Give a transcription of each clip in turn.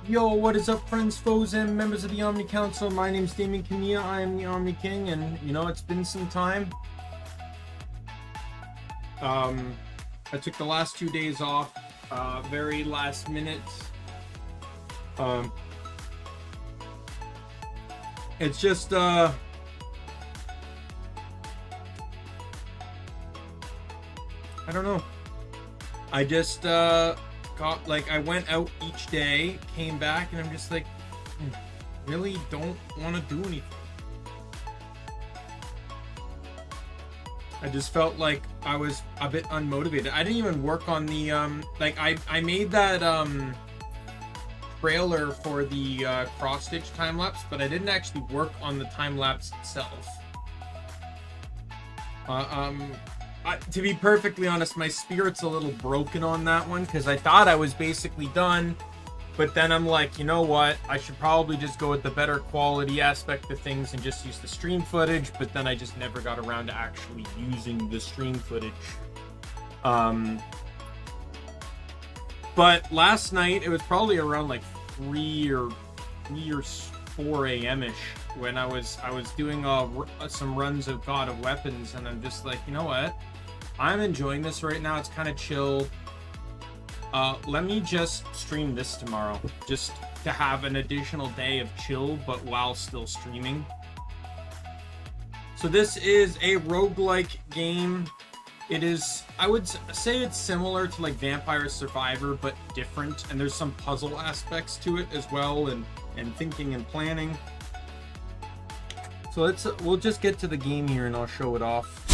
Yo, what is up, friends, foes, and members of the Omni Council? My name's Daimien Kamiya, I am the Omni King, and you know, it's been some time. I took the last 2 days off, very last minute. It's just, I don't know. I just, got, like, I went out each day, came back, and I'm just like, really don't want to do anything. I just felt like I was a bit unmotivated. I didn't even work on the, like, I made that, trailer for the, cross-stitch time-lapse, but I didn't actually work on the time-lapse itself. To be perfectly honest, my spirit's a little broken on that one, because I thought I was basically done, but then I'm like, you know what, I should probably just go with the better quality aspect of things and just use the stream footage, but then I just never got around to actually using the stream footage. But last night, it was probably around like 3 or 4 a.m.-ish when I was doing some runs of God of Weapons, and I'm just like, you know what? I'm enjoying this right now. It's kind of chill. Let me just stream this tomorrow, just to have an additional day of chill, but while still streaming. So this is a roguelike game. It is, I would say it's similar to like Vampire Survivor, but different. And there's some puzzle aspects to it as well, and thinking and planning. So we'll just get to the game here and I'll show it off.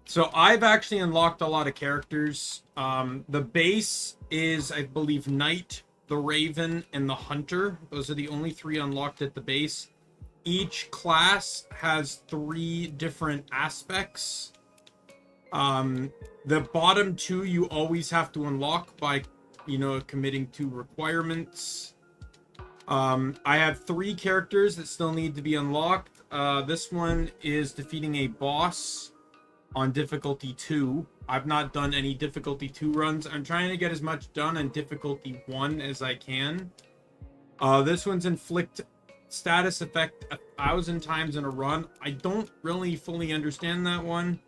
So I've actually unlocked a lot of characters. The base is, I believe, Knight, the Raven, and the Hunter. Those are the only 3 unlocked at the base. Each class has 3 different aspects. The bottom 2 you always have to unlock by, you know, committing to requirements. I have 3 characters that still need to be unlocked. This one is defeating a boss on difficulty 2. I've not done any difficulty 2 runs. I'm trying to get as much done on difficulty 1 as I can. This one's inflict status effect 1,000 times in a run. I don't really fully understand that one.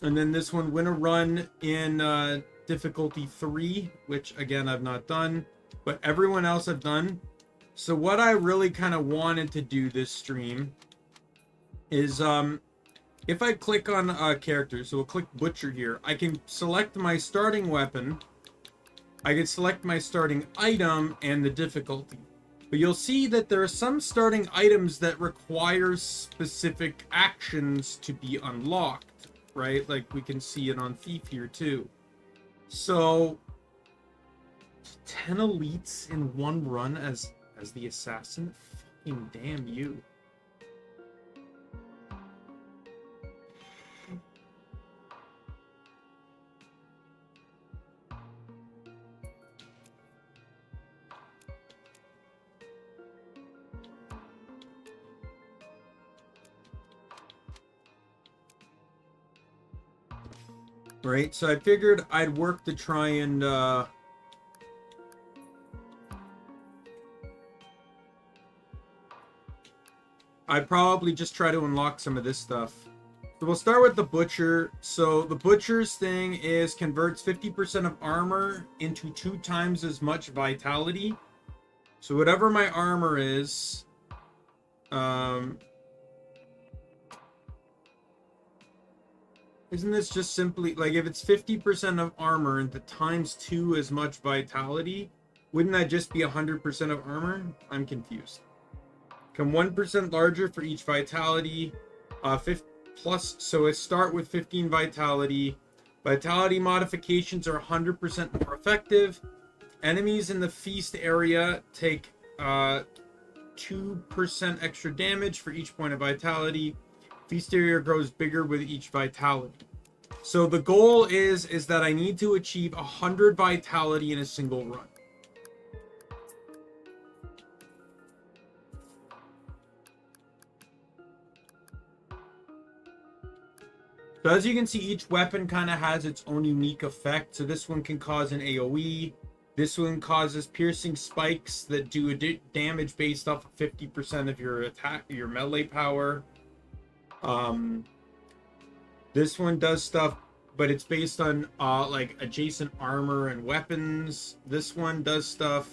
And then this one, win a run in difficulty 3, which again I've not done, but everyone else I've done. So what I really kind of wanted to do this stream is if I click on a character, so we'll click Butcher here, I can select my starting weapon, I can select my starting item and the difficulty. But you'll see that there are some starting items that require specific actions to be unlocked, right? Like we can see it on Thief here too. So 10 elites in 1 run as the assassin? Fucking damn you. Right, so I figured I'd work to try and I'd probably just try to unlock some of this stuff. So we'll start with the Butcher. So the Butcher's thing is converts 50% of armor into 2 times as much vitality. So whatever my armor is, isn't this just simply, like, if it's 50% of armor and the times 2 as much vitality, wouldn't that just be 100% of armor? I'm confused. Become 1% larger for each vitality. Plus, so it start with 15 vitality. Vitality modifications are 100% more effective. Enemies in the feast area take 2% extra damage for each point of vitality. Feast area grows bigger with each vitality. So the goal is that I need to achieve 100 vitality in a single run. So as you can see, each weapon kind of has its own unique effect. So this one can cause an AoE. This one causes piercing spikes that do damage based off of 50% of your attack, your melee power. This one does stuff, but it's based on like adjacent armor and weapons. This one does stuff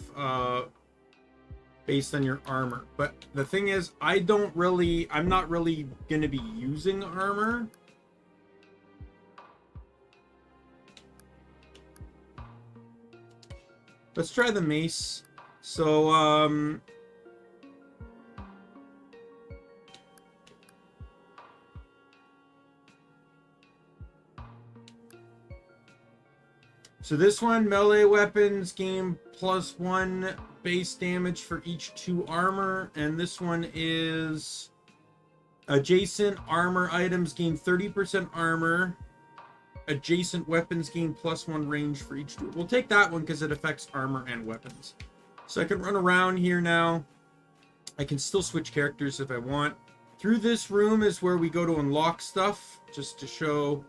based on your armor. But the thing is, I'm not really going to be using armor. Let's try the mace. So, so this one, melee weapons gain +1 base damage for each 2 armor, and this one is adjacent armor items gain 30% armor. Adjacent weapons gain +1 range for each 2. We'll take that one because it affects armor and weapons. So I can run around here now. I can still switch characters if I want. Through this room is where we go to unlock stuff, just to show.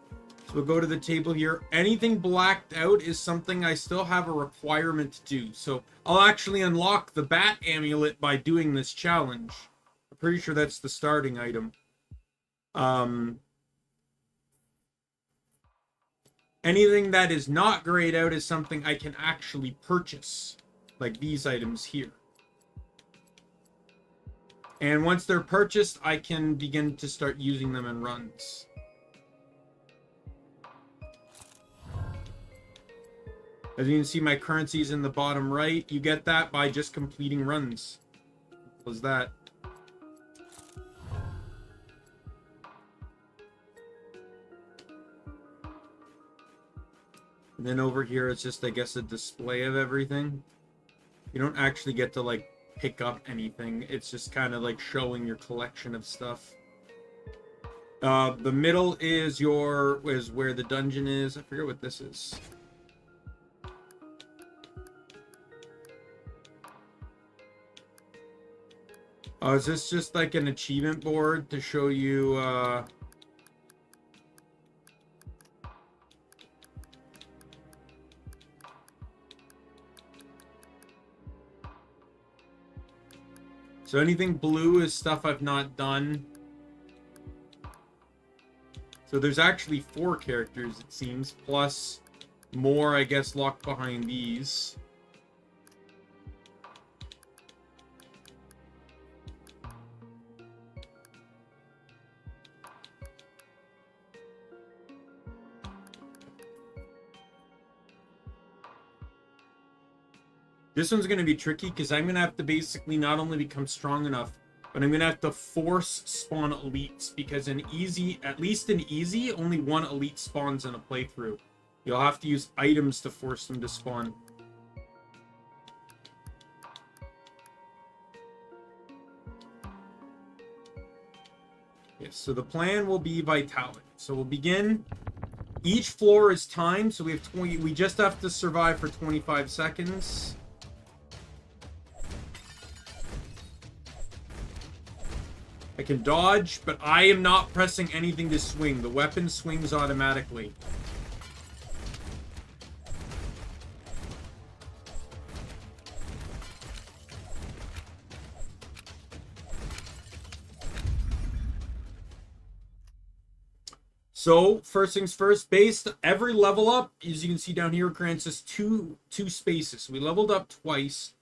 So we'll go to the table here. Anything blacked out is something I still have a requirement to do. So I'll actually unlock the bat amulet by doing this challenge. I'm pretty sure that's the starting item. Anything that is not grayed out is something I can actually purchase, like these items here. And once they're purchased, I can begin to start using them in runs. As you can see, my currency is in the bottom right. You get that by just completing runs. What was that? And then over here, it's just, I guess, a display of everything. You don't actually get to, like, pick up anything. It's just kind of like showing your collection of stuff. The middle is where the dungeon is. I forget what this is. Oh, is this just like an achievement board to show you so anything blue is stuff I've not done. So there's actually 4 characters, it seems, plus more, I guess, locked behind these. This one's going to be tricky because I'm going to have to basically not only become strong enough, but I'm going to have to force spawn elites, because in easy, at least in easy, only 1 elite spawns in a playthrough. You'll have to use items to force them to spawn. Yes, so the plan will be vitality. So we'll begin. Each floor is timed, so we have 20. We just have to survive for 25 seconds. I can dodge, but I am not pressing anything to swing. The weapon swings automatically. So, first things first, based every level up, as you can see down here, grants us two spaces. We leveled up twice.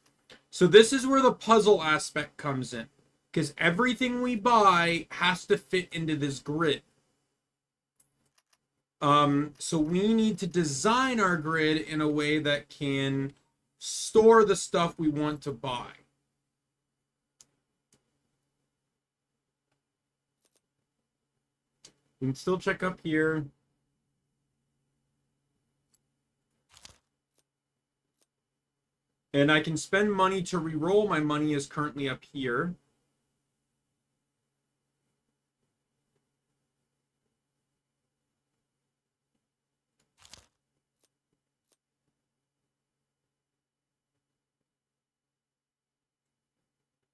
So this is where the puzzle aspect comes in, because everything we buy has to fit into this grid. So we need to design our grid in a way that can store the stuff we want to buy. You can still check up here. And I can spend money to reroll. My money is currently up here.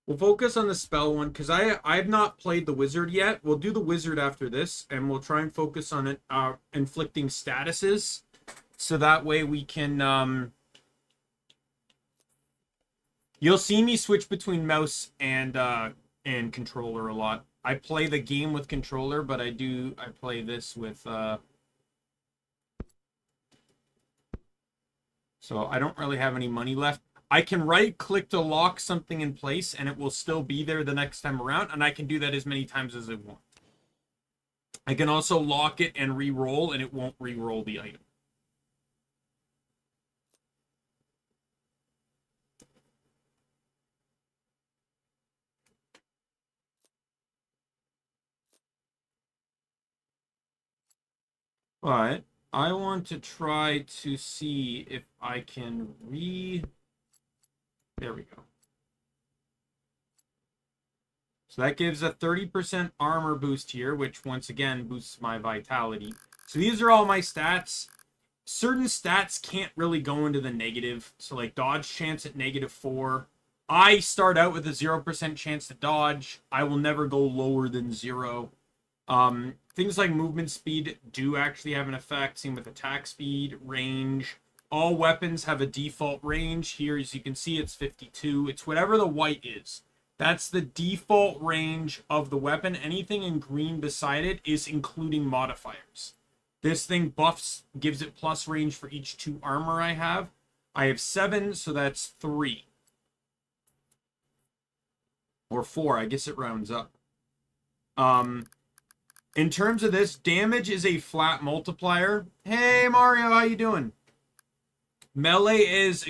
We'll focus on the spell one because I've not played the wizard yet. We'll do the wizard after this, and we'll try and focus on it inflicting statuses, so that way we can you'll see me switch between mouse and controller a lot. I play the game with controller, but I play this with so I don't really have any money left. I can right click to lock something in place and it will still be there the next time around, and I can do that as many times as I want. I can also lock it and re-roll, and it won't re-roll the item. But I want to try to see if I can There we go. So that gives a 30% armor boost here, which once again boosts my vitality. So these are all my stats. Certain stats can't really go into the negative. So like dodge chance at -4. I start out with a 0% chance to dodge. I will never go lower than 0. Things like movement speed do actually have an effect. Same with attack speed, range. All weapons have a default range. Here, as you can see, it's 52. It's whatever the white is. That's the default range of the weapon. Anything in green beside it is including modifiers. This thing gives it plus range for each 2 armor I have. I have 7, so that's 3. Or 4, I guess it rounds up. In terms of this, damage is a flat multiplier. Hey, Mario, how you doing? Melee is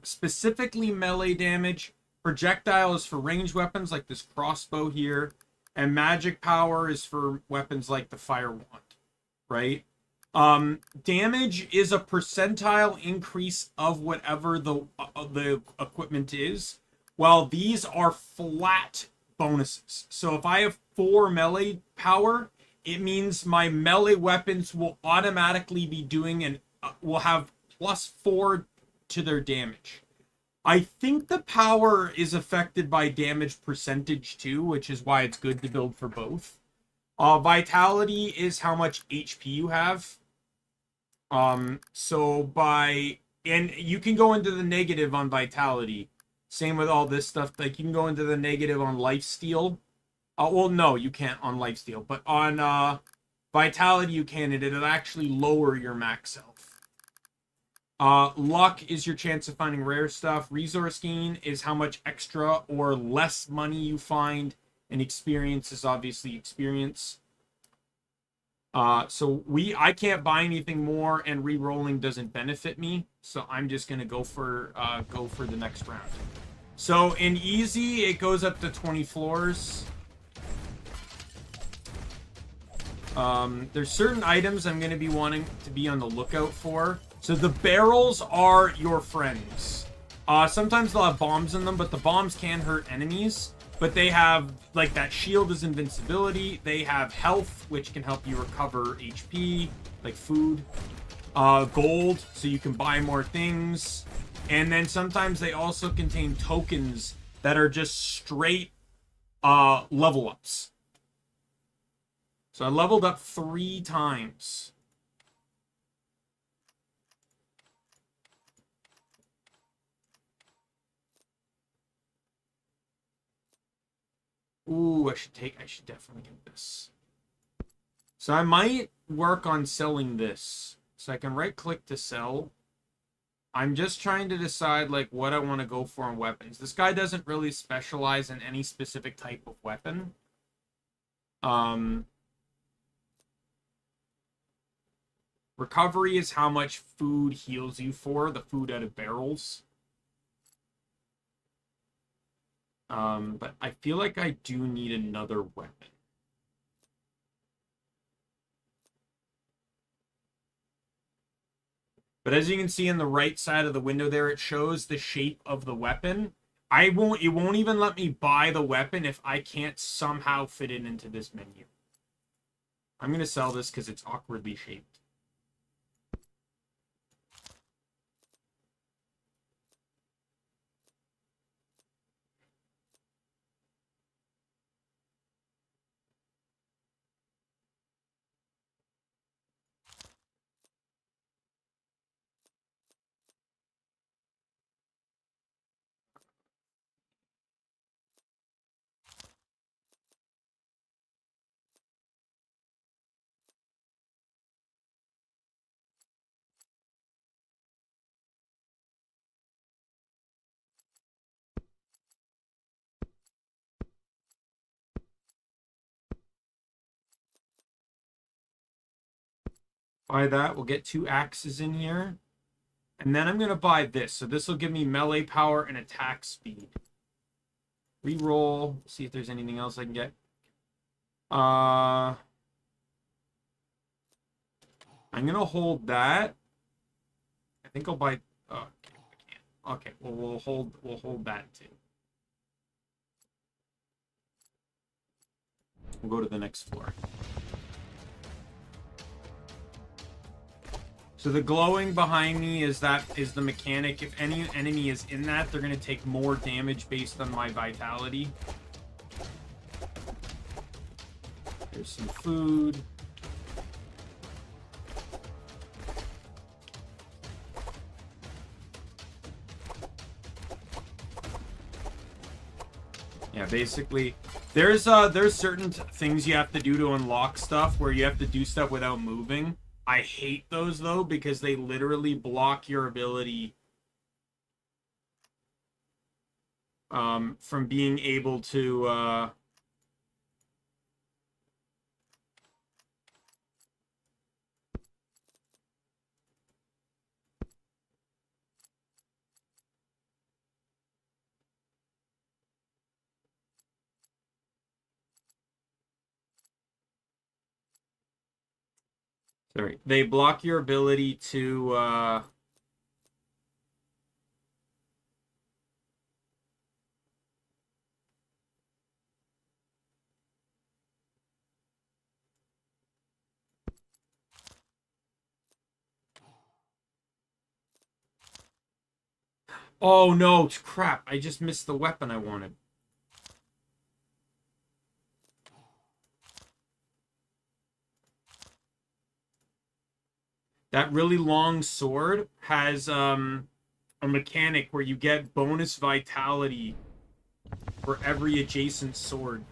specifically melee damage. Projectile is for ranged weapons like this crossbow here. And magic power is for weapons like the fire wand, right? Damage is a percentile increase of whatever the equipment is, while these are flat bonuses. So if I have 4 melee power, it means my melee weapons will automatically be doing and will have +4 to their damage. I think the power is affected by damage percentage too, which is why it's good to build for both. Vitality is how much HP you have. And you can go into the negative on vitality. Same with all this stuff. Like you can go into the negative on lifesteal. Well, no, you can't on lifesteal, but on vitality you can, and it'll actually lower your max health. Luck is your chance of finding rare stuff. Resource gain is how much extra or less money you find. And experience is obviously experience. I can't buy anything more, and re-rolling doesn't benefit me. So I'm just gonna go for the next round. So in easy, it goes up to 20 floors. There's certain items I'm gonna be wanting to be on the lookout for. So the barrels are your friends. Sometimes they'll have bombs in them, but the bombs can hurt enemies. But they have, like, that shield is invincibility. They have health, which can help you recover HP, like food. Gold, so you can buy more things. And then sometimes they also contain tokens that are just straight level ups. So I leveled up 3 times. Ooh, I should definitely get this. So I might work on selling this. So I can right click to sell. I'm just trying to decide like what I want to go for on weapons. This guy doesn't really specialize in any specific type of weapon. Recovery is how much food heals you for, the food out of barrels. But I feel like I do need another weapon. But as you can see in the right side of the window there, it shows the shape of the weapon. It won't even let me buy the weapon if I can't somehow fit it into this menu. I'm going to sell this because it's awkwardly shaped. Buy that. We'll get 2 axes in here. And then I'm going to buy this. So this will give me melee power and attack speed. Reroll. See if there's anything else I can get. I'm going to hold that. I think I'll buy... Oh, okay, I can't. Okay, well, we'll hold that too. We'll go to the next floor. So the glowing behind me is the mechanic. If any enemy is in that, they're going to take more damage based on my vitality. There's some food. Yeah, basically, there's certain things you have to do to unlock stuff where you have to do stuff without moving. I hate those, though, because they literally block your ability from being able to... Sorry, they block your ability to... Oh, no, crap. I just missed the weapon I wanted. That really long sword has a mechanic where you get bonus vitality for every adjacent sword.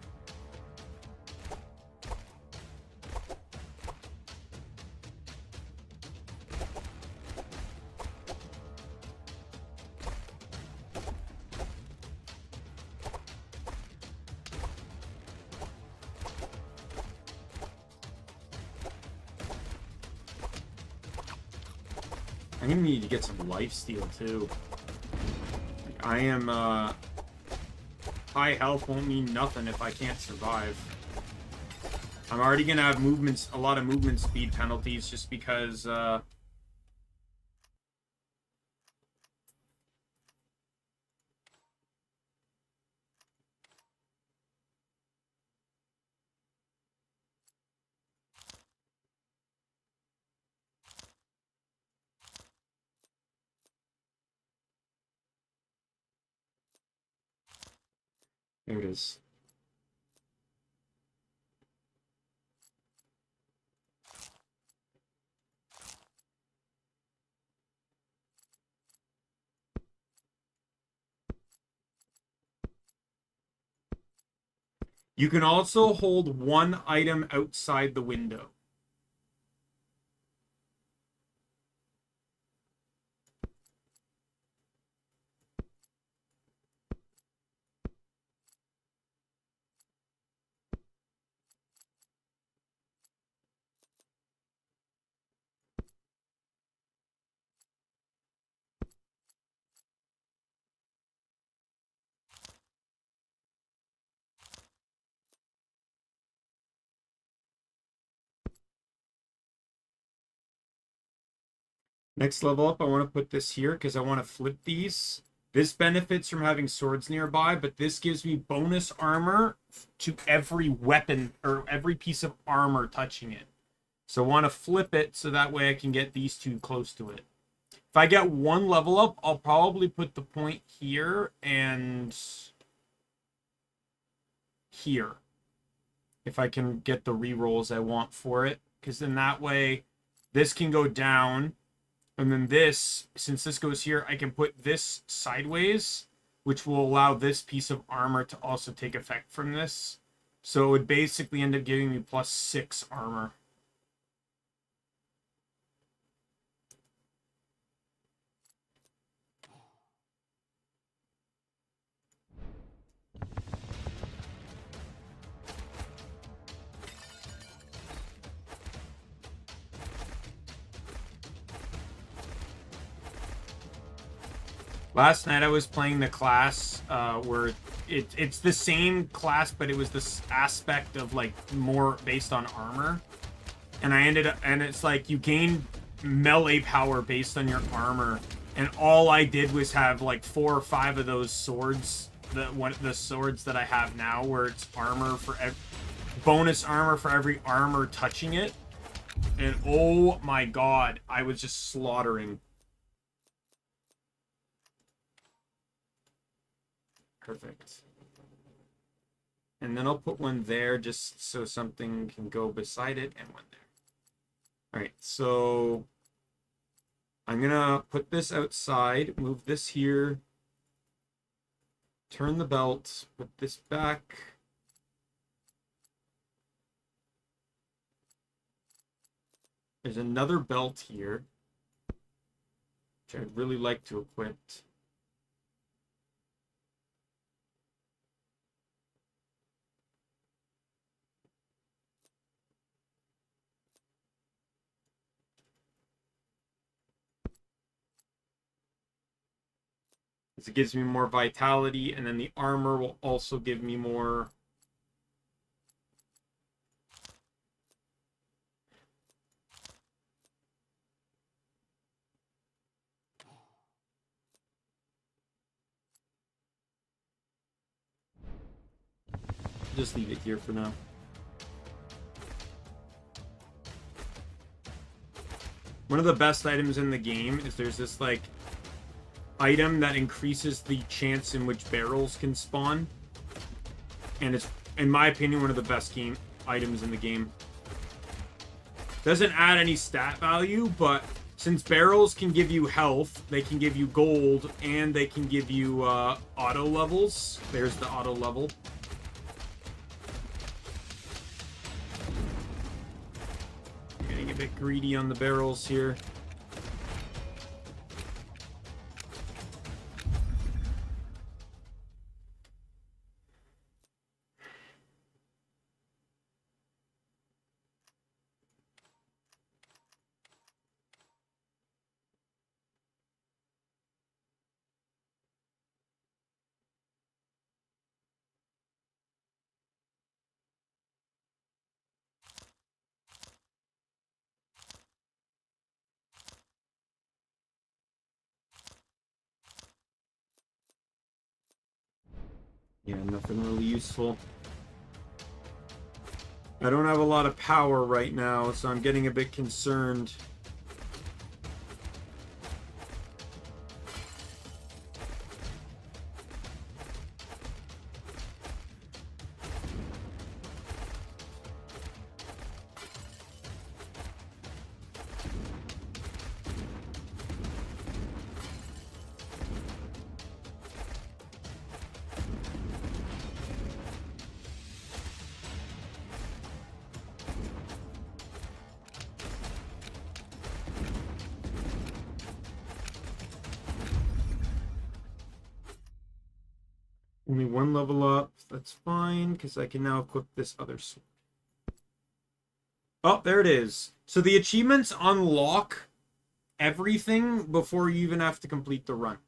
I'm gonna need to get some lifesteal too. Like, I am high health won't mean nothing if I can't survive. I'm already gonna have a lot of movement speed penalties just because there it is. You can also hold one item outside the window. Next level up, I want to put this here because I want to flip these. This benefits from having swords nearby, but this gives me bonus armor to every weapon or every piece of armor touching it. So I want to flip it so that way I can get these two close to it. If I get one level up, I'll probably put the point here and here. If I can get the rerolls I want for it. Because then that way, this can go down. And then this, since this goes here, I can put this sideways, which will allow this piece of armor to also take effect from this. So it would basically end up giving me +6 armor. Last night I was playing the class where it's the same class, but it was this aspect of like more based on armor. And I ended up, and it's like you gain melee power based on your armor. And all I did was have like 4 or 5 of those swords, the swords that I have now, where it's armor for bonus armor for every armor touching it. And oh my god, I was just slaughtering. Perfect. And then I'll put one there just so something can go beside it, and one there. All right, so I'm gonna put this outside, move this here, turn the belt, put this back. There's another belt here, which I'd really like to equip. It gives me more vitality, and then the armor will also give me more. Just leave it here for now. One of the best items in the game is there's this like item that increases the chance in which barrels can spawn, and it's, in my opinion, one of the best items in the game. Doesn't add any stat value, but since barrels can give you health, they can give you gold, and they can give you auto levels. There's the auto level. I'm getting a bit greedy on the barrels here. Yeah, nothing really useful. I don't have a lot of power right now, so I'm getting a bit concerned. Only 1 level up. That's fine, because I can now equip this other sword. Oh, there it is. So the achievements unlock everything before you even have to complete the run.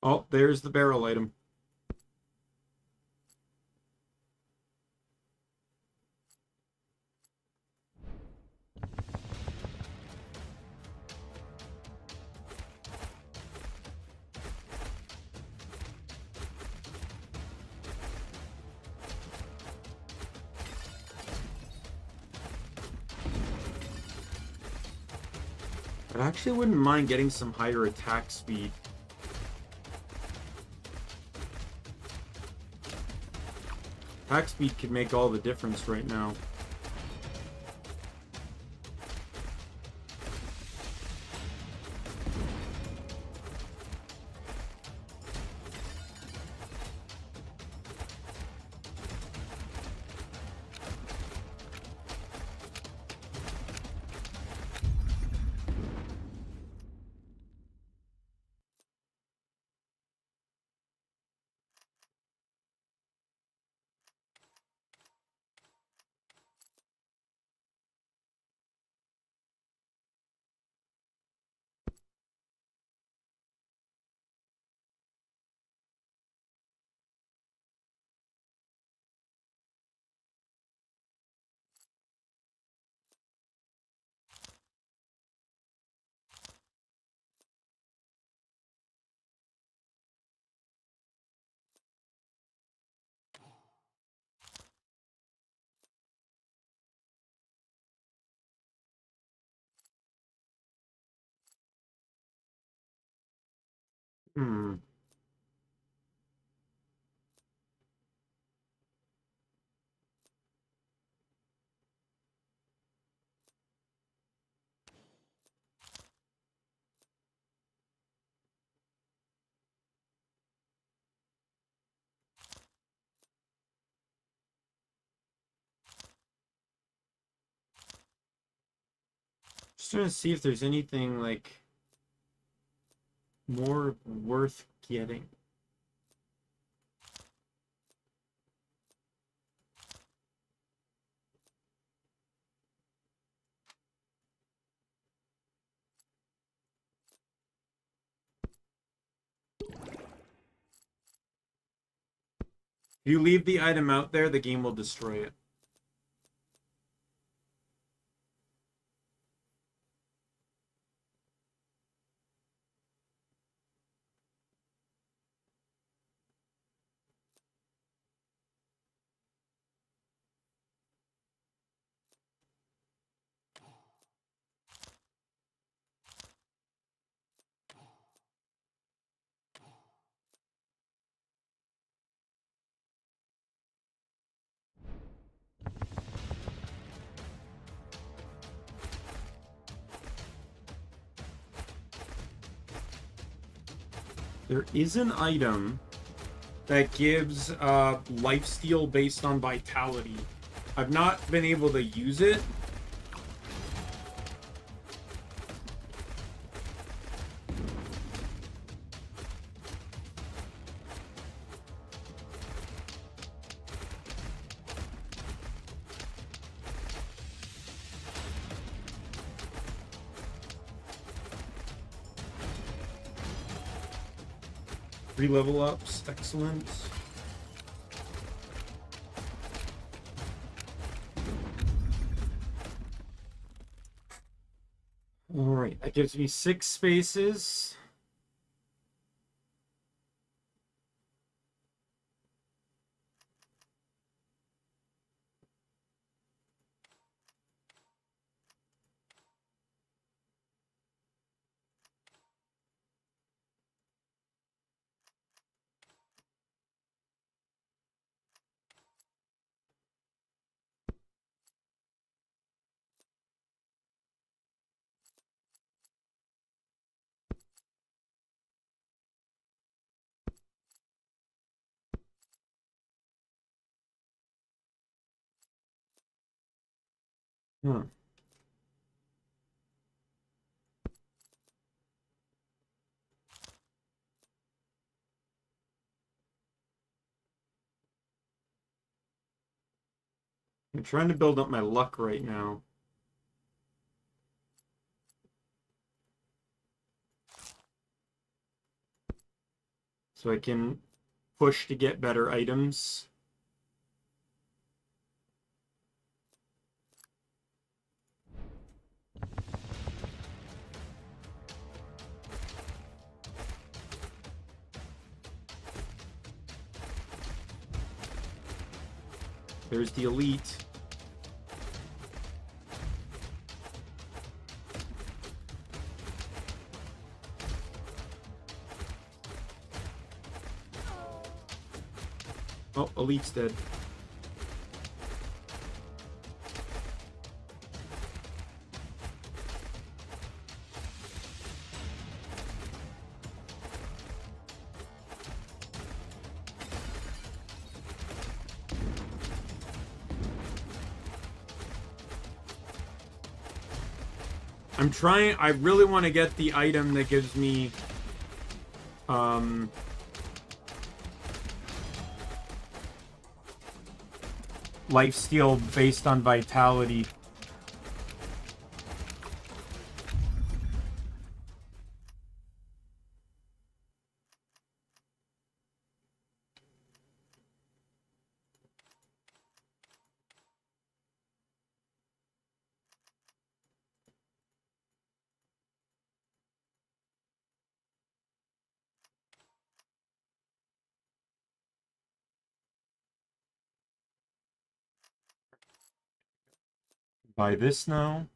Oh, there's the barrel item. I actually wouldn't mind getting some higher attack speed. Attack speed could make all the difference right now. Hmm. Just trying to see if there's anything like more worth getting. If you leave the item out there, the game will destroy it. There is an item that gives lifesteal based on vitality. I've not been able to use it. Three level ups, excellent. All right, that gives me 6 spaces. Huh. I'm trying to build up my luck right now. So I can push to get better items. There's the elite. Oh, elite's dead. I'm trying, I really want to get the item that gives me, lifesteal based on vitality. Buy this now.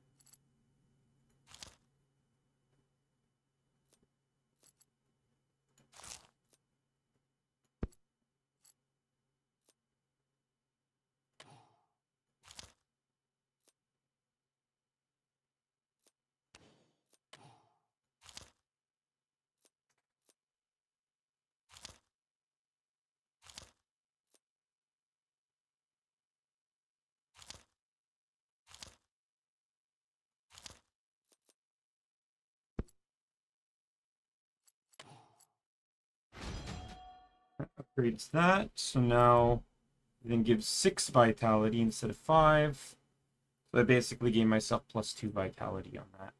Creates that. So now it then gives 6 vitality instead of 5. So I basically gave myself +2 vitality on that.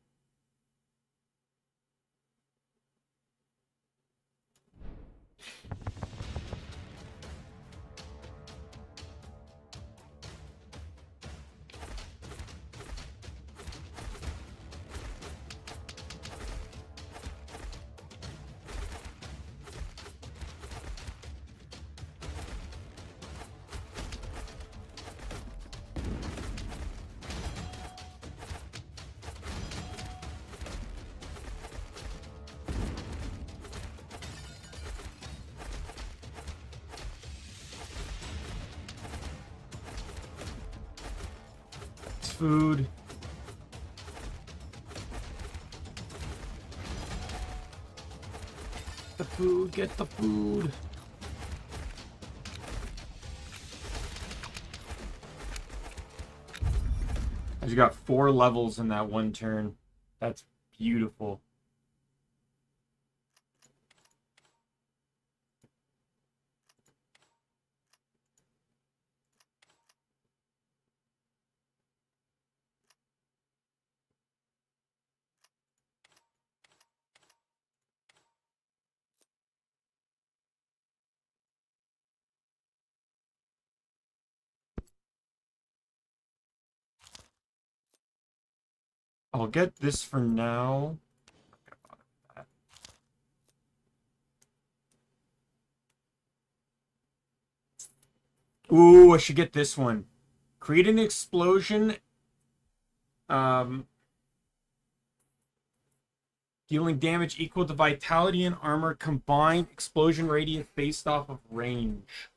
Food. The food, get the food. I just got 4 levels in that one turn. That's beautiful. I'll get this for now. Ooh, I should get this one. Create an explosion. Dealing damage equal to vitality and armor combined. Explosion radius based off of range.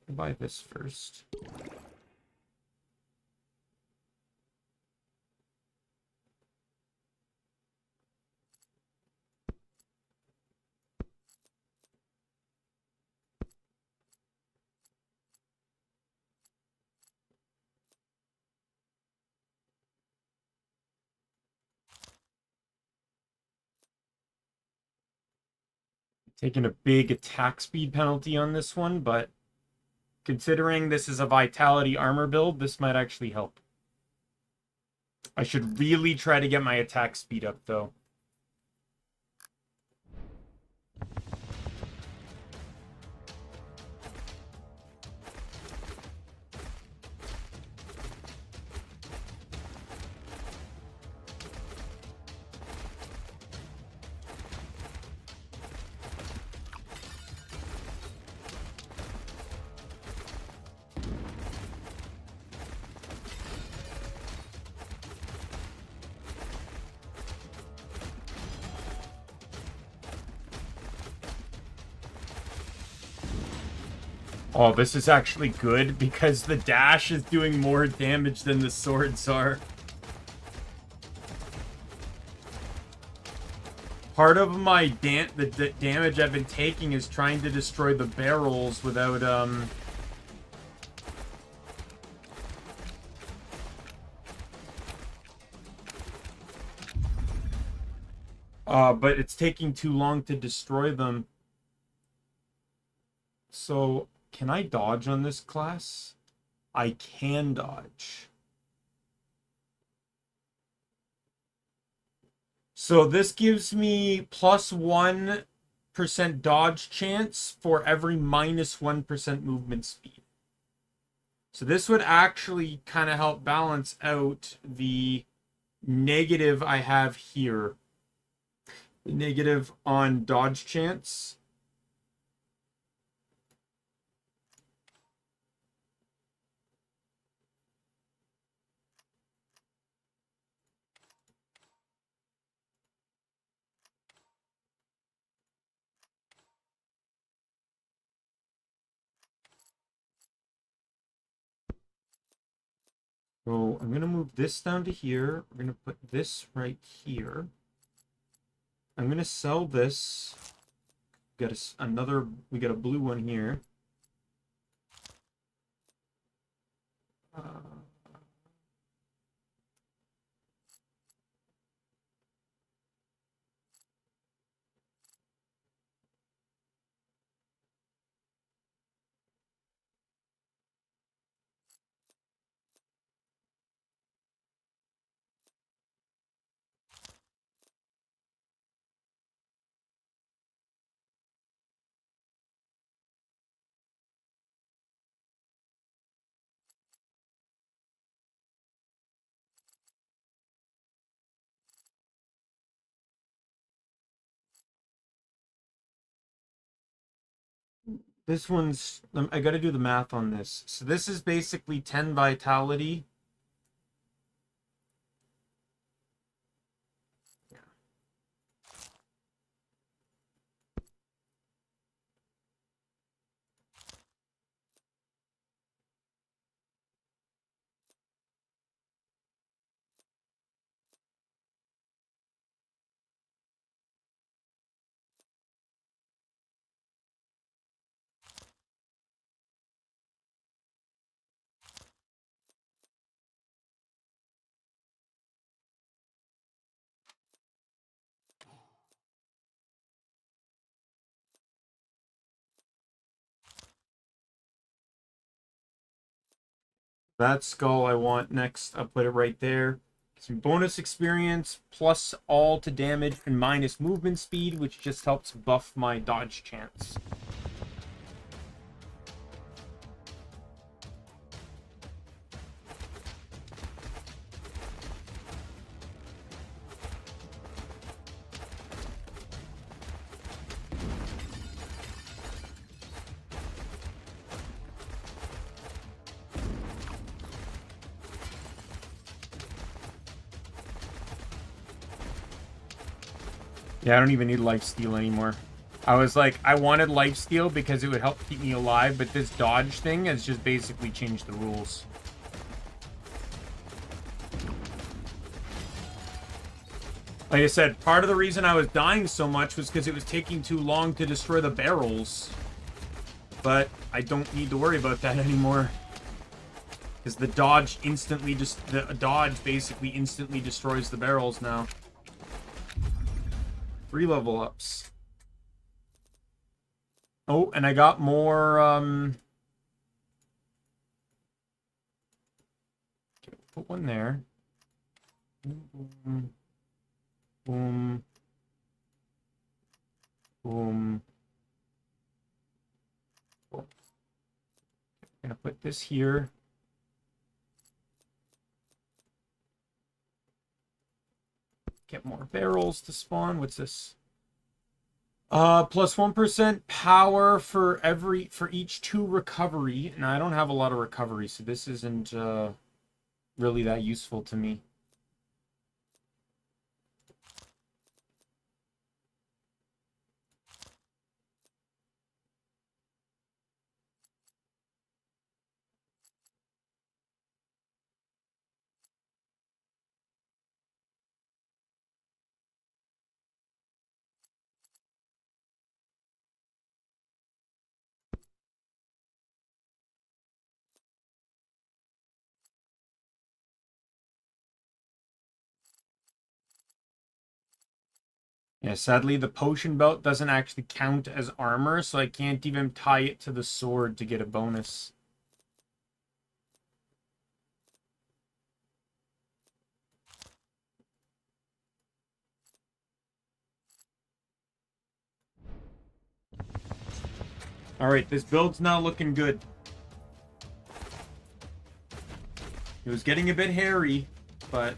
I'll buy this first. Taking a big attack speed penalty on this one, but considering this is a vitality armor build, this might actually help. I should really try to get my attack speed up, though. Oh, this is actually good because the dash is doing more damage than the swords are. Part of my the damage I've been taking is trying to destroy the barrels without but it's taking too long to destroy them. So, can I dodge on this class? I can dodge. So this gives me +1% dodge chance for every -1% movement speed. So this would actually kind of help balance out the negative I have here. The negative on dodge chance. So I'm going to move this down to here. We're going to put this right here. I'm going to sell this. We got a blue one here. This one's, I got to do the math on this. So this is basically 10 vitality. That skull I want next. I'll put it right there. Some bonus experience, plus all to damage and minus movement speed, which just helps buff my dodge chance. Yeah, I don't even need lifesteal anymore. I was like, I wanted lifesteal because it would help keep me alive, but this dodge thing has just basically changed the rules. Like I said, part of the reason I was dying so much was because it was taking too long to destroy the barrels. But I don't need to worry about that anymore. Because the dodge basically instantly destroys the barrels now. 3 level ups. Oh, and I got more, put one there. Boom. Boom. Boom. Cool. I'm gonna put this here. Get more barrels to spawn. What's this? Plus 1% power for each 2 recovery. And I don't have a lot of recovery, so this isn't really that useful to me. Yeah, sadly, the potion belt doesn't actually count as armor, so I can't even tie it to the sword to get a bonus. Alright, this build's now looking good. It was getting a bit hairy, but...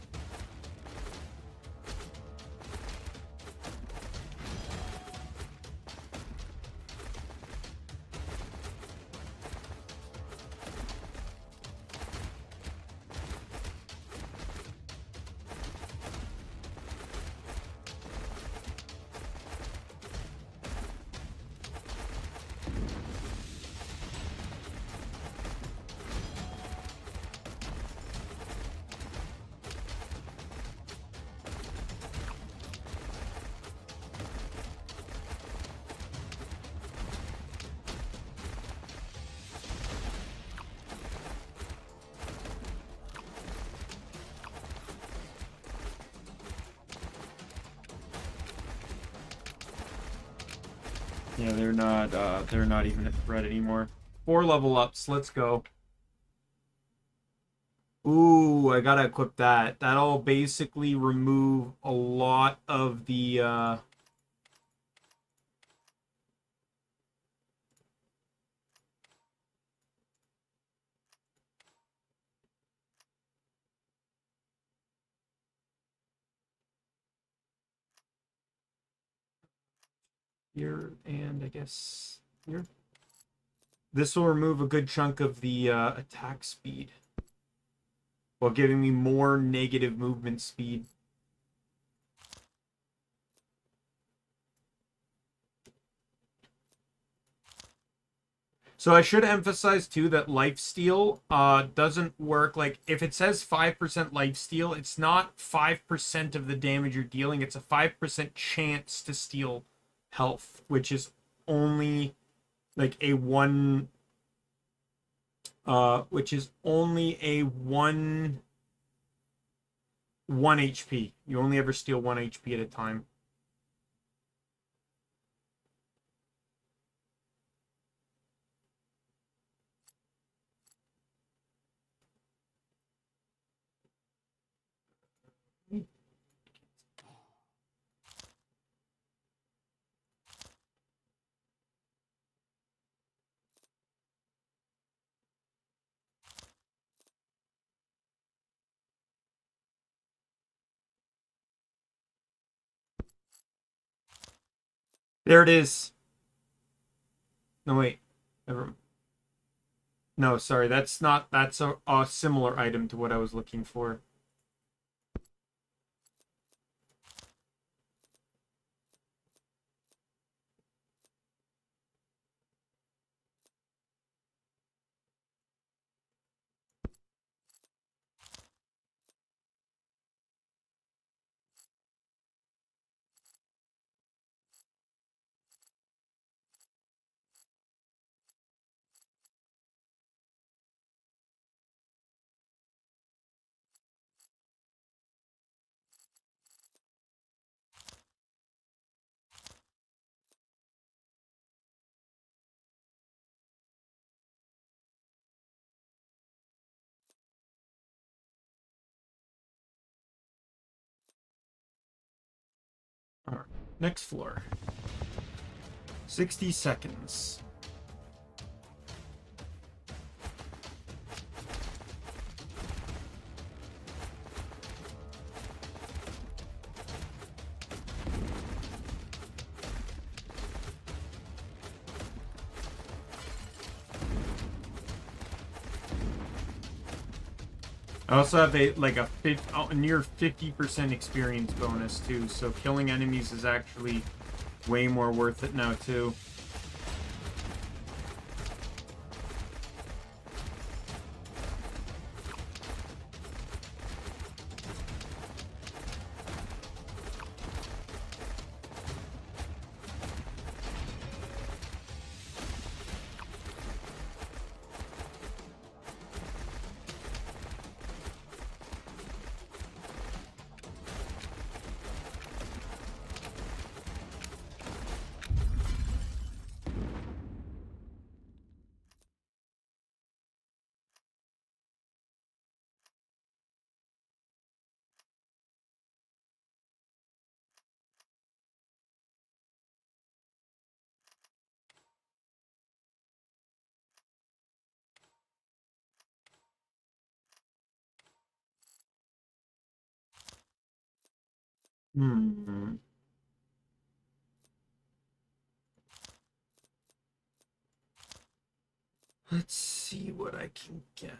Yeah, they're not even a threat anymore. 4 level ups, let's go. Ooh, I gotta equip that. That'll basically remove a lot of the, here, and I guess here. This will remove a good chunk of the attack speed while giving me more negative movement speed. So I should emphasize too that lifesteal doesn't work. Like if it says 5% lifesteal, it's not 5% of the damage you're dealing. It's a 5% chance to steal health, which is only like a one which is only a one HP. You only ever steal 1 HP at a time. There it is. No, wait. Never. No, sorry. That's not. That's a similar item to what I was looking for. All right. Next floor. 60 seconds. I also have a near 50% experience bonus too, so killing enemies is actually way more worth it now too. Let's see what I can get.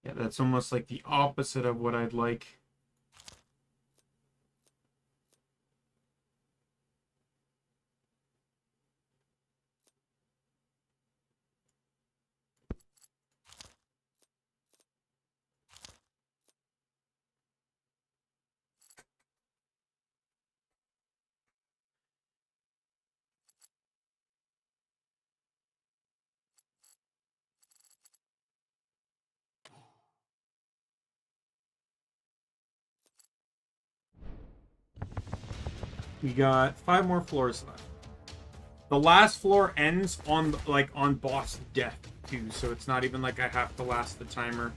Yeah, that's almost like the opposite of what I'd like. We got 5 more floors left. The last floor ends on on boss death too, so it's not even like I have to last the timer.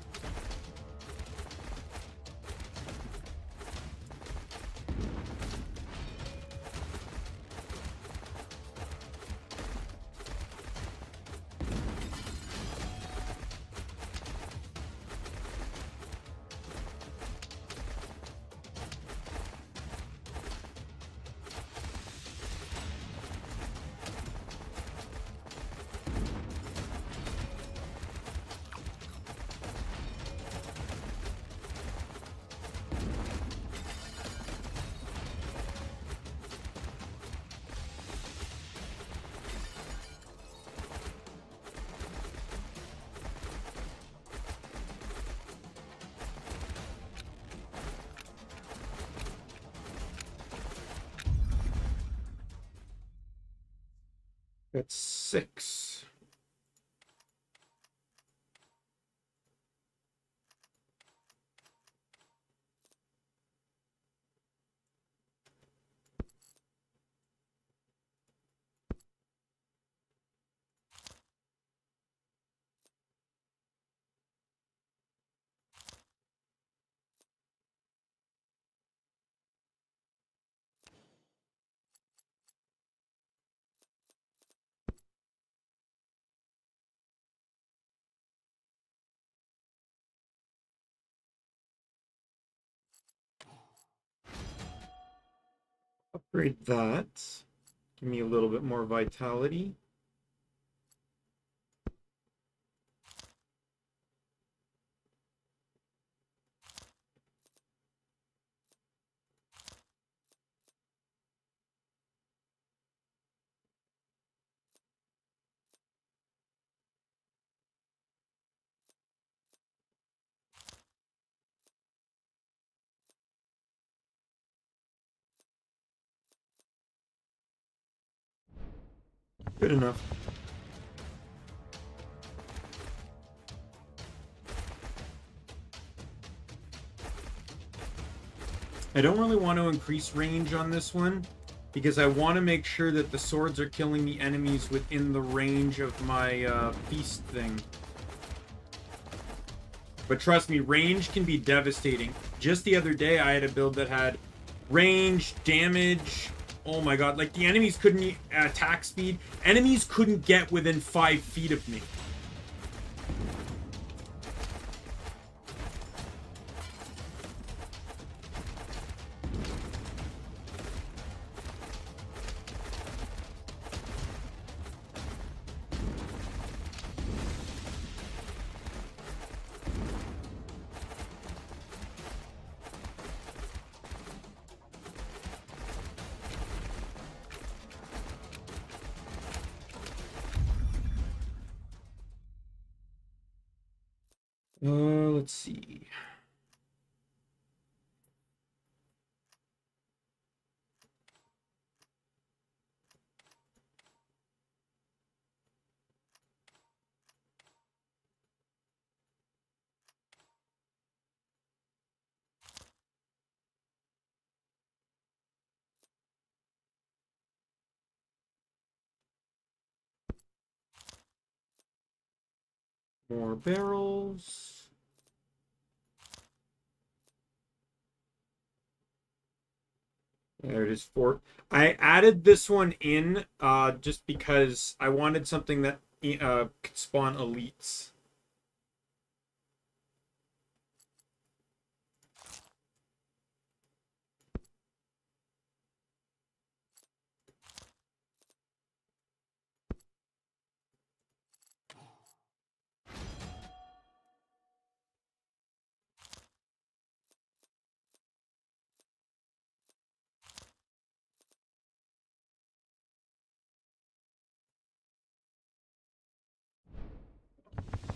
That's 6. Upgrade that. Give me a little bit more vitality. Good enough. I don't really want to increase range on this one because I want to make sure that the swords are killing the enemies within the range of my feast thing. But trust me, range can be devastating. Just the other day, I had a build that had range, damage. Oh my god, like the enemies couldn't attack speed. Enemies couldn't get within 5 feet of me. Let's see. More barrels. There it is. 4. I added this one in just because I wanted something that could spawn elites.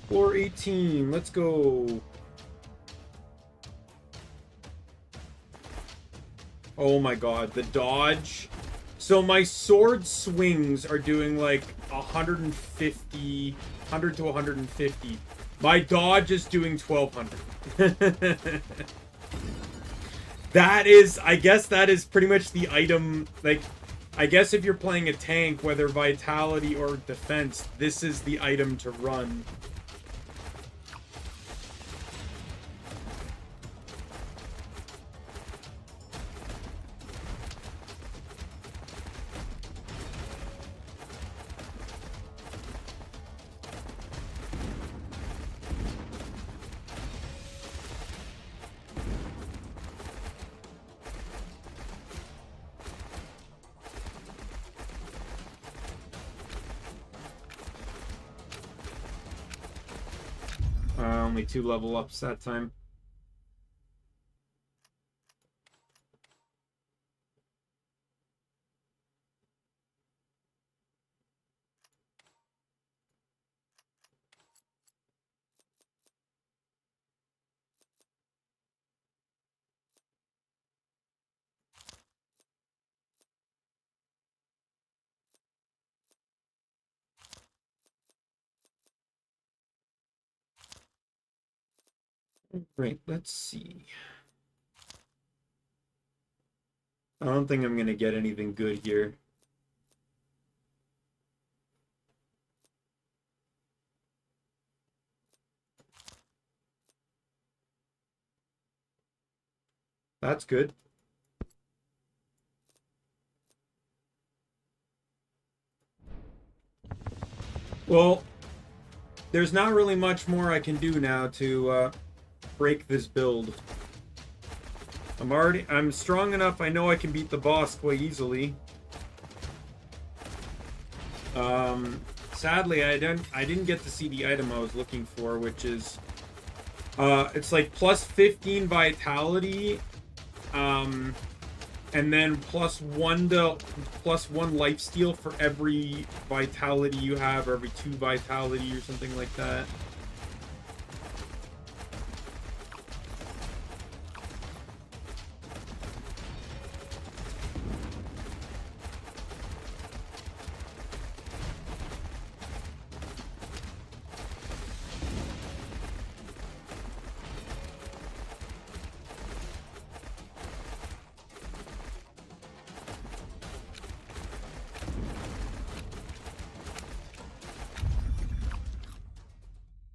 Floor 18. Let's go. Oh my god, the dodge. So my sword swings are doing like 150, 100 to 150. My dodge is doing 1200. That is, I guess that is pretty much the item, like, I guess if you're playing a tank, whether vitality or defense, this is the item to run. Only 2 level ups that time. Right, let's see. I don't think I'm gonna get anything good here. That's good. Well, there's not really much more I can do now to break this build. I'm strong enough. I know I can beat the boss quite easily. Sadly, I didn't get to see the item I was looking for, which is it's like plus 15 vitality, and then plus one life steal for every vitality you have, or every 2 vitality or something like that.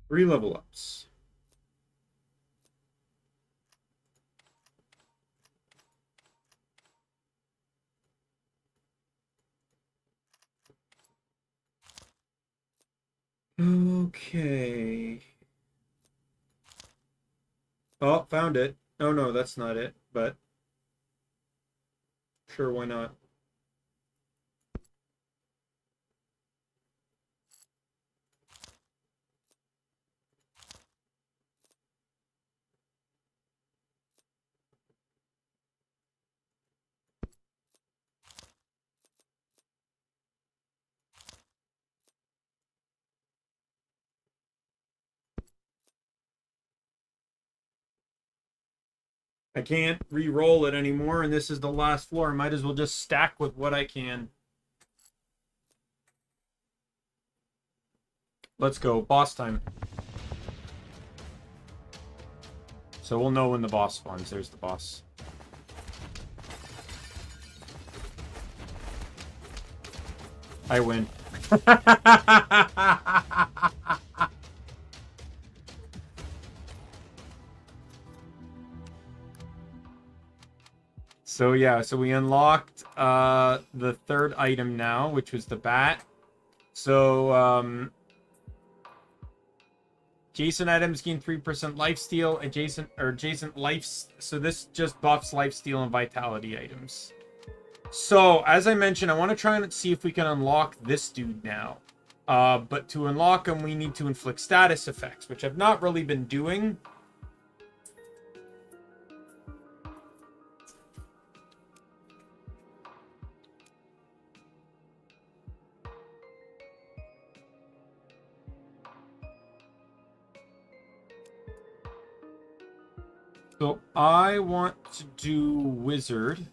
Three level ups. Okay. Oh, found it. Oh no, that's not it, but sure, why not? I can't re-roll it anymore, and this is the last floor. I might as well just stack with what I can. Let's go. Boss time. So we'll know when the boss spawns. There's the boss. I win. So yeah, so we unlocked the third item now, which was the bat. So adjacent items gain 3% lifesteal, adjacent life. So this just buffs lifesteal and vitality items. So as I mentioned, I want to try and see if we can unlock this dude now. But to unlock him, we need to inflict status effects, which I've not really been doing. So I want to do wizard.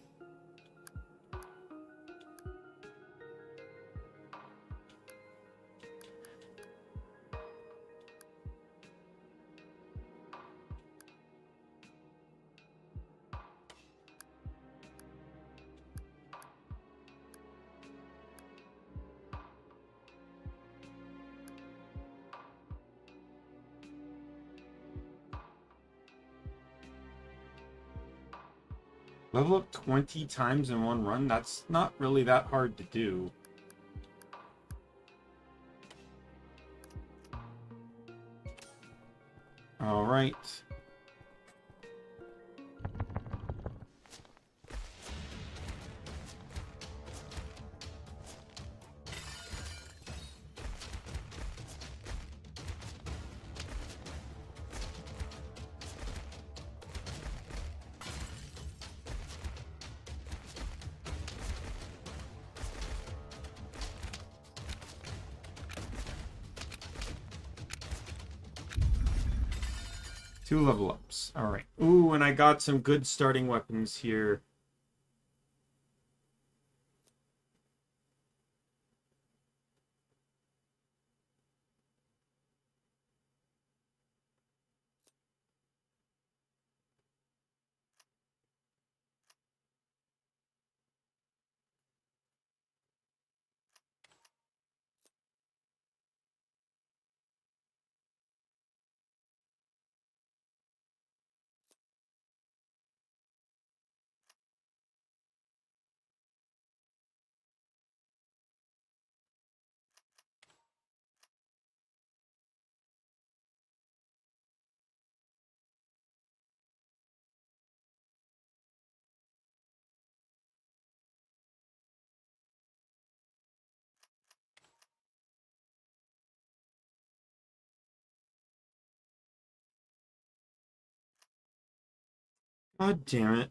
Level up 20 times in one run? That's not really that hard to do. All right. Two level ups. All right. Ooh, and I got some good starting weapons here. God damn it.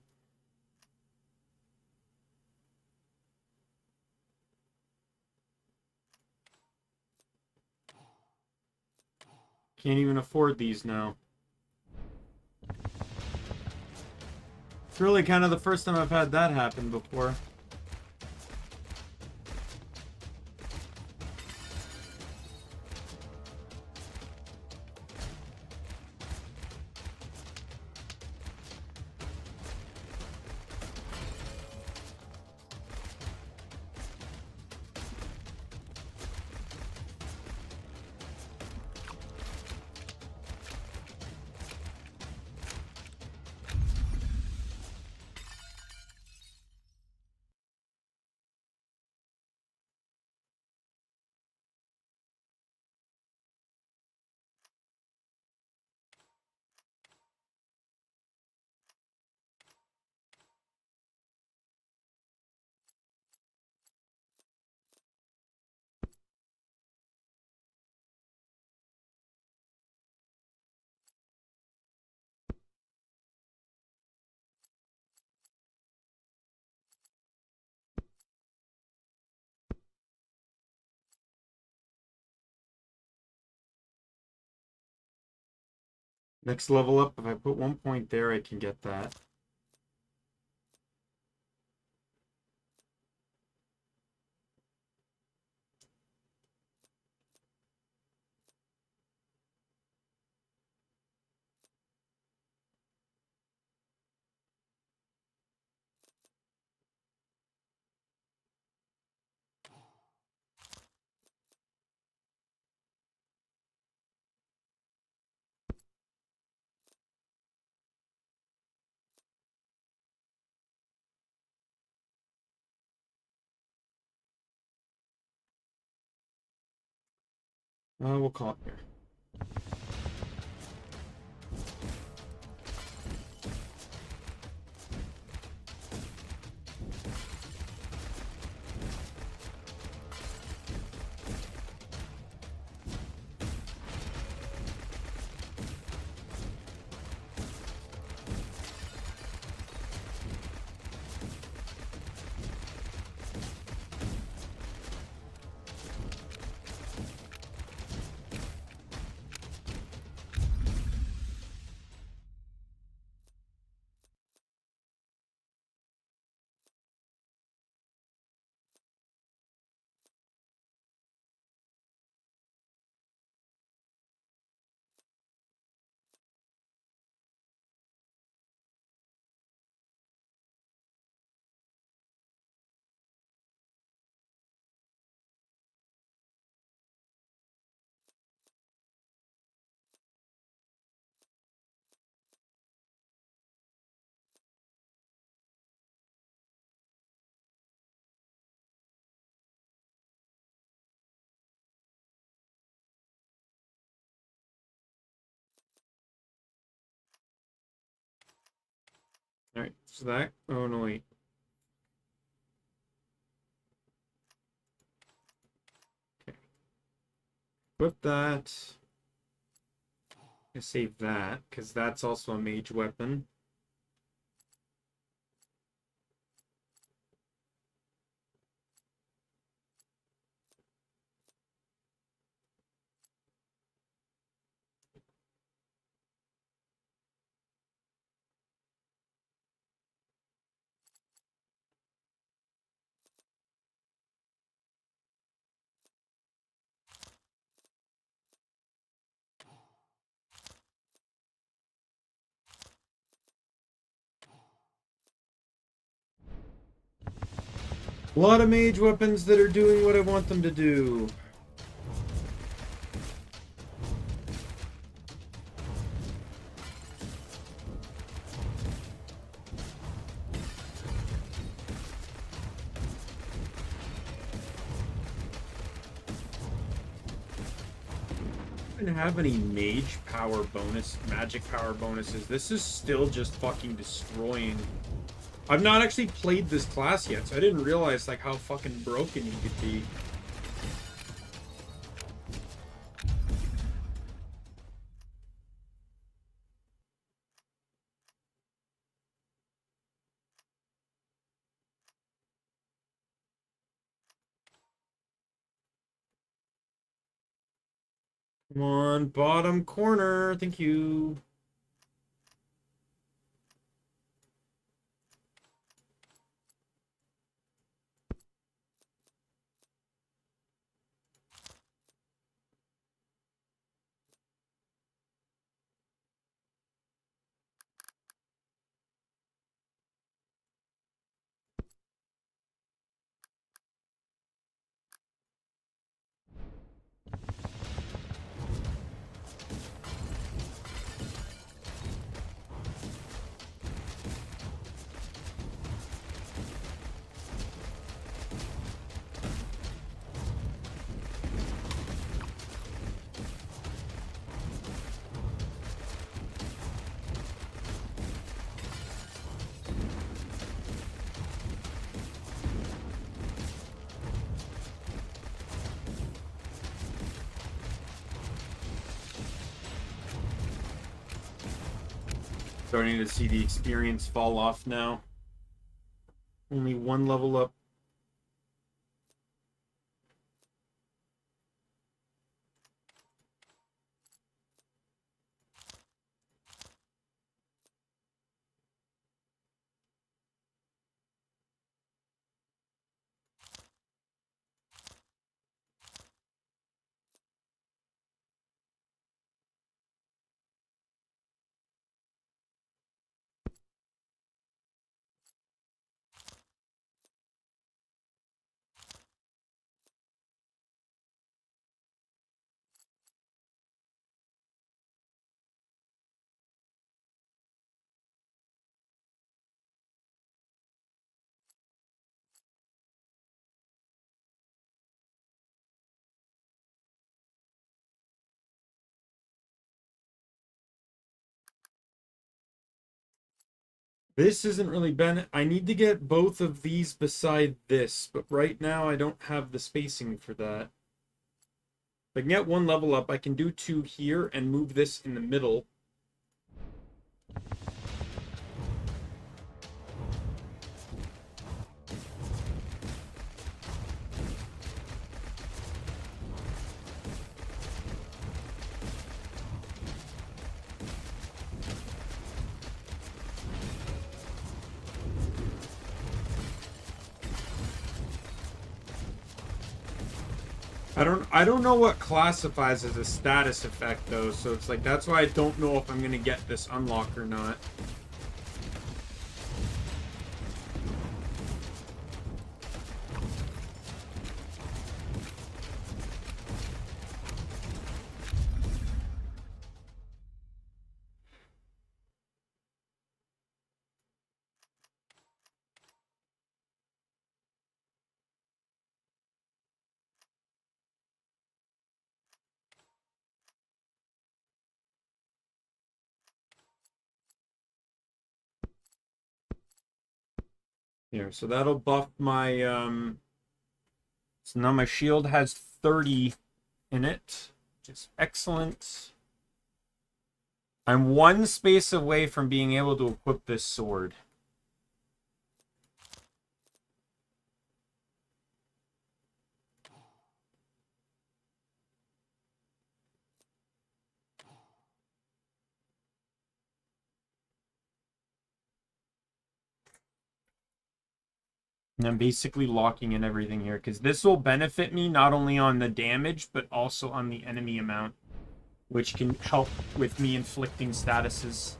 Can't even afford these now. It's really kind of the first time I've had that happen before. Next level up, if I put 1 point there, I can get that. We'll call it here. Alright, so that... Oh, no, wait. Okay. Equip that. I save that, because that's also a mage weapon. A lot of mage weapons that are doing what I want them to do. I don't have any mage power bonus, magic power bonuses. This is still just fucking destroying. I've not actually played this class yet, so I didn't realize like how fucking broken he could be. Come on, bottom corner. Thank you. Starting to see the experience fall off now. Only one level up. This isn't really been. I need to get both of these beside this, but right now I don't have the spacing for that. If I can get one level up, I can do two here and move this in the middle. I don't know what classifies as a status effect though, so it's like that's why I don't know if I'm gonna get this unlock or not. Here, so that'll buff my so now my shield has 30 in it, which is excellent. I'm one space away from being able to equip this sword. And I'm basically locking in everything here, because this will benefit me not only on the damage, but also on the enemy amount, which can help with me inflicting statuses.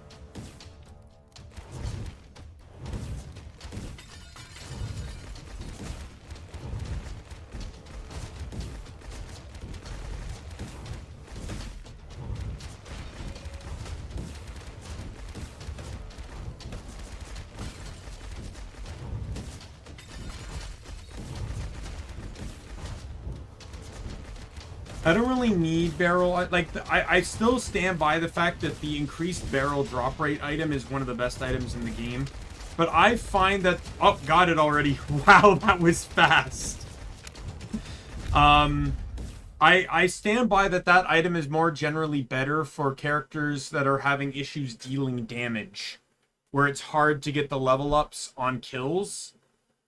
I don't really need barrel. I still stand by the fact that the increased barrel drop rate item is one of the best items in the game. But I find that... Oh, got it already. Wow, that was fast. I stand by that item is more generally better for characters that are having issues dealing damage, where it's hard to get the level ups on kills.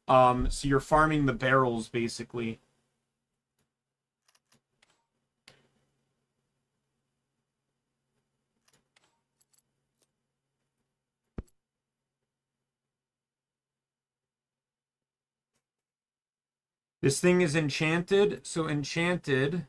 So you're farming the barrels, basically. This thing is enchanted, so enchanted.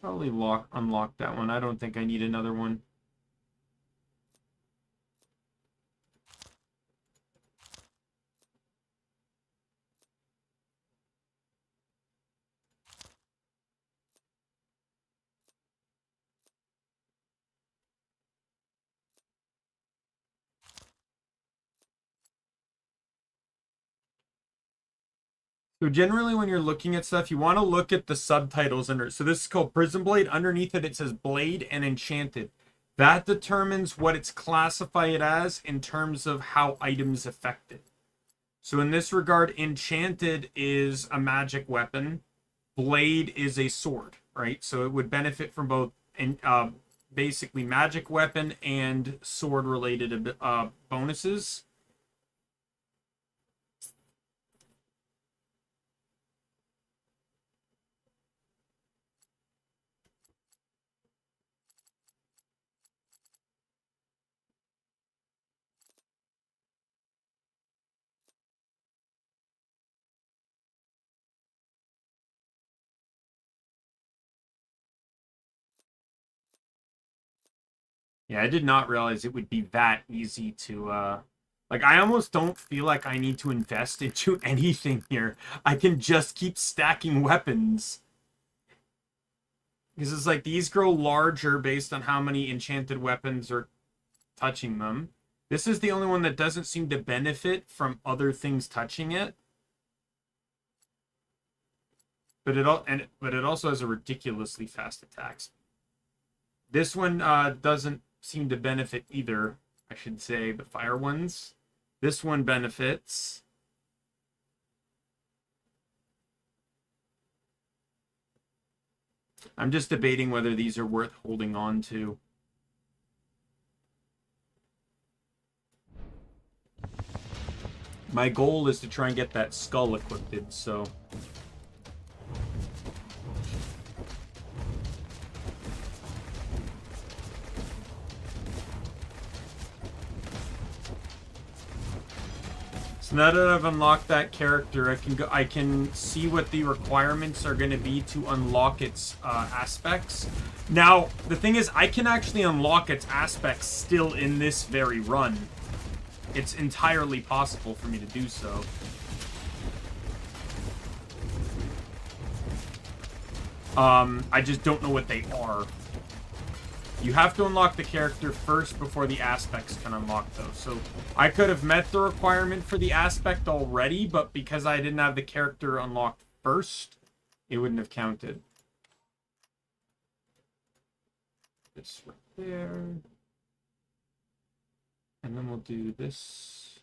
Probably unlock that one. I don't think I need another one. So generally when you're looking at stuff, you want to look at the subtitles under. So this is called Prison Blade. Underneath it, it says Blade and Enchanted. That determines what it's classified as in terms of how items affect it. So in this regard, Enchanted is a magic weapon. Blade is a sword, right? So it would benefit from both basically magic weapon and sword related bonuses. Yeah, I did not realize it would be that easy to like I almost don't feel like I need to invest into anything here. I can just keep stacking weapons. Because it's like these grow larger based on how many enchanted weapons are touching them. This is the only one that doesn't seem to benefit from other things touching it. But it also has a ridiculously fast attack speed. This one doesn't seem to benefit either. I should say the fire ones. This one benefits. I'm just debating whether these are worth holding on to. My goal is to try and get that skull equipped, so... So now that I've unlocked that character, I can see what the requirements are going to be to unlock its aspects. Now, the thing is, I can actually unlock its aspects still in this very run. It's entirely possible for me to do so. I just don't know what they are. You have to unlock the character first before the aspects can unlock those. So I could have met the requirement for the aspect already, but because I didn't have the character unlocked first, it wouldn't have counted. This right there. And then we'll do this.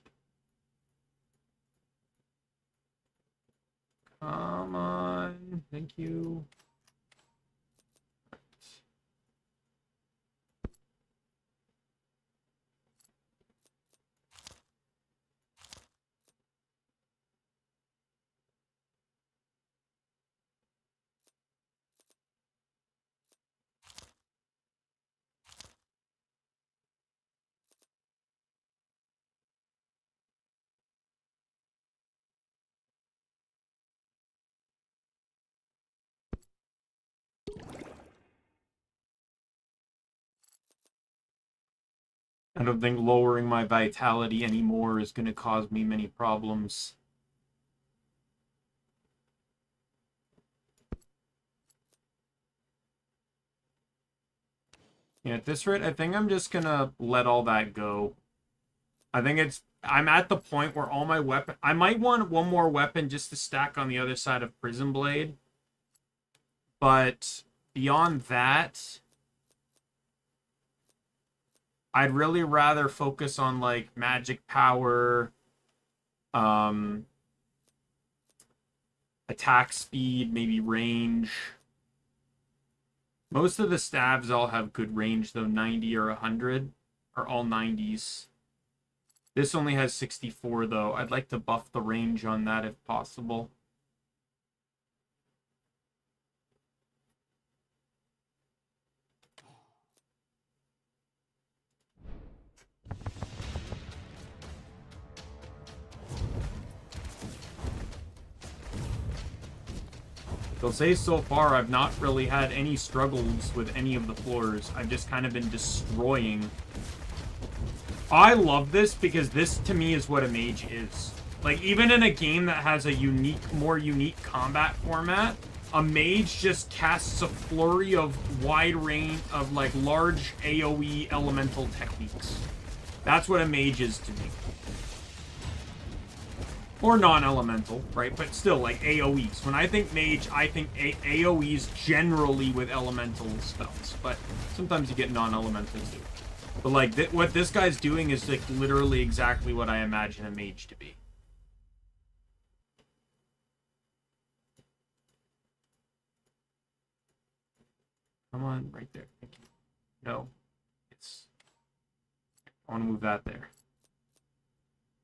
Come on. Thank you. I don't think lowering my vitality anymore is going to cause me many problems. Yeah, at this rate, I think I'm just going to let all that go. I'm at the point where all my weapon... I might want one more weapon just to stack on the other side of Prison Blade. But beyond that... I'd really rather focus on, like, magic power, attack speed, maybe range. Most of the stabs all have good range, though. 90 or 100 are all 90s. This only has 64, though. I'd like to buff the range on that if possible. They'll say so far I've not really had any struggles with any of the floors. I've just kind of been destroying. I love this because this to me is what a mage is. Like, even in a game that has a more unique combat format, a mage just casts a flurry of wide range of, like, large AoE elemental techniques. That's what a mage is to me. Or non-elemental, right? But still, like, AoEs. When I think mage, I think AoEs generally with elemental spells. But sometimes you get non-elemental too. But, like, what this guy's doing is, like, literally exactly what I imagine a mage to be. Come on, right there. Thank you. No. I want to move that there.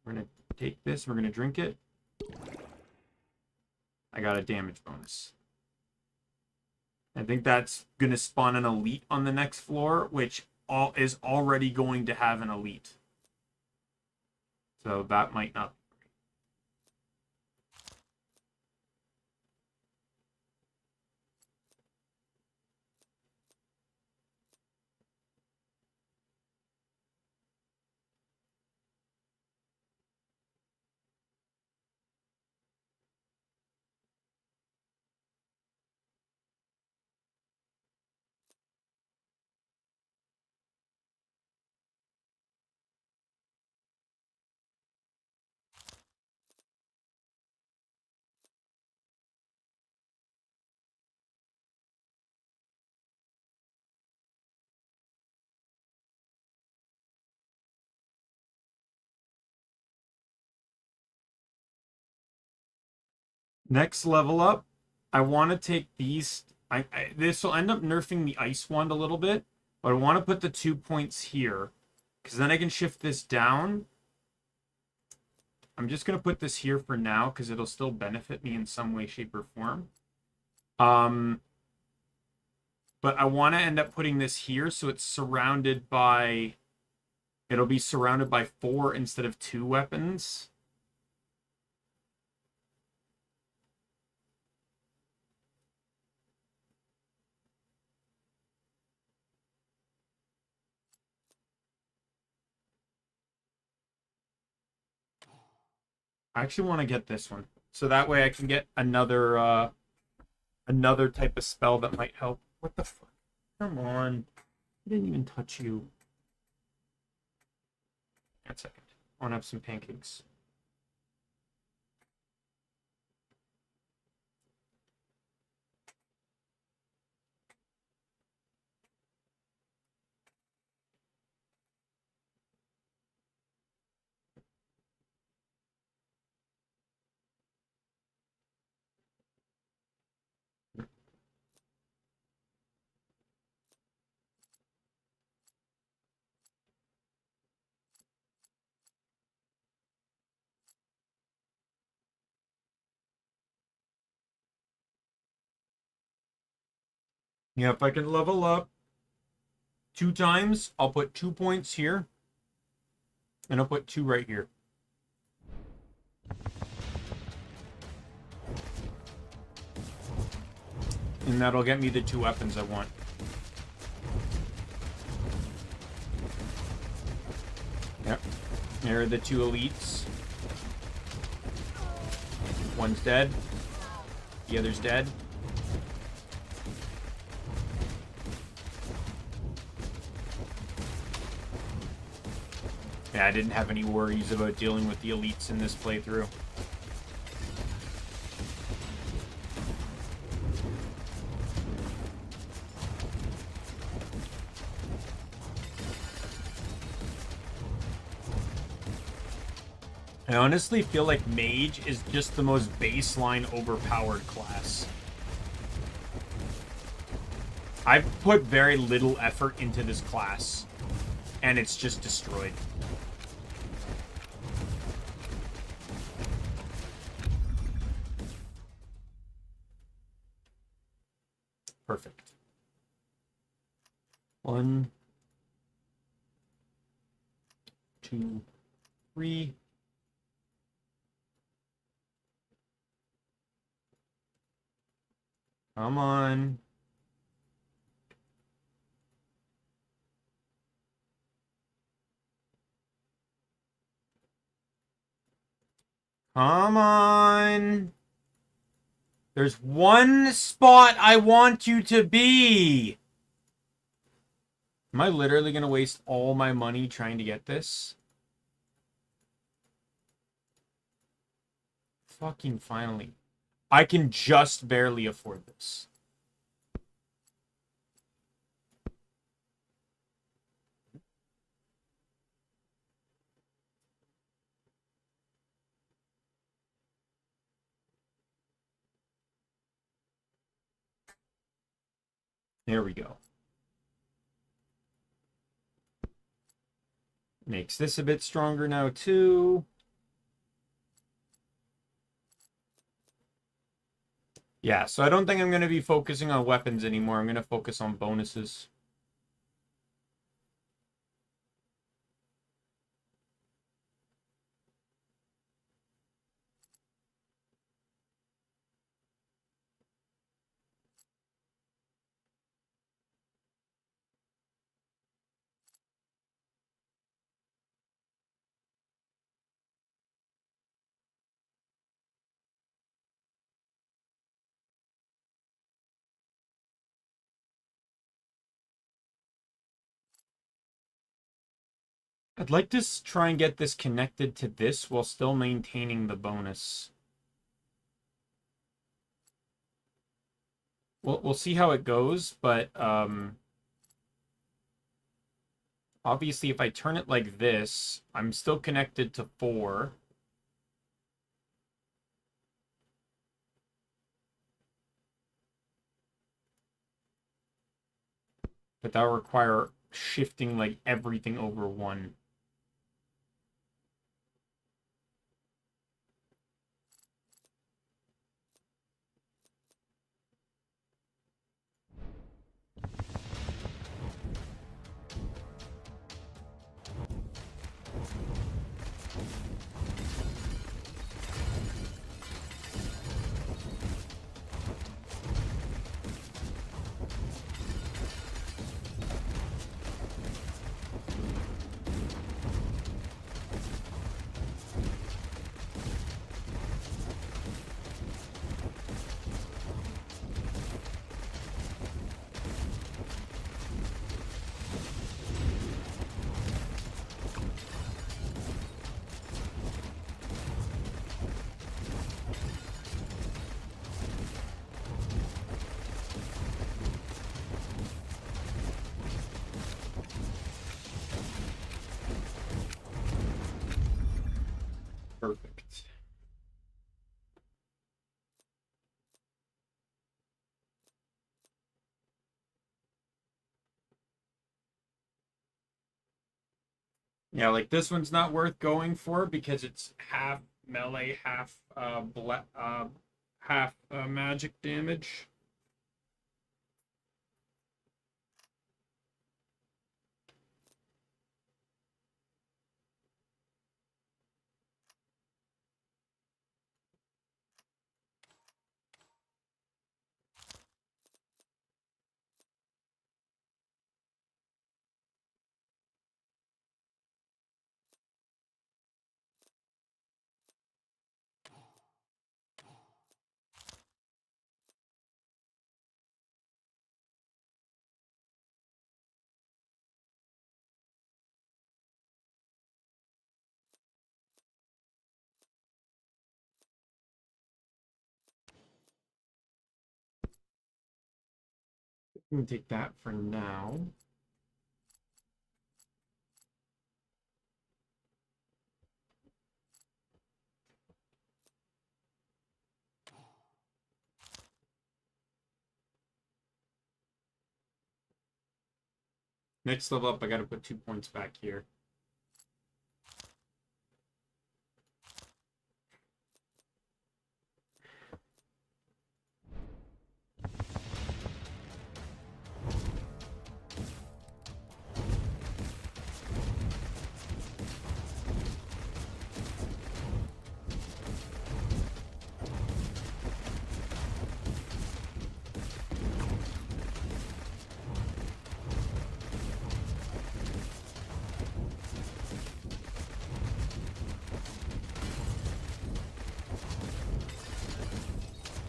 We're going to take this. We're going to drink it. I got a damage bonus. I think that's going to spawn an elite on the next floor, which is already going to have an elite. So that might not. Next level up, I want to take these. This will end up nerfing the ice wand a little bit, but I want to put the 2 points here because then I can shift this down. I'm just going to put this here for now because it'll still benefit me in some way, shape, or form. But I want to end up putting this here so it's surrounded by. It'll be surrounded by 4 instead of 2 weapons. I actually want to get this one. So that way I can get another type of spell that might help. What the fuck? Come on. I didn't even touch you. 1 second. I want to have some pancakes. Yeah, if I can level up 2 times, I'll put 2 points here. And I'll put 2 right here. And that'll get me the 2 weapons I want. Yep. There are the 2 elites. One's dead. The other's dead. Yeah, I didn't have any worries about dealing with the elites in this playthrough. I honestly feel like Mage is just the most baseline overpowered class. I've put very little effort into this class, and it's just destroyed. Perfect. 1, 2, 3. Come on. Come on. There's one spot I want you to be. Am I literally going to waste all my money trying to get this? Fucking finally. I can just barely afford this. There we go. Makes this a bit stronger now, too. Yeah, so I don't think I'm going to be focusing on weapons anymore. I'm going to focus on bonuses. I'd like to try and get this connected to this while still maintaining the bonus. We'll see how it goes, but obviously if I turn it like this, I'm still connected to 4. But that will require shifting like everything over 1. Perfect. Yeah, like this one's not worth going for because it's half melee, half magic damage. We can take that for now. Next level up, I gotta put 2 points back here.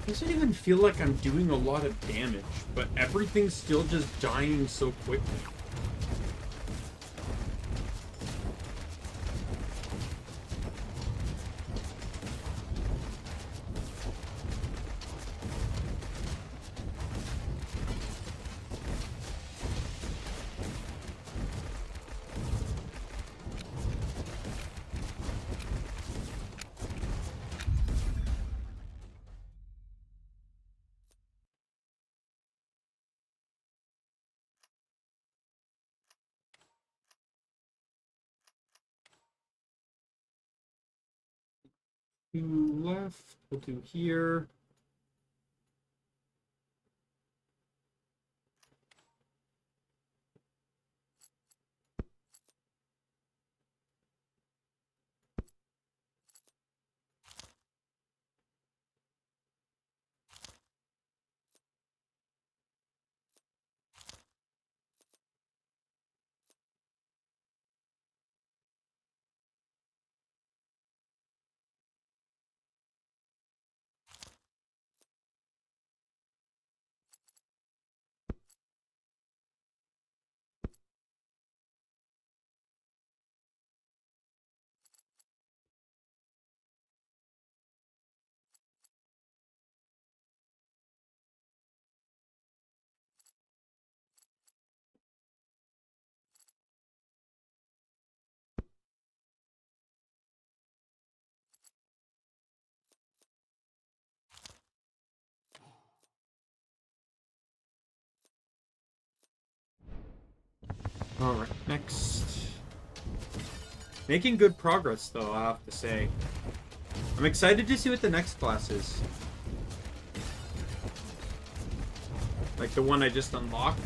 Doesn't even feel like I'm doing a lot of damage, but everything's still just dying so quickly. Two left. We'll do here. Alright, next. Making good progress, though, I have to say. I'm excited to see what the next class is. Like the one I just unlocked.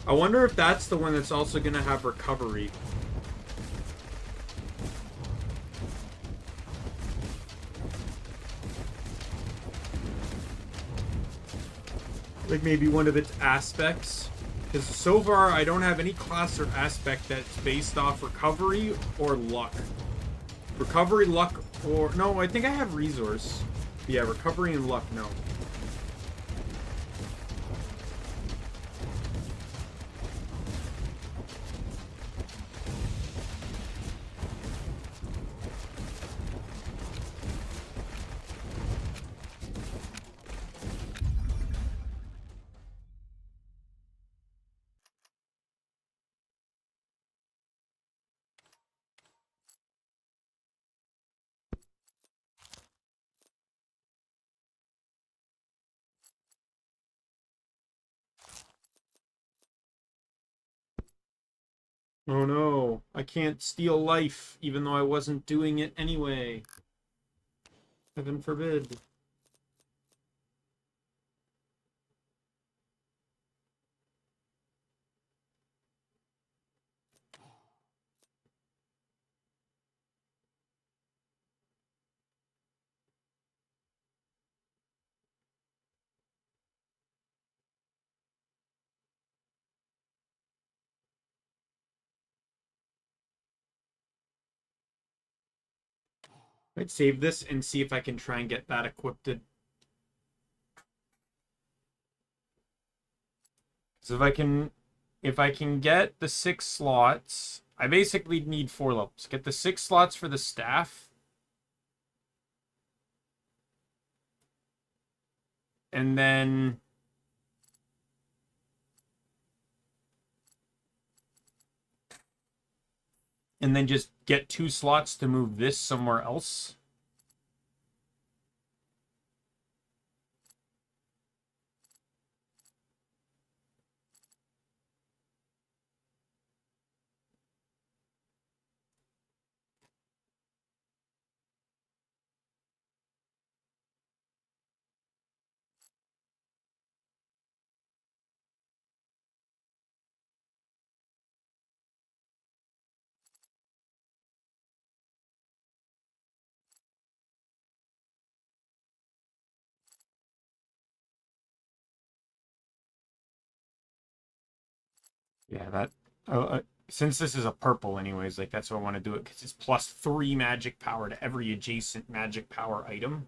I wonder if that's the one that's also going to have recovery. Like maybe one of its aspects. Because so far, I don't have any class or aspect that's based off recovery or luck. Recovery, luck, or... No, I think I have resource. But yeah, recovery and luck, no. Oh no, I can't steal life, even though I wasn't doing it anyway. Heaven forbid. I'd save this and see if I can try and get that equipped. So if I can get the 6 slots, I basically need 4 levels. Get the 6 slots for the staff. And then just get 2 slots to move this somewhere else. Yeah, that... since this is a purple anyways, like that's why I want to do it, because it's plus 3 magic power to every adjacent magic power item.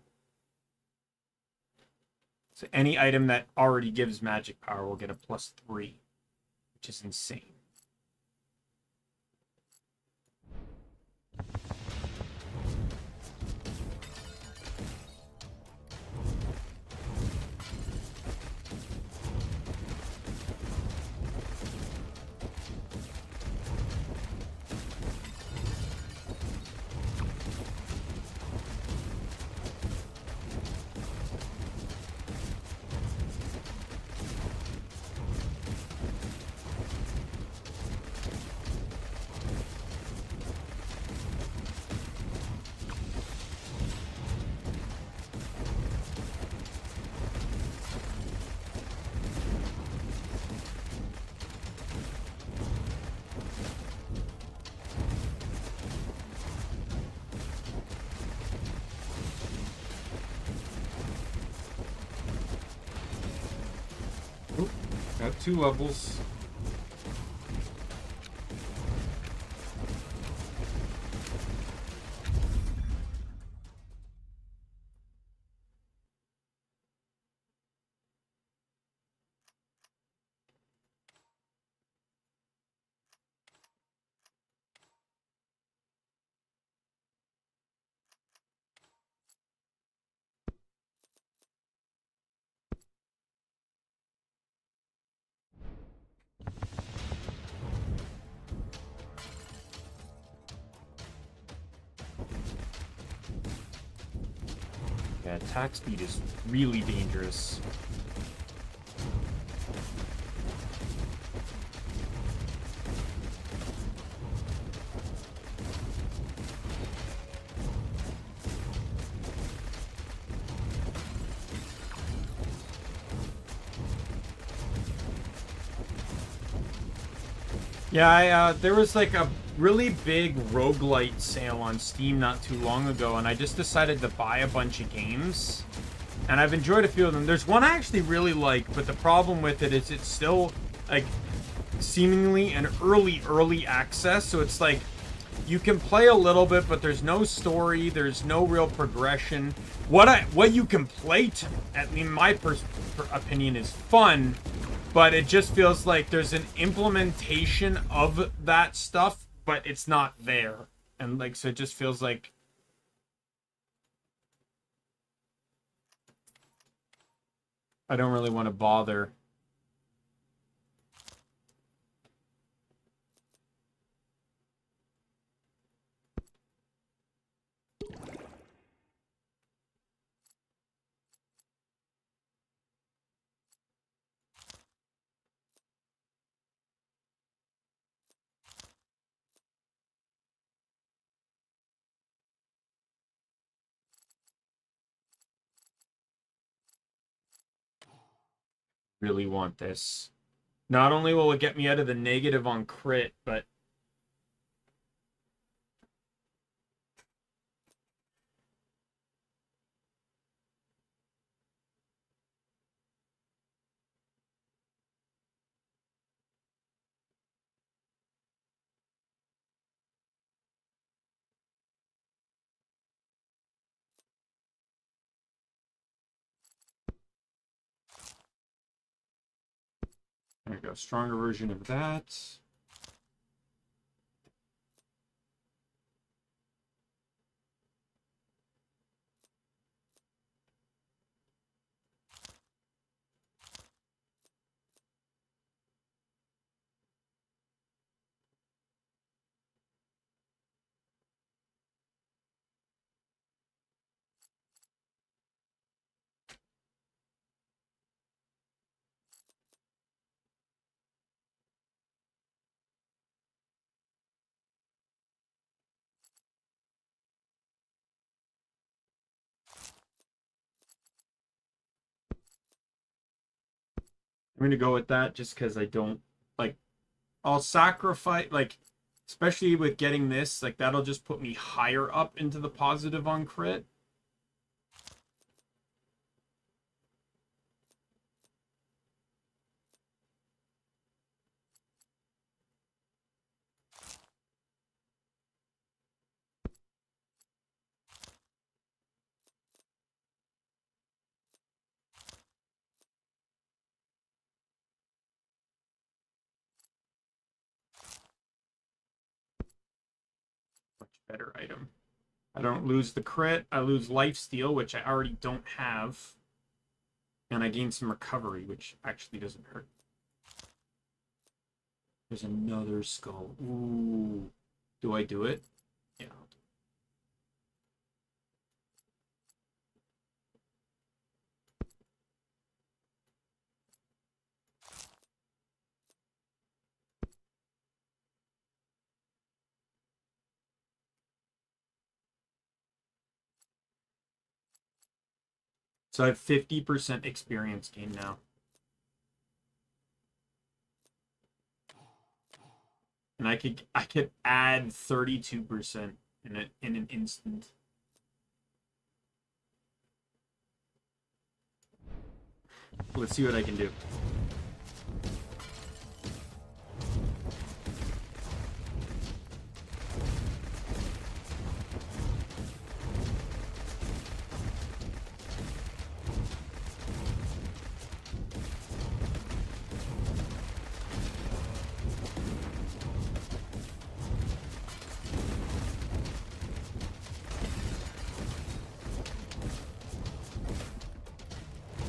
So any item that already gives magic power will get a +3, which is insane. Oop, got 2 levels. Yeah, attack speed is really dangerous. Yeah, there was like a really big roguelite sale on Steam not too long ago, and I just decided to buy a bunch of games. And I've enjoyed a few of them. There's one I actually really like, but the problem with it is it's still, like, seemingly an early access. So it's like, you can play a little bit, but there's no story, there's no real progression. What you can play, in my opinion, is fun, but it just feels like there's an implementation of that stuff, but it's not there. And like, so it just feels like I don't really want to bother. Really want this. Not only will it get me out of the negative on crit, but there we go. Stronger version of that. I'm gonna go with that just because I don't like. I'll sacrifice, like, especially with getting this, like, that'll just put me higher up into the positive on crit. better item. I don't lose the crit. I lose lifesteal, which I already don't have. And I gain some recovery, which actually doesn't hurt. There's another skull. Ooh. Do I do it? Yeah. So I have 50% experience gain now. And I could add 32% in an instant. Let's see what I can do.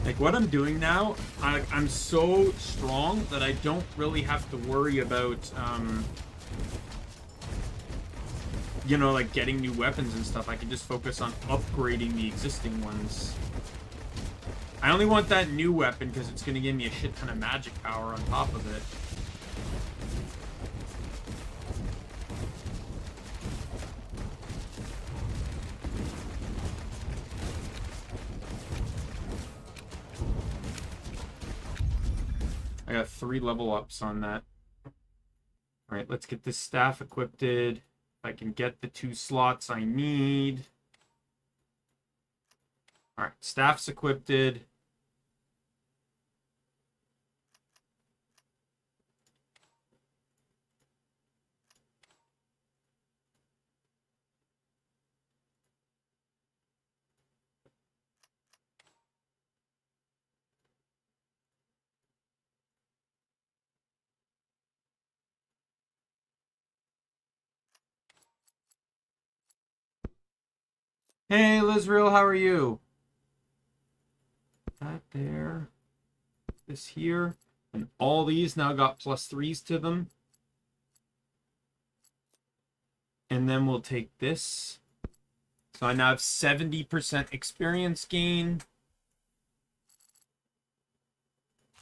Like, what I'm doing now, I'm so strong that I don't really have to worry about, you know, like, getting new weapons and stuff. I can just focus on upgrading the existing ones. I only want that new weapon because it's going to give me a shit ton of magic power on top of it. I got 3 level ups on that. Alright, let's get this staff equipped. If I can get the 2 slots I need. Alright, staff's equipped. Hey, Lizreal, how are you? That there. This here. And all these now got +3s to them. And then we'll take this. So I now have 70% experience gain.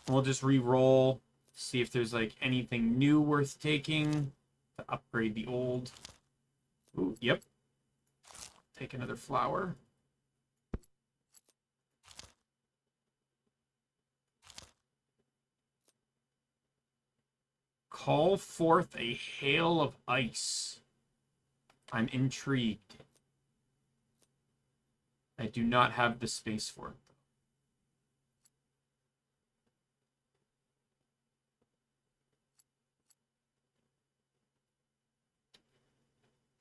We'll just re-roll. See if there's like anything new worth taking to upgrade the old. Ooh, yep. Take another flower. Call forth a hail of ice. I'm intrigued. I do not have the space for it.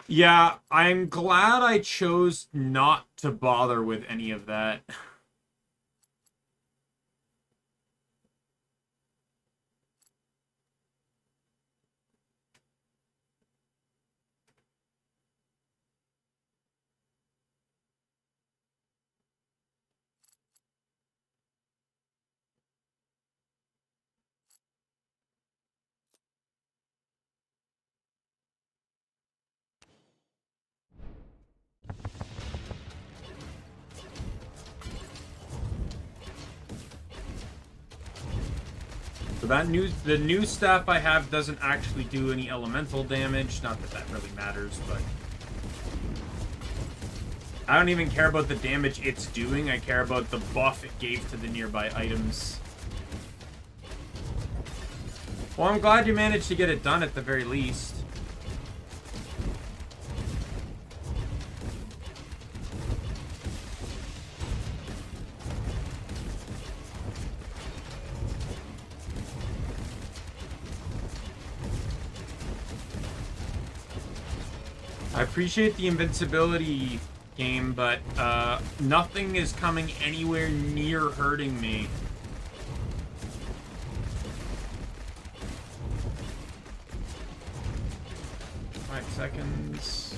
Yeah, I'm glad I chose not to bother with any of that. So the new staff I have doesn't actually do any elemental damage. Not that that really matters, but I don't even care about the damage it's doing. I care about the buff it gave to the nearby items. Well, I'm glad you managed to get it done at the very least. I appreciate the invincibility game, but nothing is coming anywhere near hurting me. Seconds.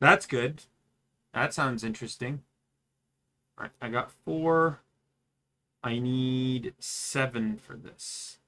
That's good. That sounds interesting. All right, I got 4. I need 7 for this.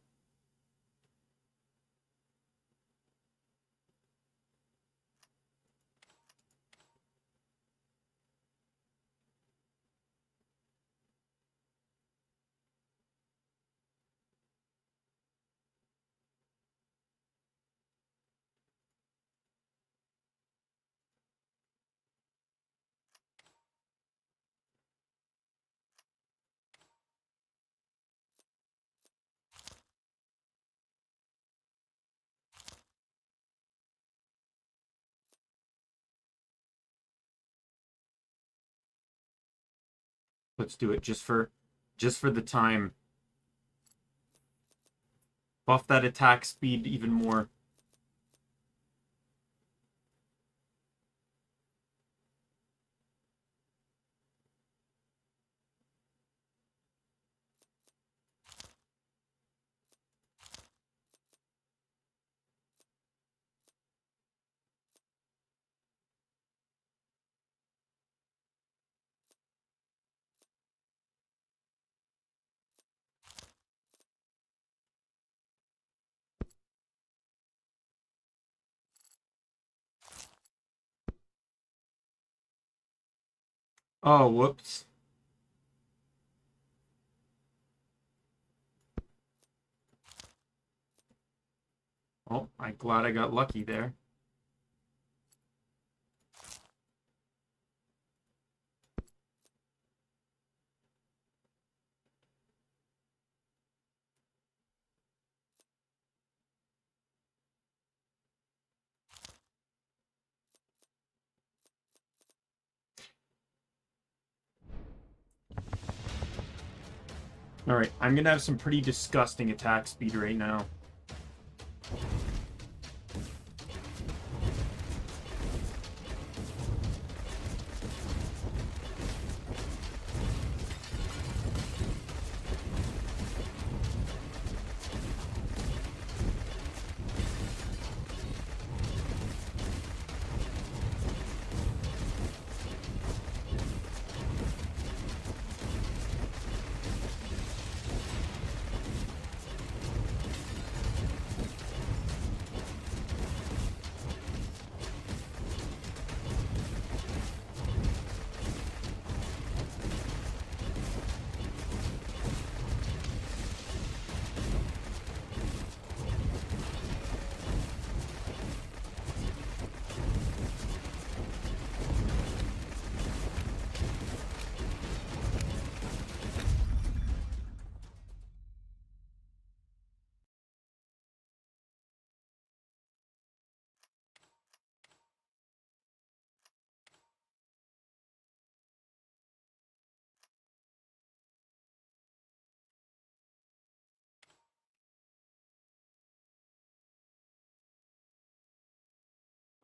Let's do it just for the time. Buff that attack speed even more. Oh, whoops. Oh, I'm glad I got lucky there. All right, I'm gonna have some pretty disgusting attack speed right now.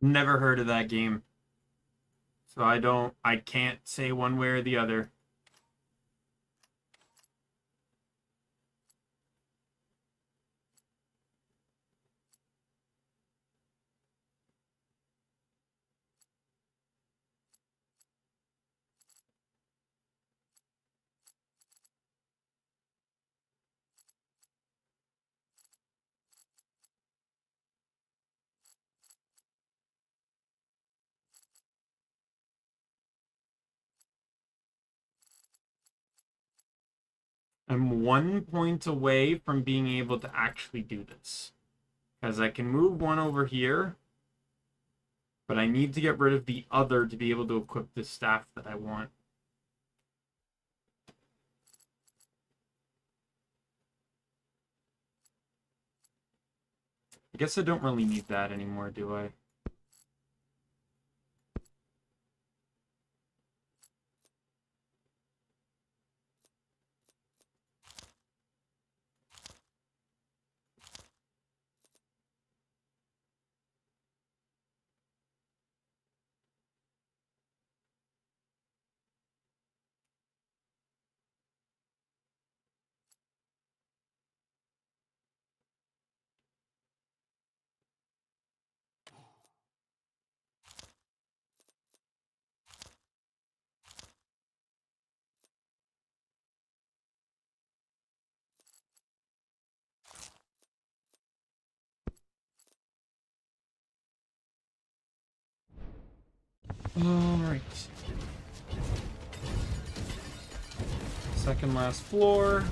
Never heard of that game. So I can't say one way or the other. I'm 1 point away from being able to actually do this. Because I can move 1 over here, but I need to get rid of the other to be able to equip the staff that I want. I guess I don't really need that anymore, do I? Alright. Second last floor.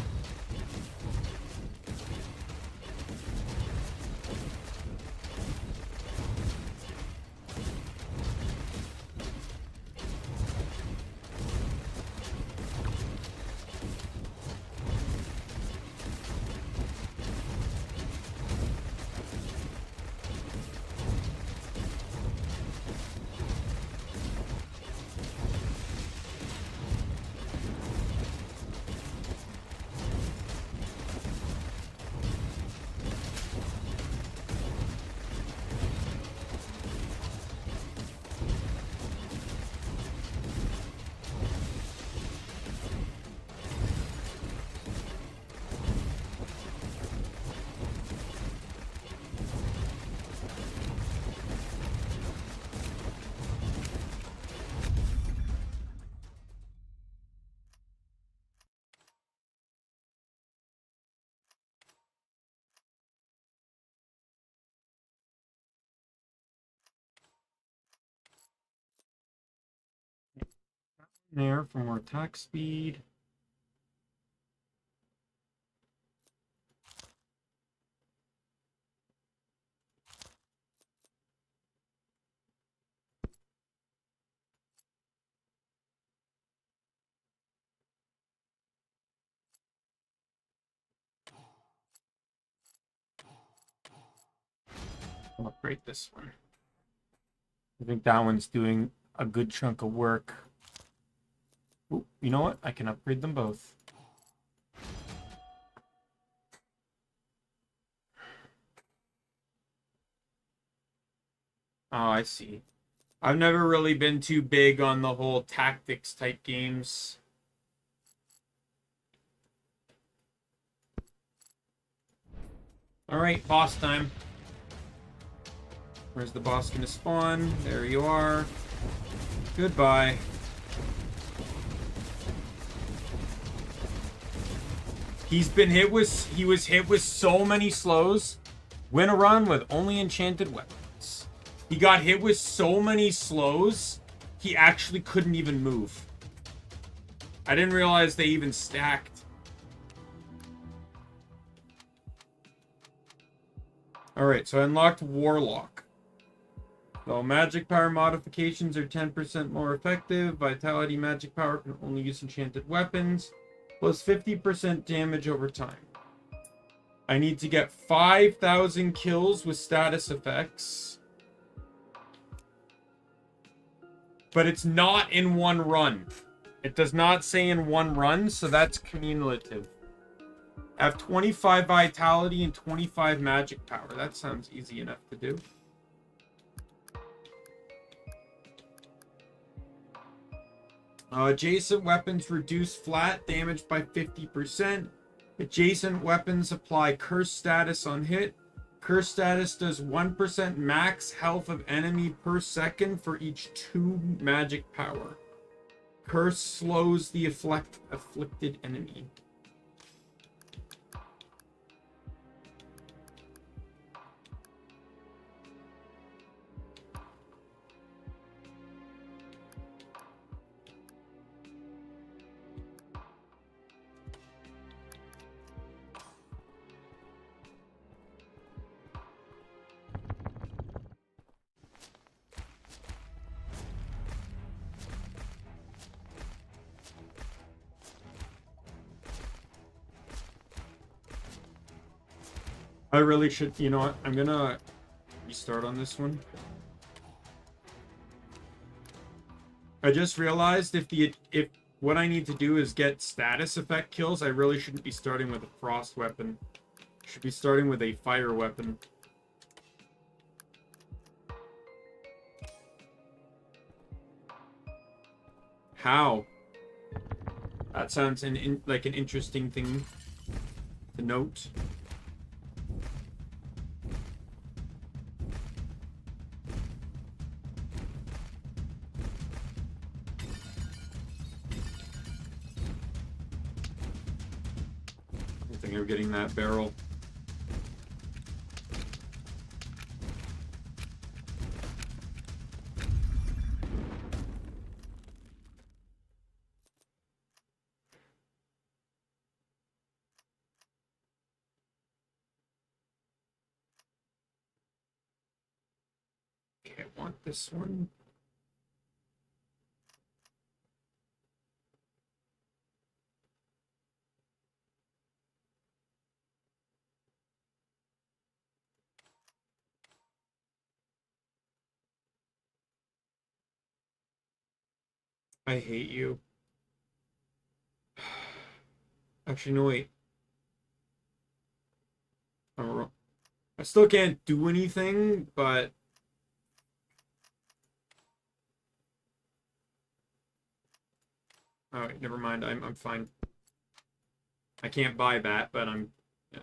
There for more attack speed. I'll upgrade this one. I think that one's doing a good chunk of work. Ooh, you know what? I can upgrade them both. Oh, I see. I've never really been too big on the whole tactics type games. Alright, boss time. Where's the boss gonna spawn? There you are. Goodbye. He was hit with so many slows. Win a run with only enchanted weapons. He got hit with so many slows, he actually couldn't even move. I didn't realize they even stacked. Alright, so I unlocked Warlock. So magic power modifications are 10% more effective. Vitality magic power can only use enchanted weapons. Plus 50% damage over time. I need to get 5,000 kills with status effects. But it's not in one run. It does not say in one run, so that's cumulative. I have 25 vitality and 25 magic power. That sounds easy enough to do. Adjacent weapons reduce flat damage by 50%. Adjacent weapons apply curse status on hit. Curse status does 1% max health of enemy per second for each 2 magic power. Curse slows the afflicted enemy. I really should, you know what? I'm gonna restart on this one. I just realized if what I need to do is get status effect kills, I really shouldn't be starting with a frost weapon. I should be starting with a fire weapon. How? That sounds like an interesting thing to note. I think I'm getting that barrel. want this one. I hate you. Actually, no, wait. I still can't do anything, but... Oh, wait, never mind. I'm fine. I can't buy that, but I'm... Yeah.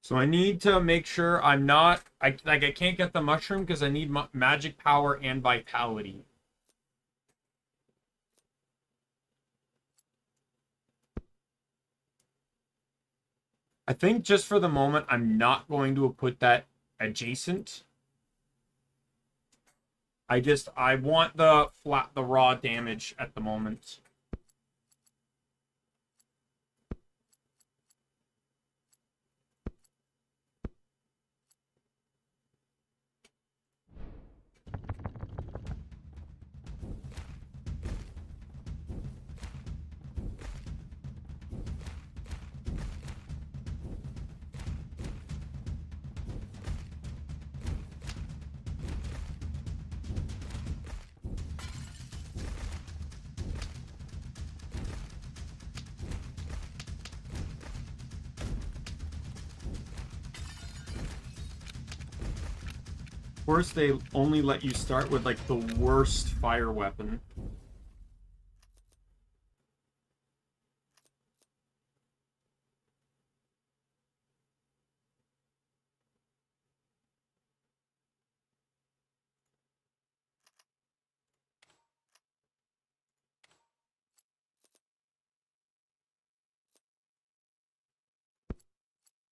So I need to make sure I'm not... I can't get the mushroom because I need magic power and vitality. I think just for the moment, I'm not going to put that adjacent. I want the raw damage at the moment. Of course, they only let you start with, like, the worst fire weapon.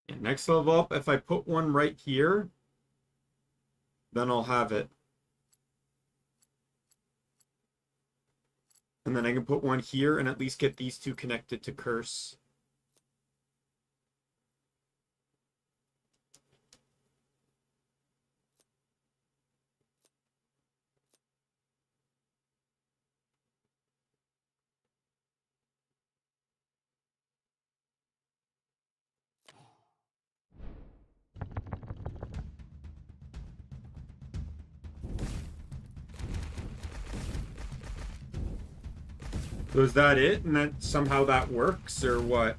Yeah, next level up, if I put one right here, then I'll have it. And then I can put one here and at least get these two connected to curse. So is that it? And that somehow that works, or what?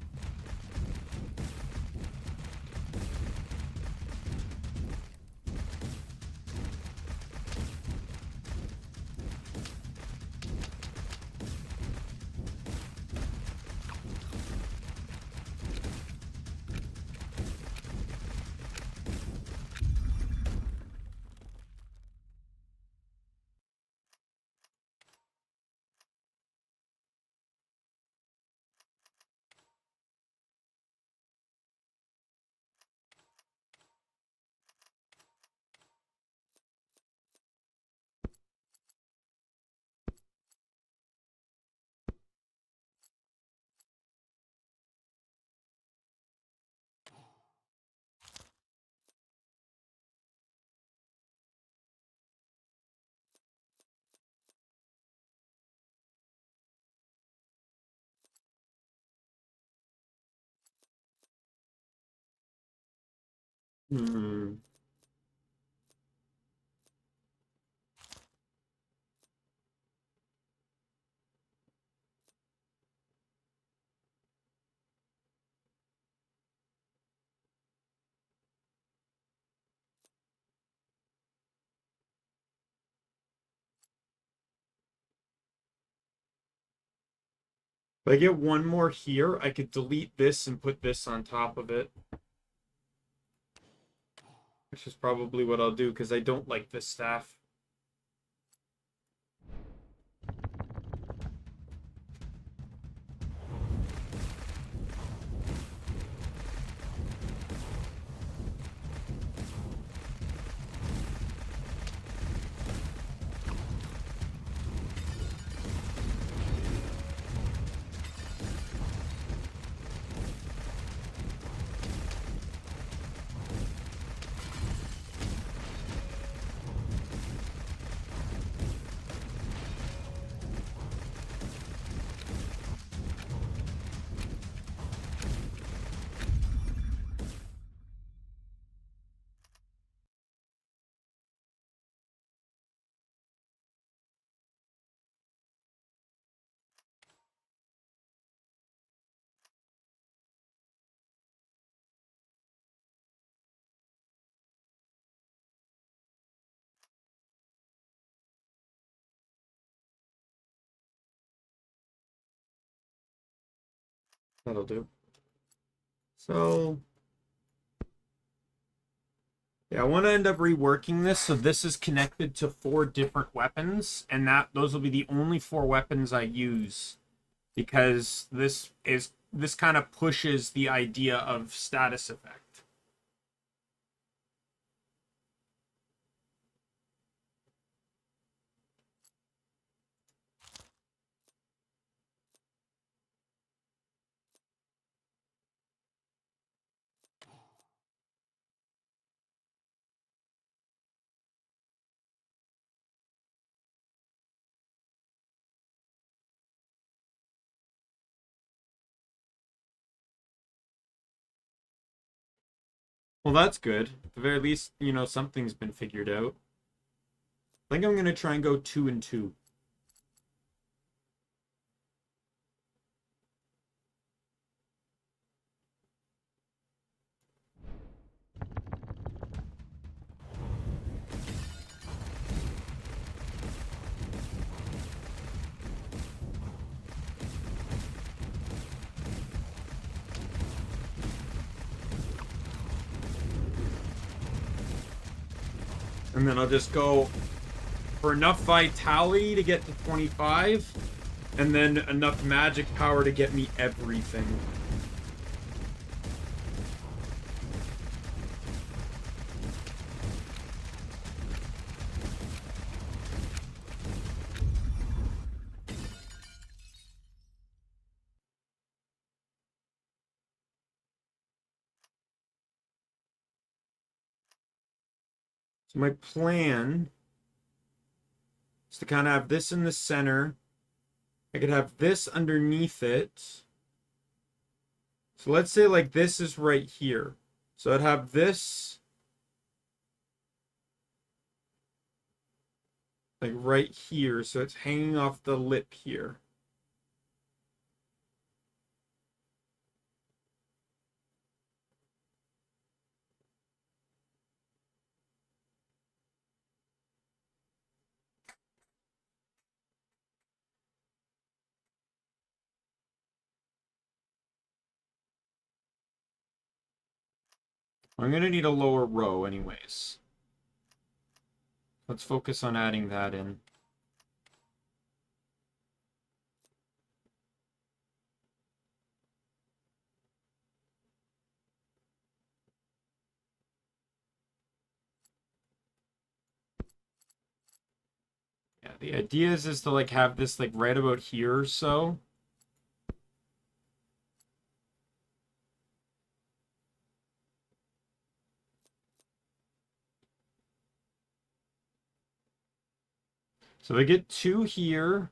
Hmm. If I get one more here, I could delete this and put this on top of it. Which is probably what I'll do, because I don't like this staff. That'll do. So yeah, I want to end up reworking this so this is connected to 4 different weapons, and those will be the only 4 weapons I use, because this kind of pushes the idea of status effect. Well, that's good. At the very least, you know, something's been figured out. I think I'm going to try and go 2 and 2. And then I'll just go for enough vitality to get to 25, and then enough magic power to get me everything. So my plan is to kind of have this in the center. I could have this underneath it. So let's say like this is right here. So I'd have this like right here. So it's hanging off the lip here. I'm going to need a lower row anyways. Let's focus on adding that in. Yeah, the idea is to like have this like right about here or so. So if I get 2 here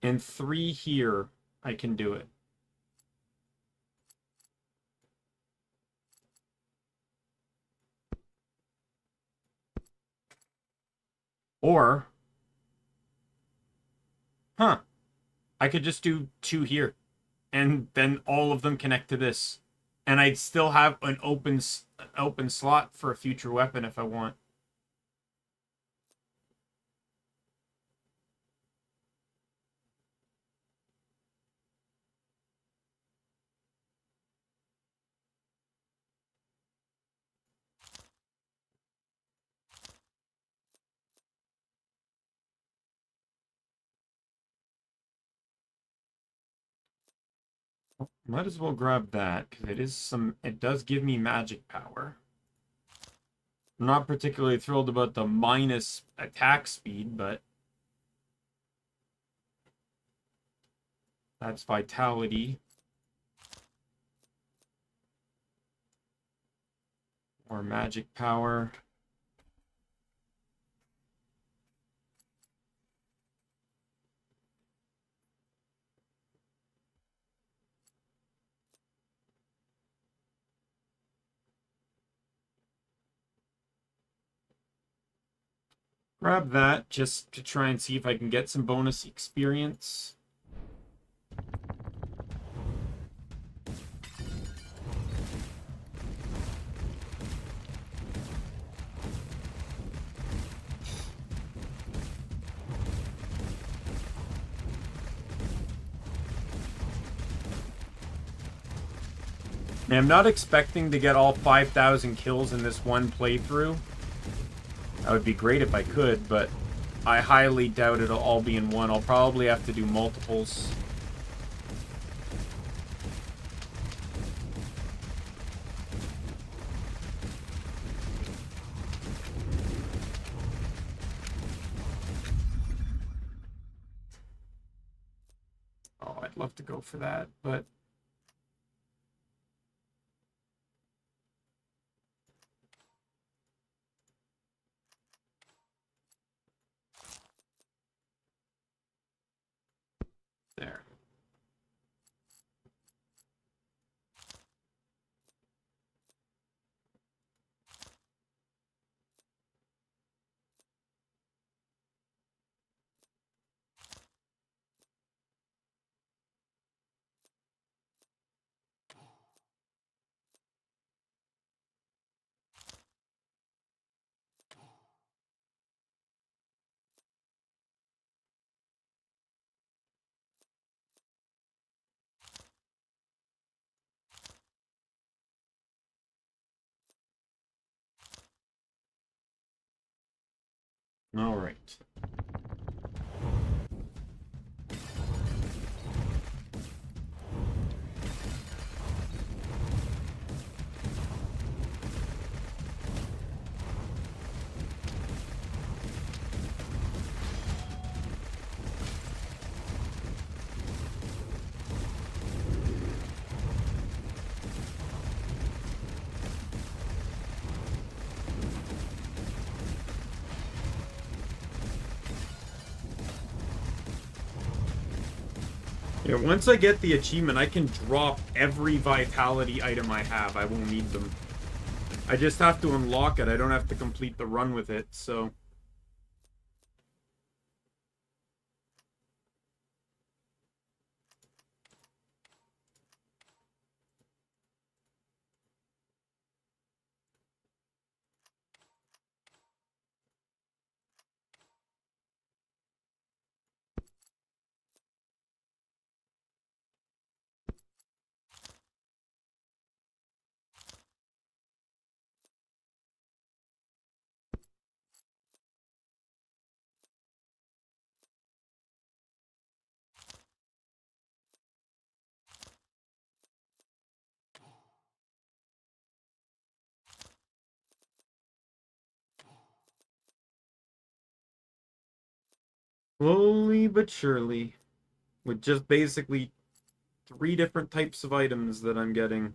and 3 here, I can do it. Or, I could just do 2 here, and then all of them connect to this, and I'd still have an open slot for a future weapon if I want. Might as well grab that, because it does give me magic power. I'm not particularly thrilled about the minus attack speed, but that's vitality. Or magic power. Grab that just to try and see if I can get some bonus experience. I'm not expecting to get all 5,000 kills in this one playthrough. That would be great if I could, but I highly doubt it'll all be in one. I'll probably have to do multiples. Oh, I'd love to go for that, but... There. All right. Yeah, once I get the achievement, I can drop every vitality item I have. I won't need them. I just have to unlock it. I don't have to complete the run with it, so... Slowly but surely, with just basically 3 different types of items that I'm getting.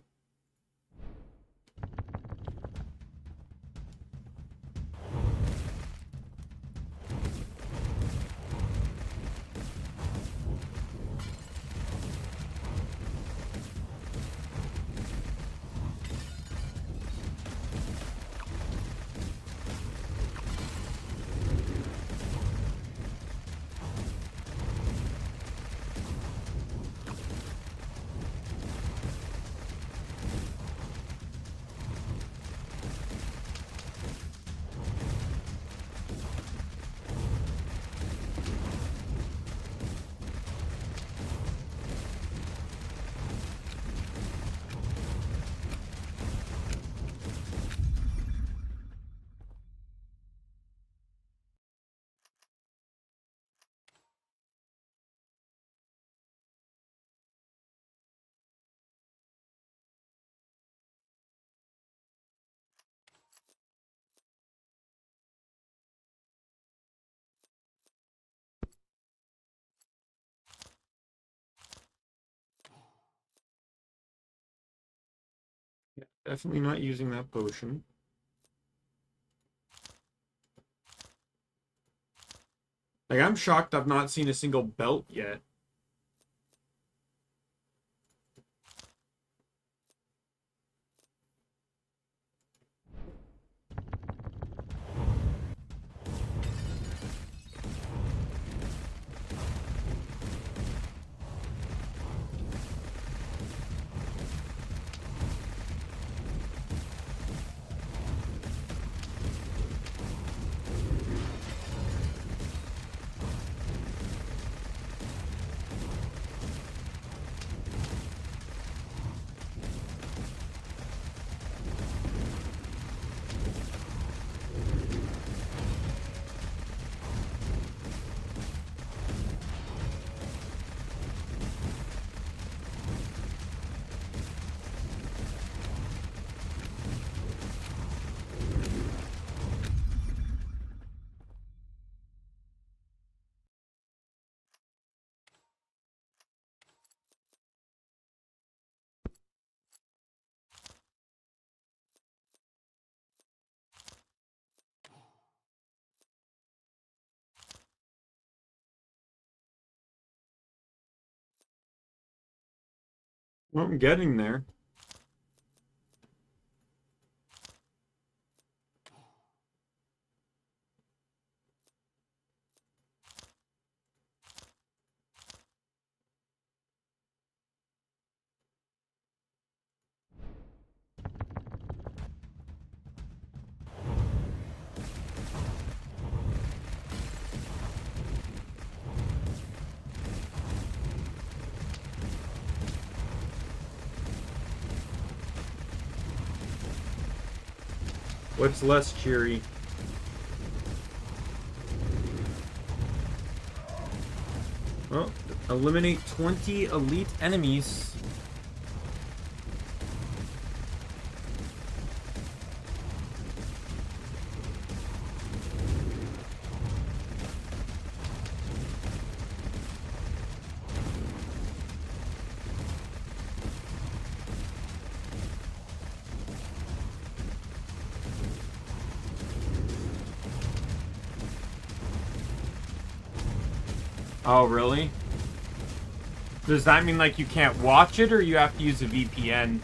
Yeah, definitely not using that potion. Like, I'm shocked I've not seen a single belt yet. Well, I'm getting there. What's less cheery? Well, eliminate 20 elite enemies. Oh, really? Does that mean like you can't watch it or you have to use a VPN?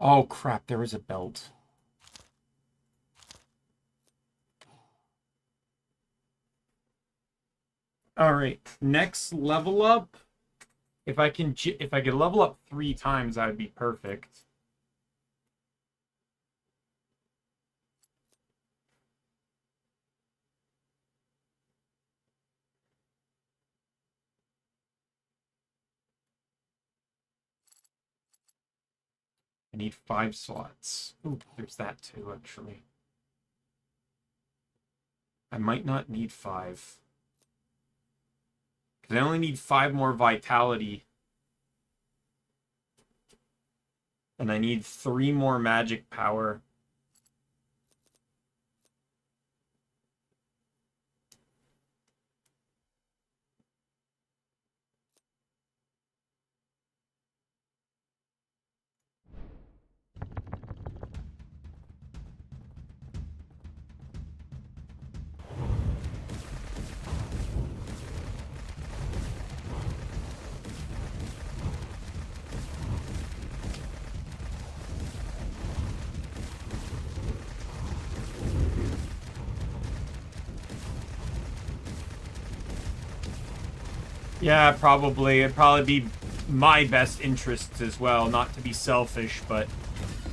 Oh crap, there was a belt. All right, next level up. If I could level up 3 times, that would be perfect. I need 5 slots. Ooh, there's that too, actually. I might not need 5. Because I only need 5 more vitality. And I need 3 more magic power. Yeah, probably. It'd probably be my best interests as well, not to be selfish, but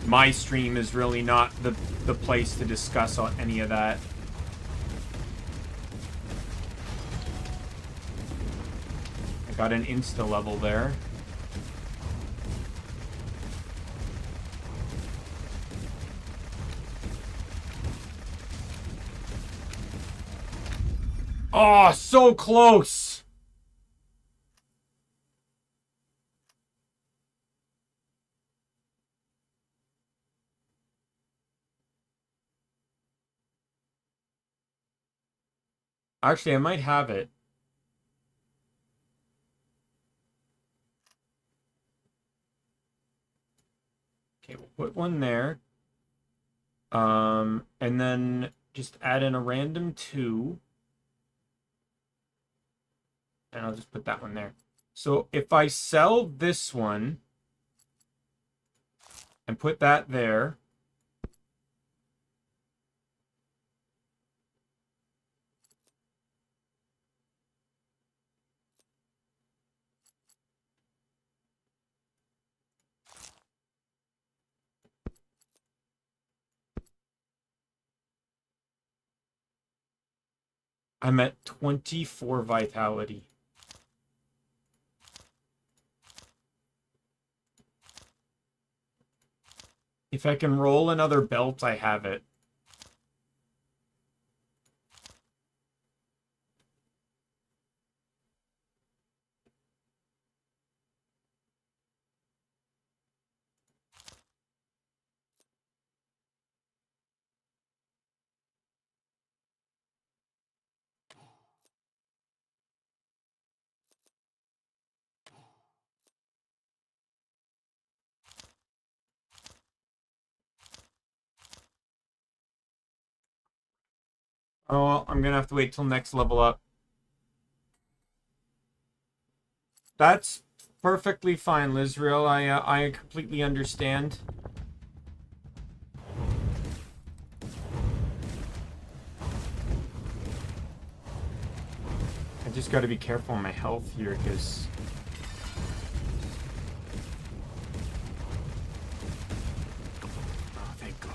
my stream is really not the place to discuss any of that. I got an insta level there. Oh, so close! Actually, I might have it. Okay, we'll put one there. And then just add in a random 2. And I'll just put that one there. So if I sell this one and put that there, I'm at 24 vitality. If I can roll another belt, I have it. Oh, well, I'm gonna have to wait till next level up. That's perfectly fine, Lizrael. I completely understand. I just gotta be careful on my health here, because... Oh, thank God.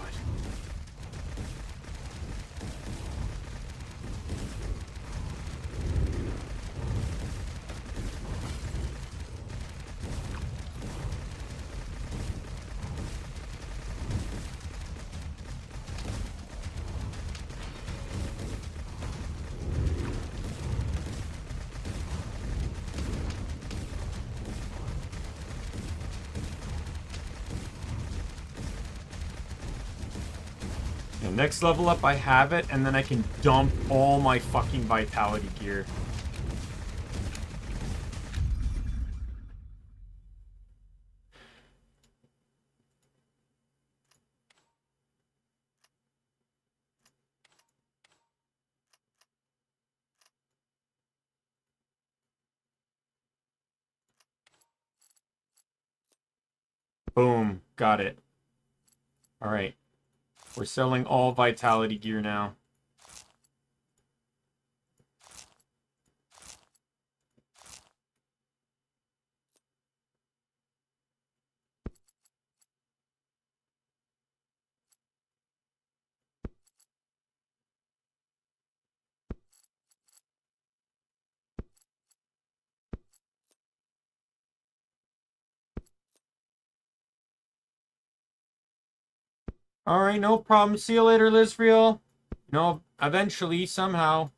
Yeah, next level up, I have it, and then I can dump all my fucking vitality gear. Boom. Got it. Alright. We're selling all vitality gear now. Alright, no problem. See you later, Lizriel. No, eventually, somehow.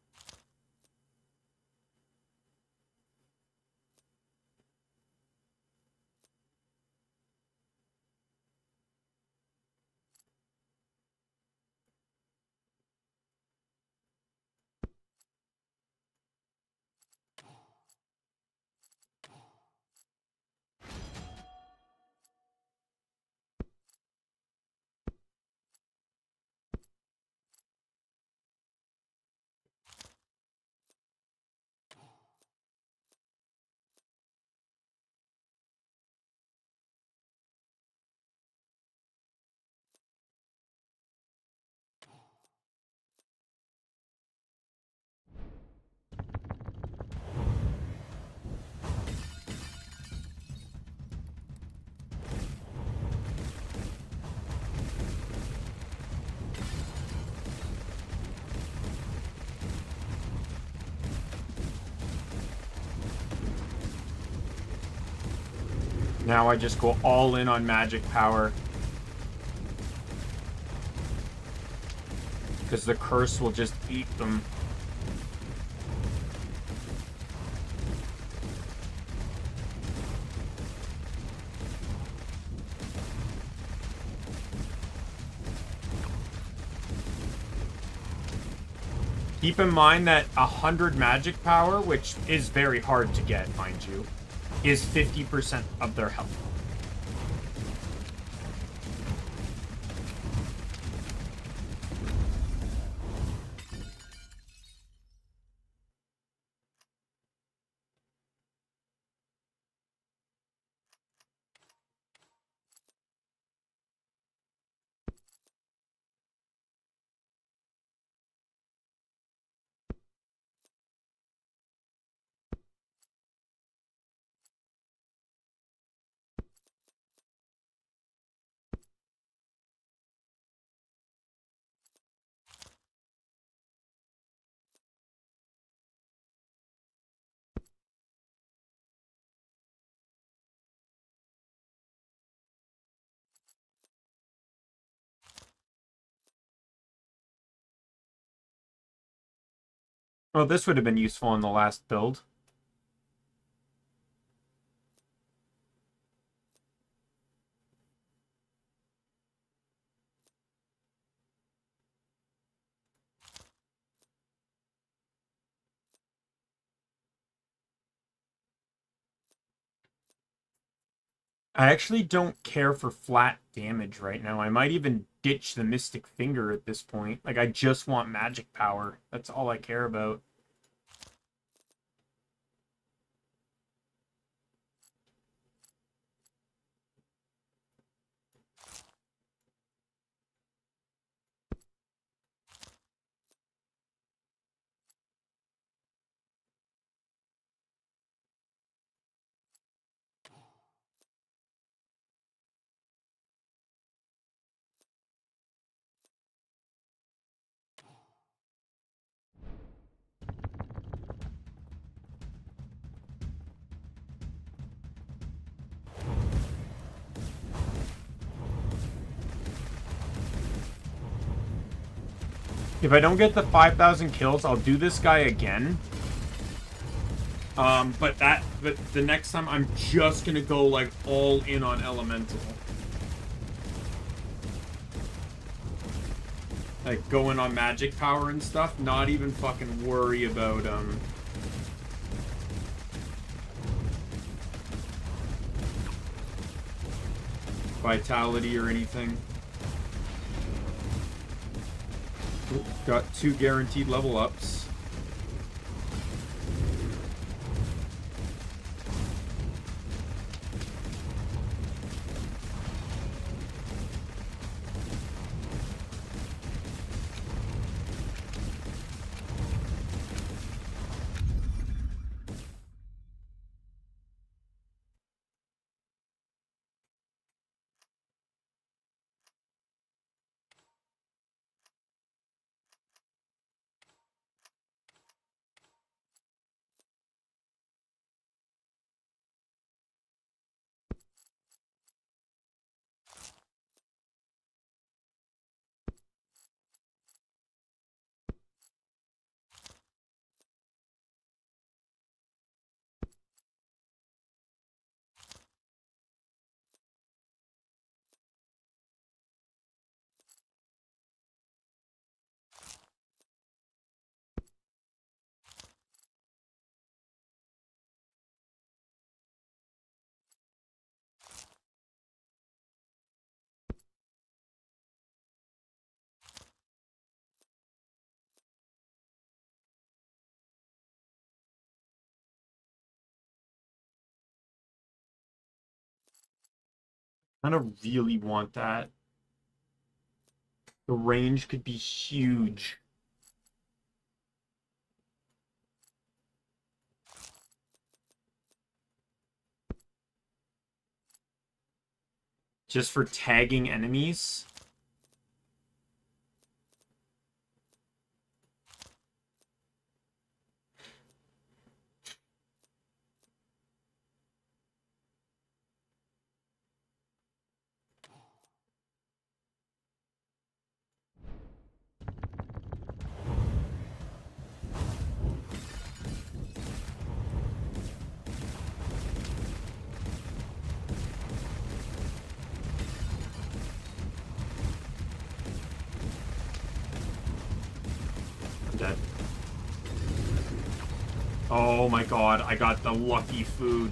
Now I just go all in on magic power. Because the curse will just eat them. Keep in mind that 100 magic power, which is very hard to get, mind you, is 50% of their health. Well, this would have been useful in the last build. I actually don't care for flat damage right now. I might even ditch the Mystic Finger at this point. Like, I just want magic power. That's all I care about. If I don't get the 5,000 kills, I'll do this guy again. But the next time I'm just gonna go like all in on elemental. Like going on magic power and stuff, not even fucking worry about vitality or anything. Got 2 guaranteed level ups. I don't really want that. The range could be huge. Just for tagging enemies. I'm dead. Oh my god, I got the lucky food.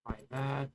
Buy that.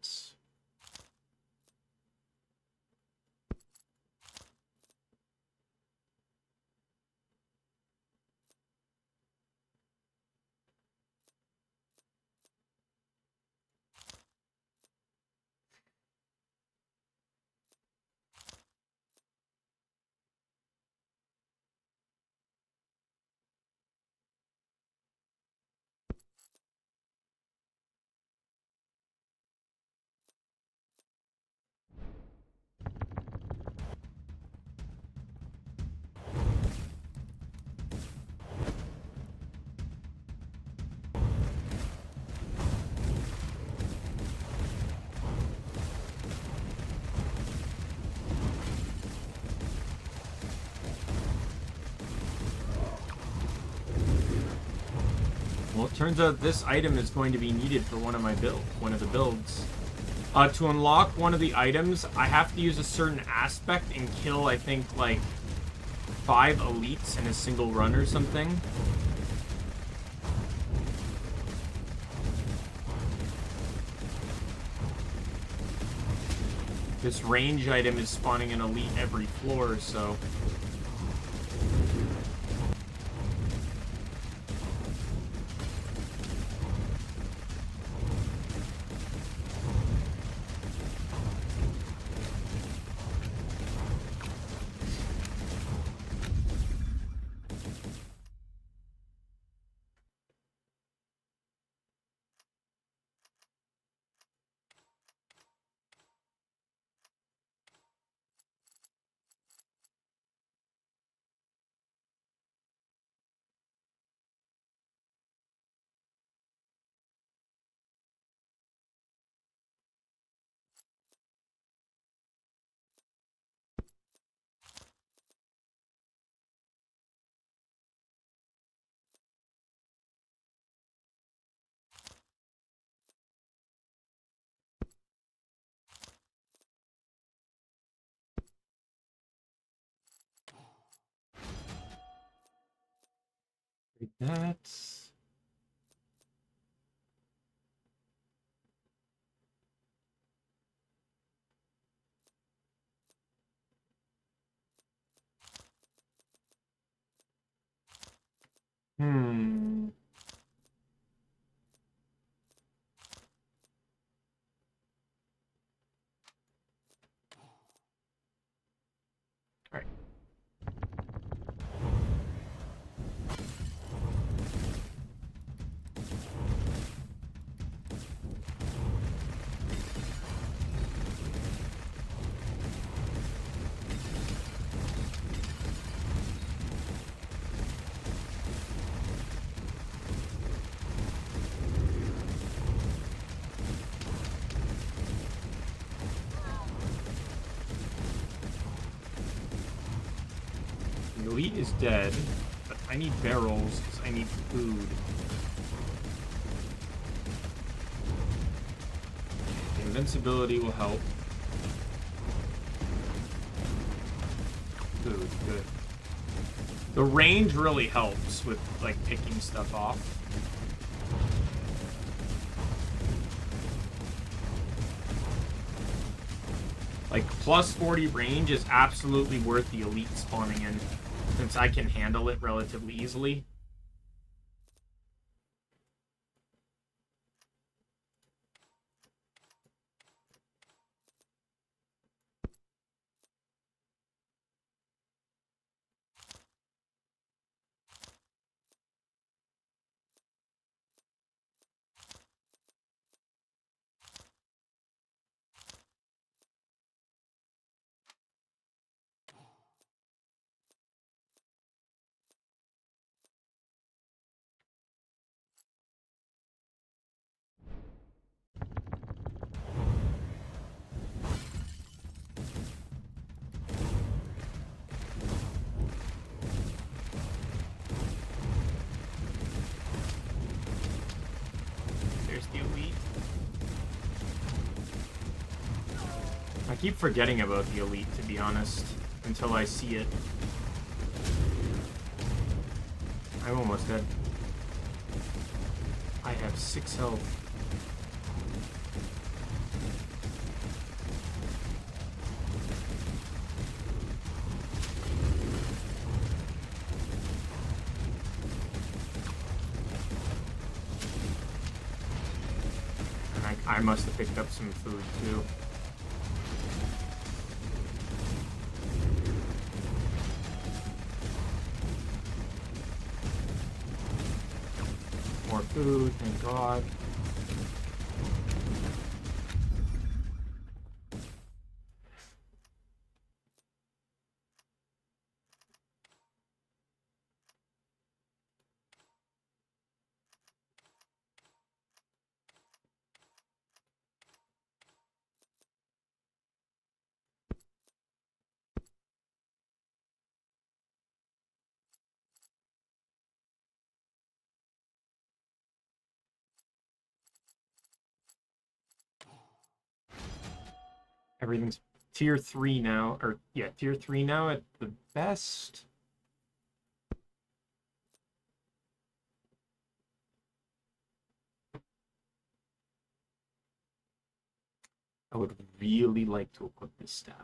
Well, it turns out this item is going to be needed for one of the builds. To unlock one of the items, I have to use a certain aspect and kill, I think, like 5 elites in a single run or something. This range item is spawning an elite every floor, so... That's... Alright. The elite is dead, but I need barrels because I need food. The invincibility will help. Food, good. The range really helps with, like, picking stuff off. Like, plus 40 range is absolutely worth the elite spawning in, since I can handle it relatively easily. I keep forgetting about the elite, to be honest, until I see it. I'm almost dead. I have 6 health. And I must have picked up some food, too. More food, thank God. everything's tier 3 now, or yeah, tier 3 now at the best. I would really like to equip this staff.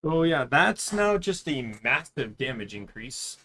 Oh yeah, that's now just a massive damage increase.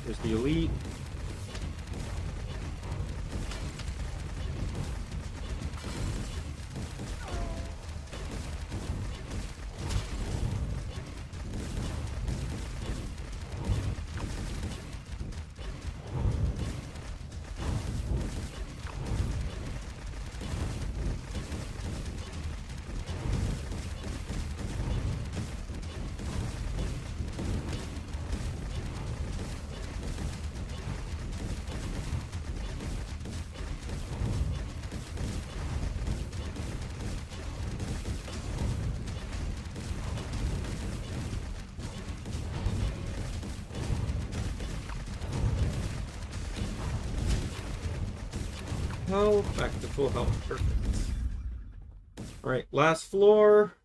There's the elite. Health, back to full health. Perfect. Alright, last floor.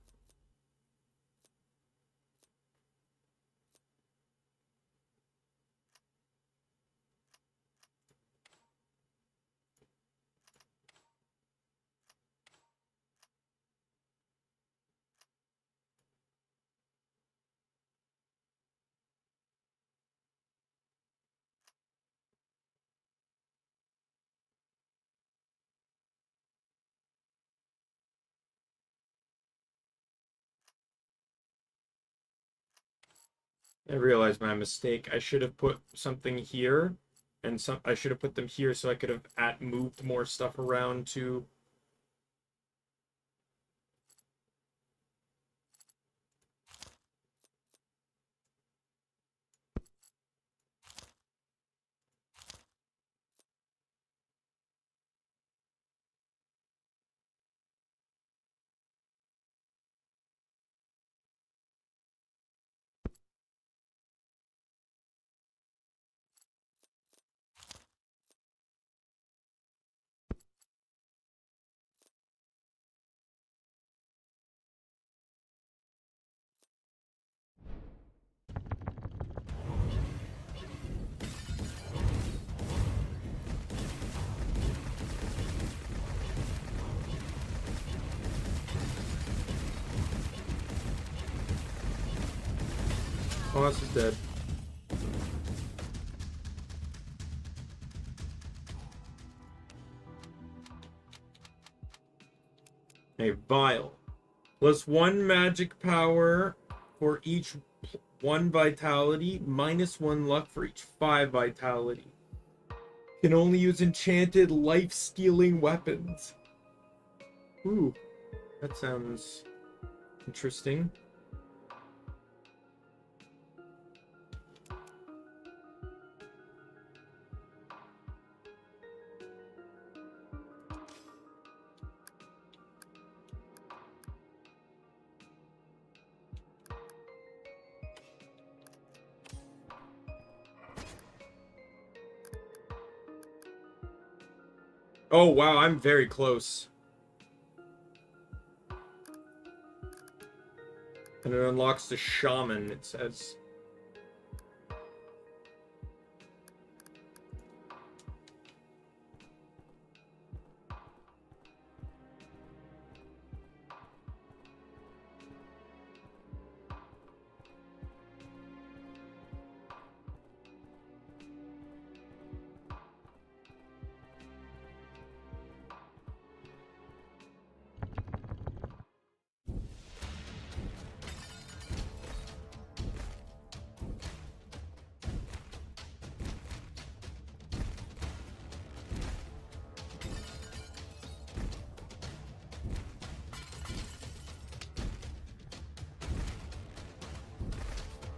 I realized my mistake. I should have put something here, and I should have put them here so I could have moved more stuff around to. Oh, this is dead. A vial. Plus 1 magic power for each 1 vitality, minus 1 luck for each 5 vitality. Can only use enchanted life-stealing weapons. Ooh, that sounds interesting. Oh, wow, I'm very close. And it unlocks the shaman, it says.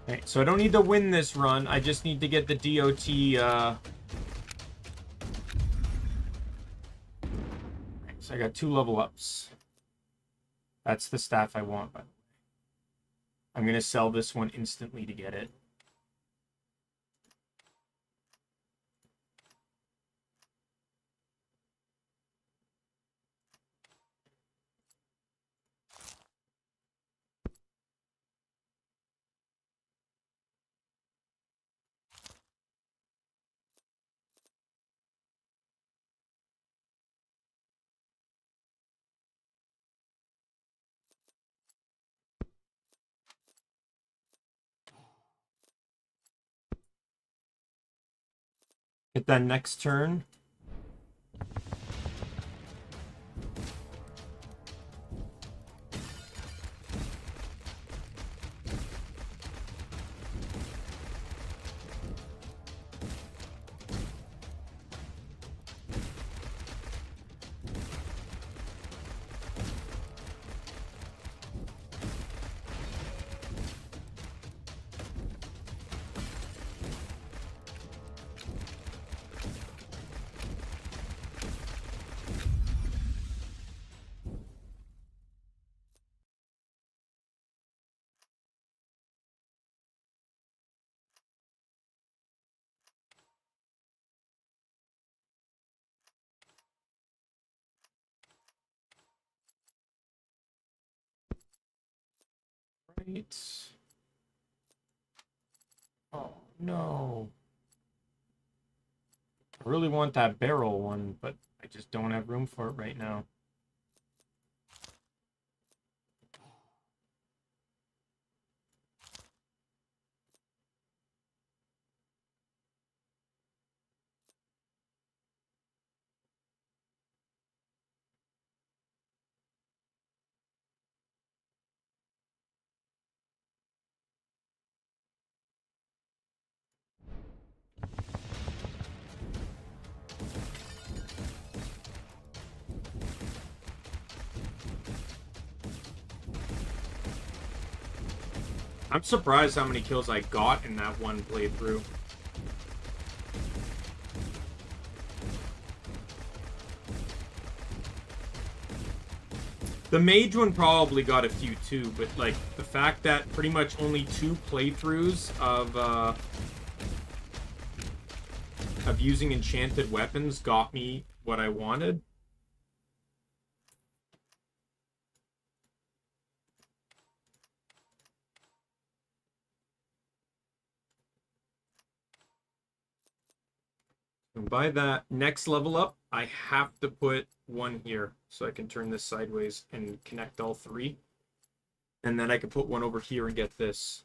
Okay, so I don't need to win this run. I just need to get the DOT, So I got 2 level ups. That's the staff I want, by the way. I'm going to sell this one instantly to get it. Hit that next turn. Right. Oh, no. I really want that barrel one, but I just don't have room for it right now. I'm surprised how many kills I got in that one playthrough. The mage one probably got a few too, but like the fact that pretty much only 2 playthroughs of using enchanted weapons got me what I wanted. And by that next level up, I have to put one here so I can turn this sideways and connect all 3. And then I can put one over here and get this.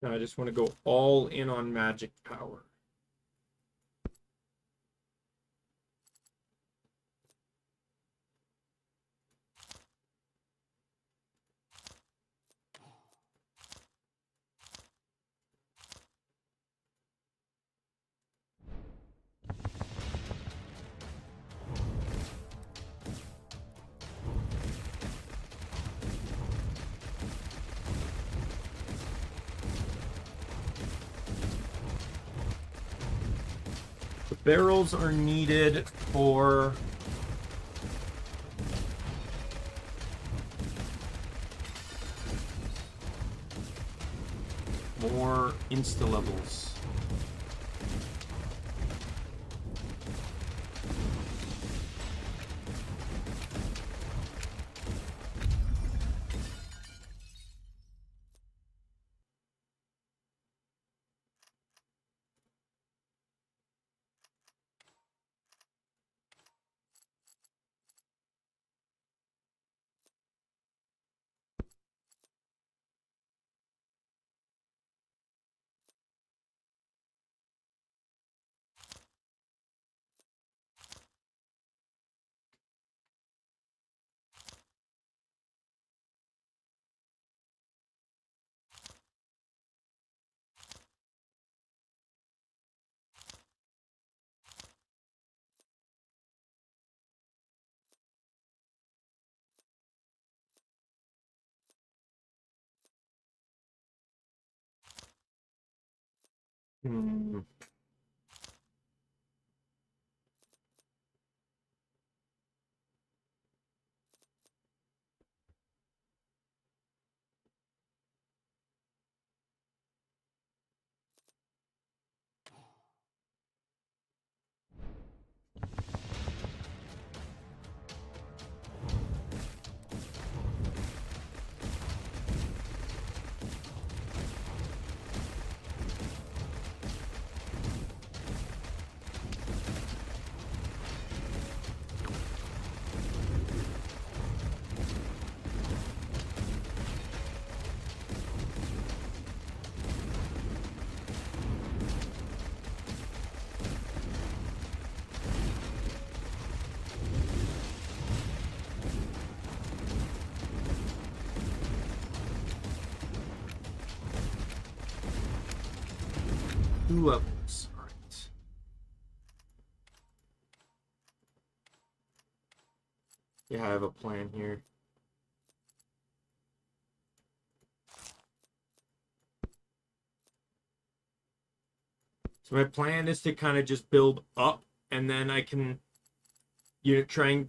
Now I just want to go all in on magic power. The barrels are needed for more insta levels. Hmm. Two levels. All right. Yeah, I have a plan here. So my plan is to kind of just build up, and then I can, trying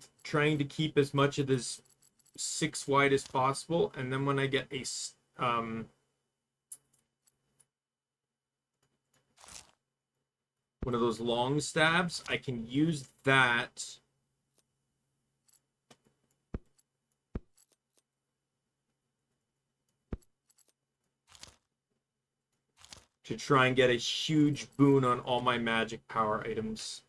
to keep as much of this 6 wide as possible, and then when I get a one of those long stabs, I can use that to try and get a huge boon on all my magic power items.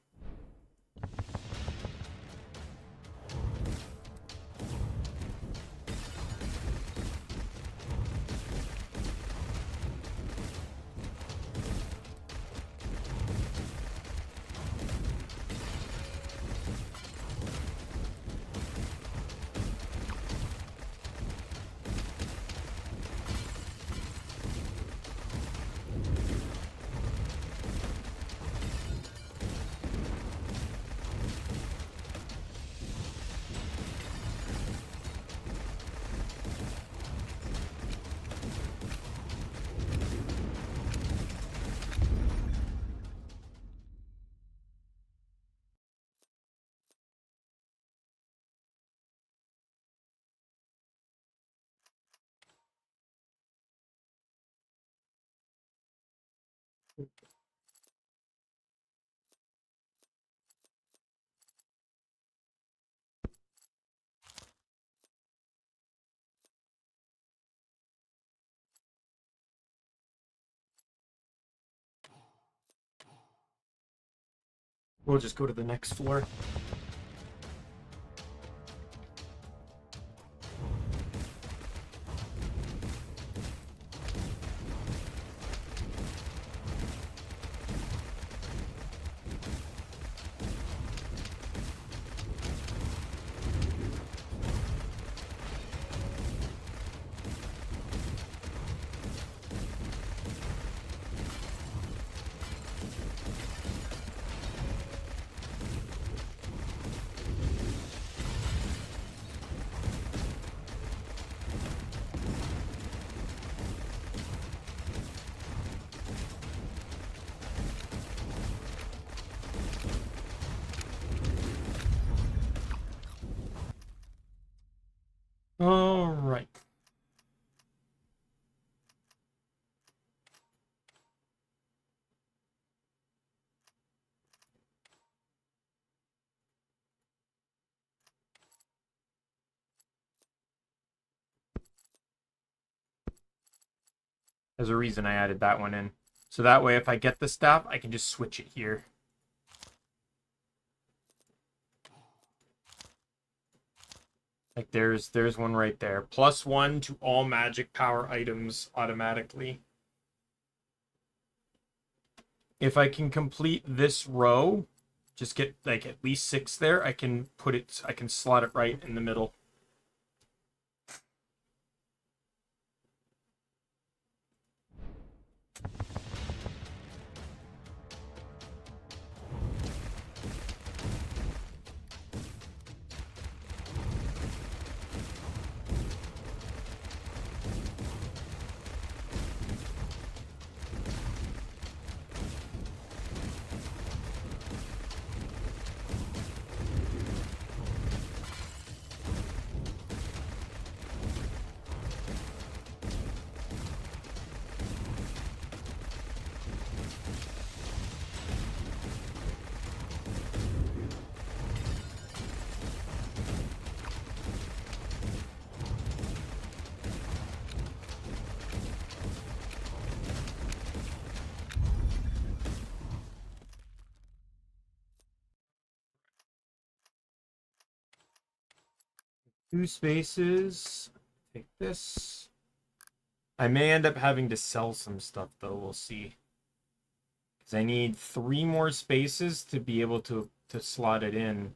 We'll just go to the next floor. right. There's a reason I added that one in. So that way, if I get the staff, I can just switch it here. Like there's one right there. +1 to all magic power items automatically. If I can complete this row, just get like at least 6 there, I can slot it right in the middle. Two spaces. Take this. I may end up having to sell some stuff though, we'll see. Because I need 3 more spaces to be able to slot it in.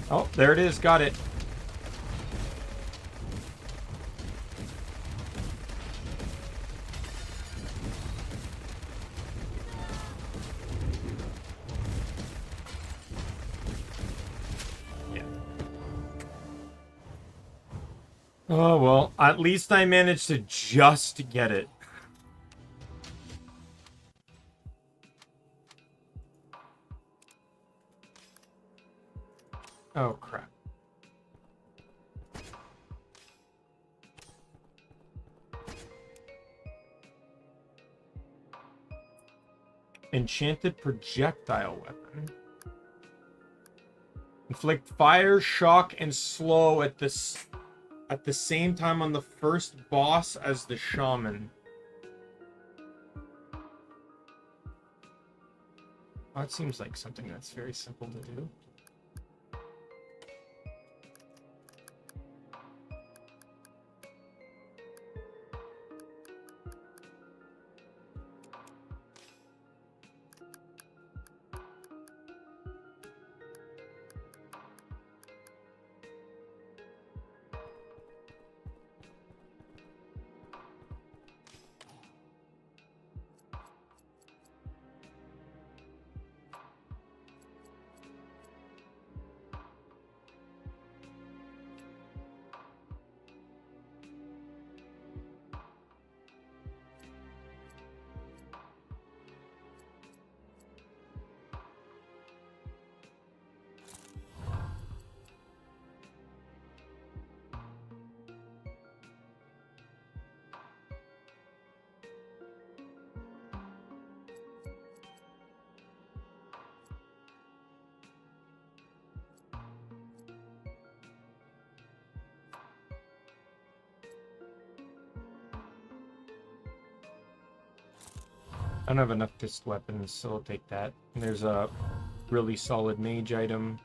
Oh, there it is. Got it. Yeah. Oh, well, at least I managed to just get it. Oh, crap. Enchanted projectile weapon. Inflict fire, shock, and slow at the same time on the first boss as the shaman. Oh, that seems like something that's very simple to do. I don't have enough fist weapons, so I'll take that. And there's a really solid mage item.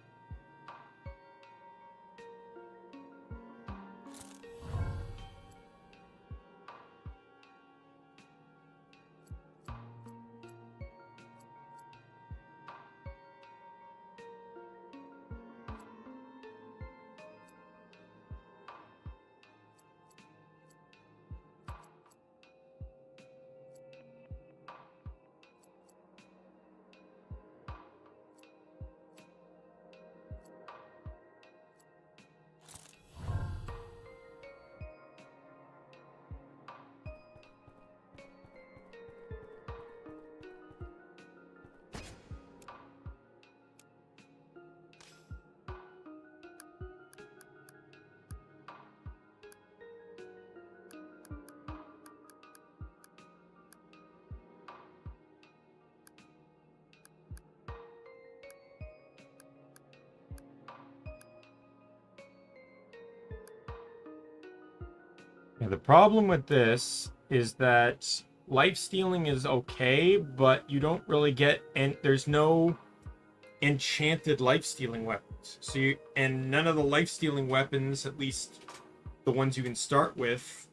Yeah, the problem with this is that life stealing is okay, but you don't really get, and there's no enchanted life stealing weapons. So you, and none of the life stealing weapons, at least the ones you can start with,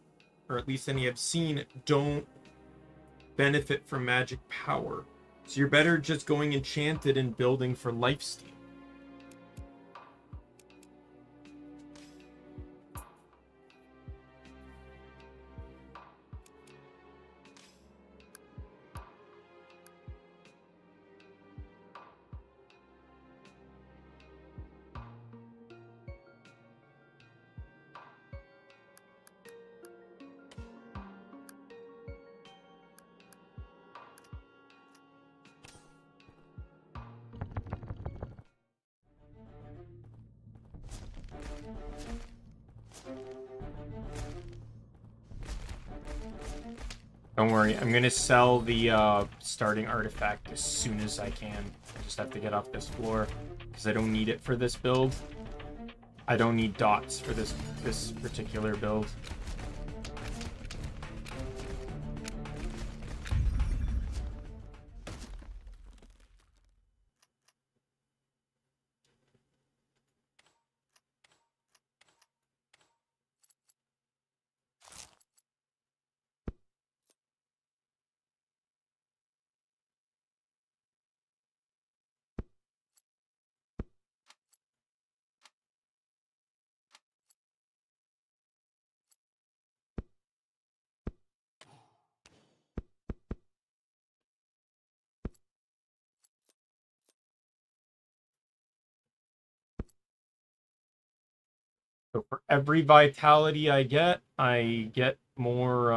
or at least any I've seen, don't benefit from magic power. So you're better just going enchanted and building for life steal. Don't worry, I'm gonna sell the starting artifact as soon as I can. I just have to get off this floor because I don't need it for this build. I don't need dots for this particular build. So for every vitality I get more,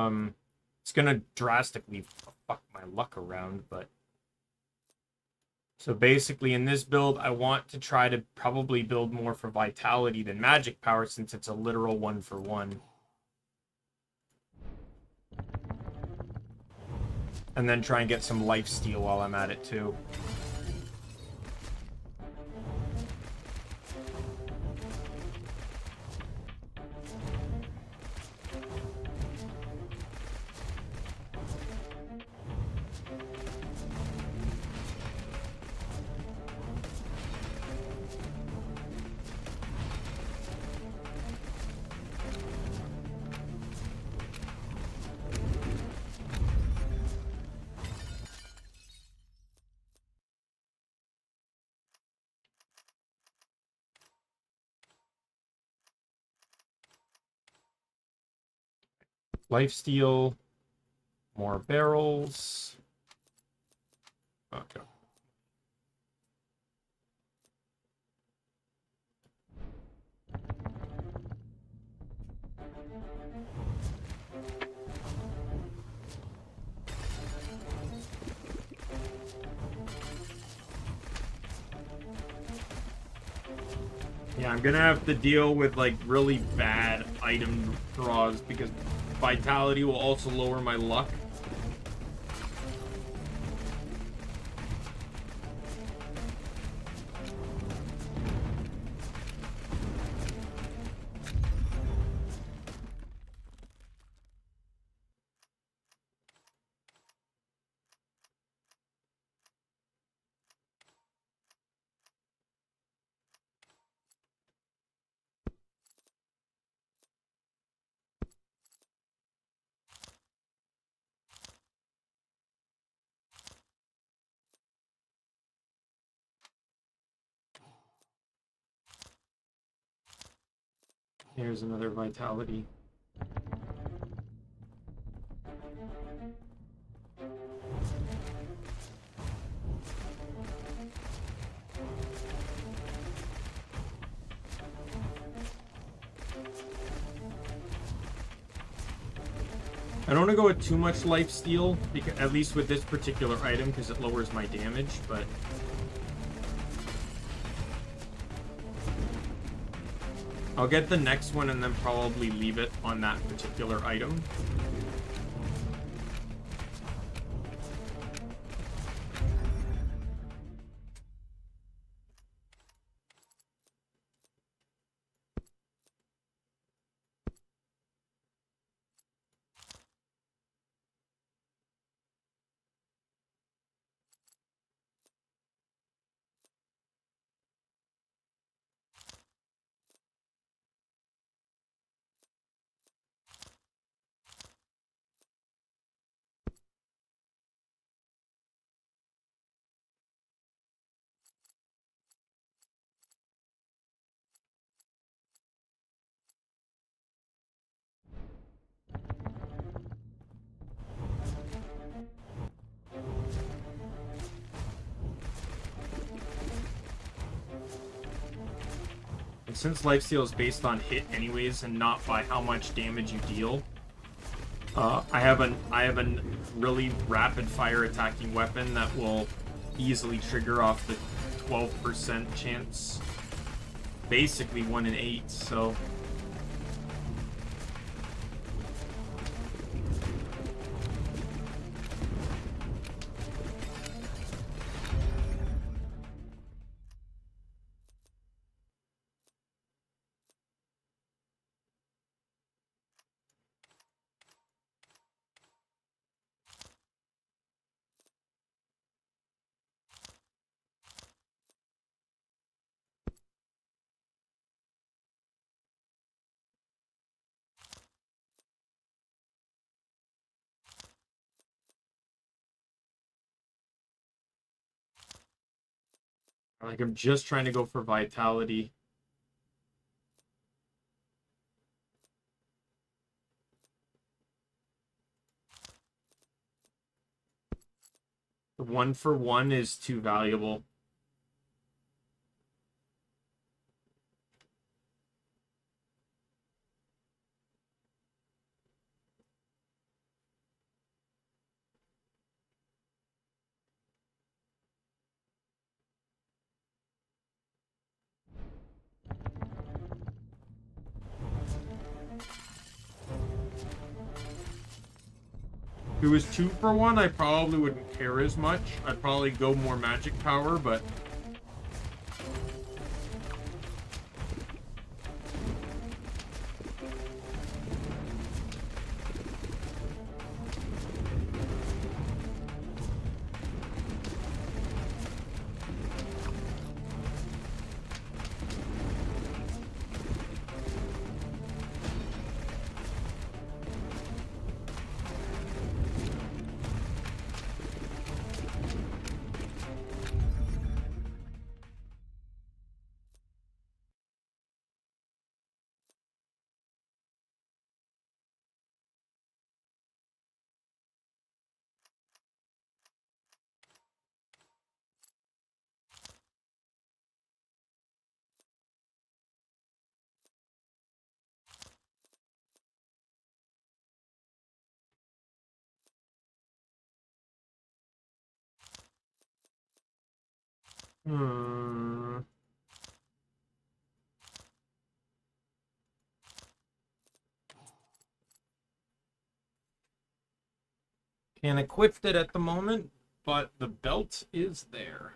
it's gonna drastically fuck my luck around, but... So basically in this build, I want to try to probably build more for vitality than magic power since it's a literal 1-for-1. And then try and get some life steal while I'm at it too. Lifesteal, more barrels. Okay. Yeah, I'm gonna have to deal with like really bad item draws because vitality will also lower my luck. Here's another vitality. I don't want to go with too much life steal, because, at least with this particular item, because it lowers my damage, but... I'll get the next one and then probably leave it on that particular item. And since lifesteal is based on hit anyways and not by how much damage you deal, I have a really rapid fire attacking weapon that will easily trigger off the 12% chance. Basically 1 in 8, so like I'm just trying to go for vitality. The 1-for-1 is too valuable. If it was 2-for-1, I probably wouldn't care as much. I'd probably go more magic power, but can't equip it at the moment, but the belt is there.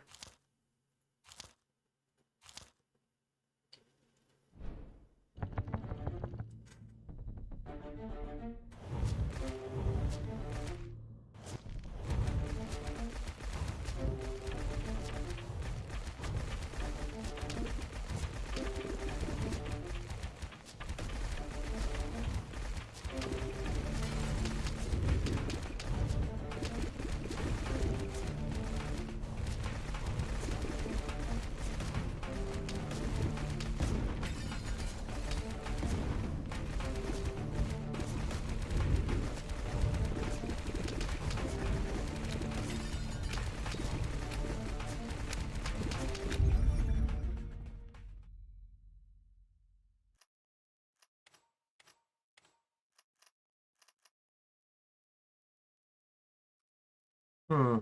Hmm.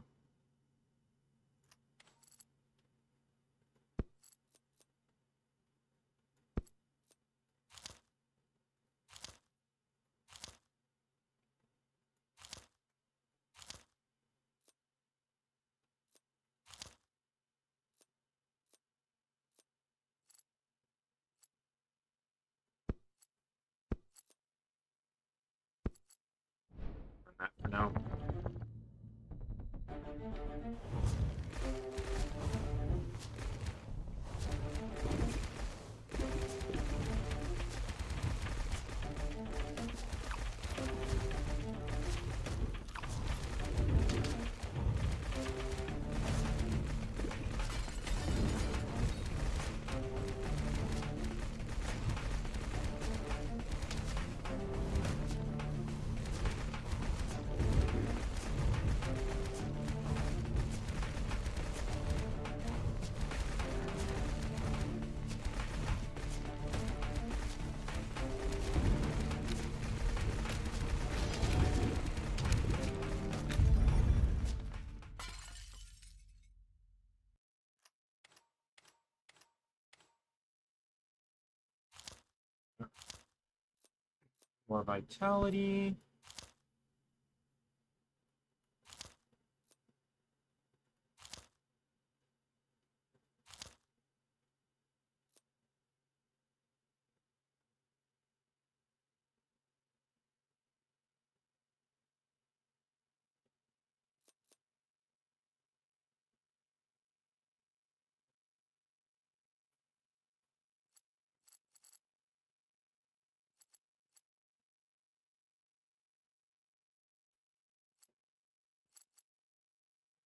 That for now. More vitality.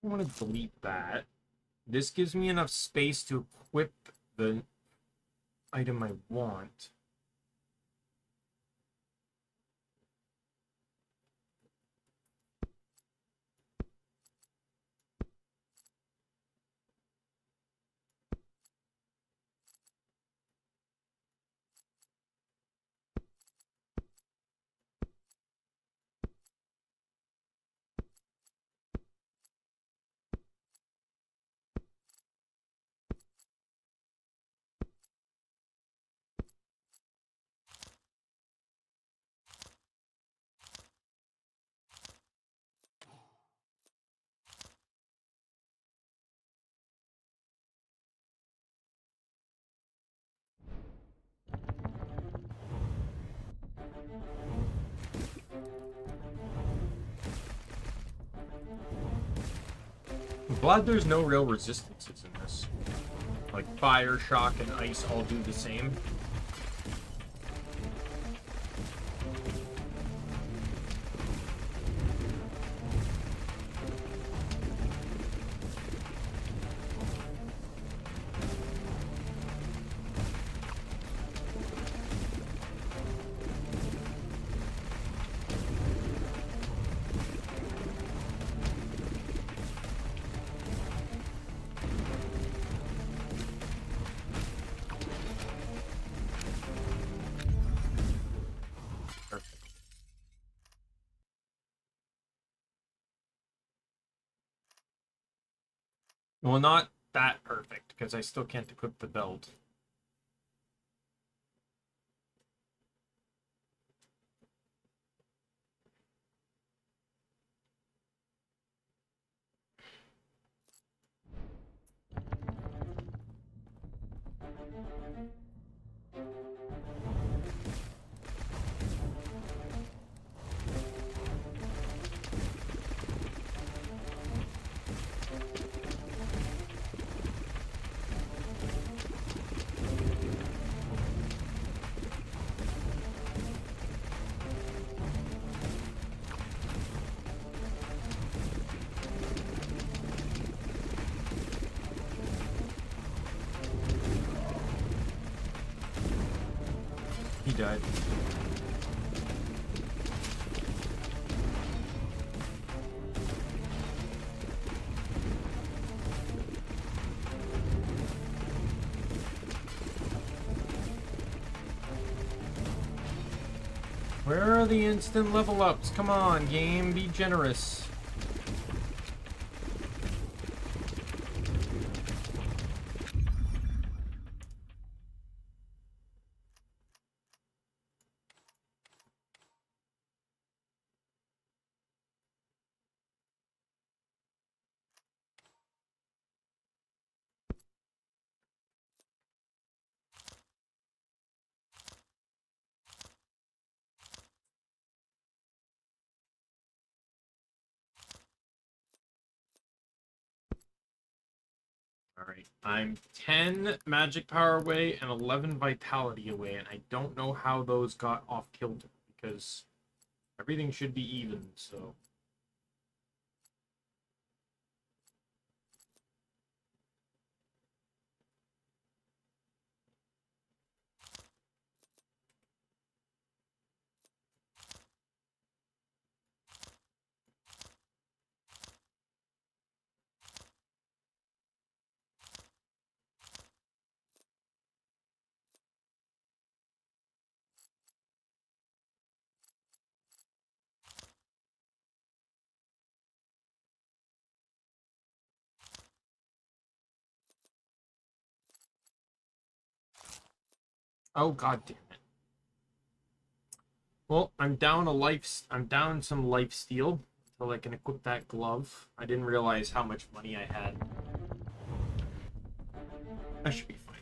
I want to delete that. This gives me enough space to equip the item I want. I'm glad there's no real resistances in this. Like fire, shock, and ice all do the same. Well, not that perfect, because I still can't equip the belt. He died. Where are the instant level ups? Come on, game, be generous. Alright, I'm 10 magic power away and 11 vitality away, and I don't know how those got off kilter, because everything should be even, so... Oh, god damn it. Well, I'm down a life. I'm down some life steal until I can equip that glove. I didn't realize how much money I had. That should be fine.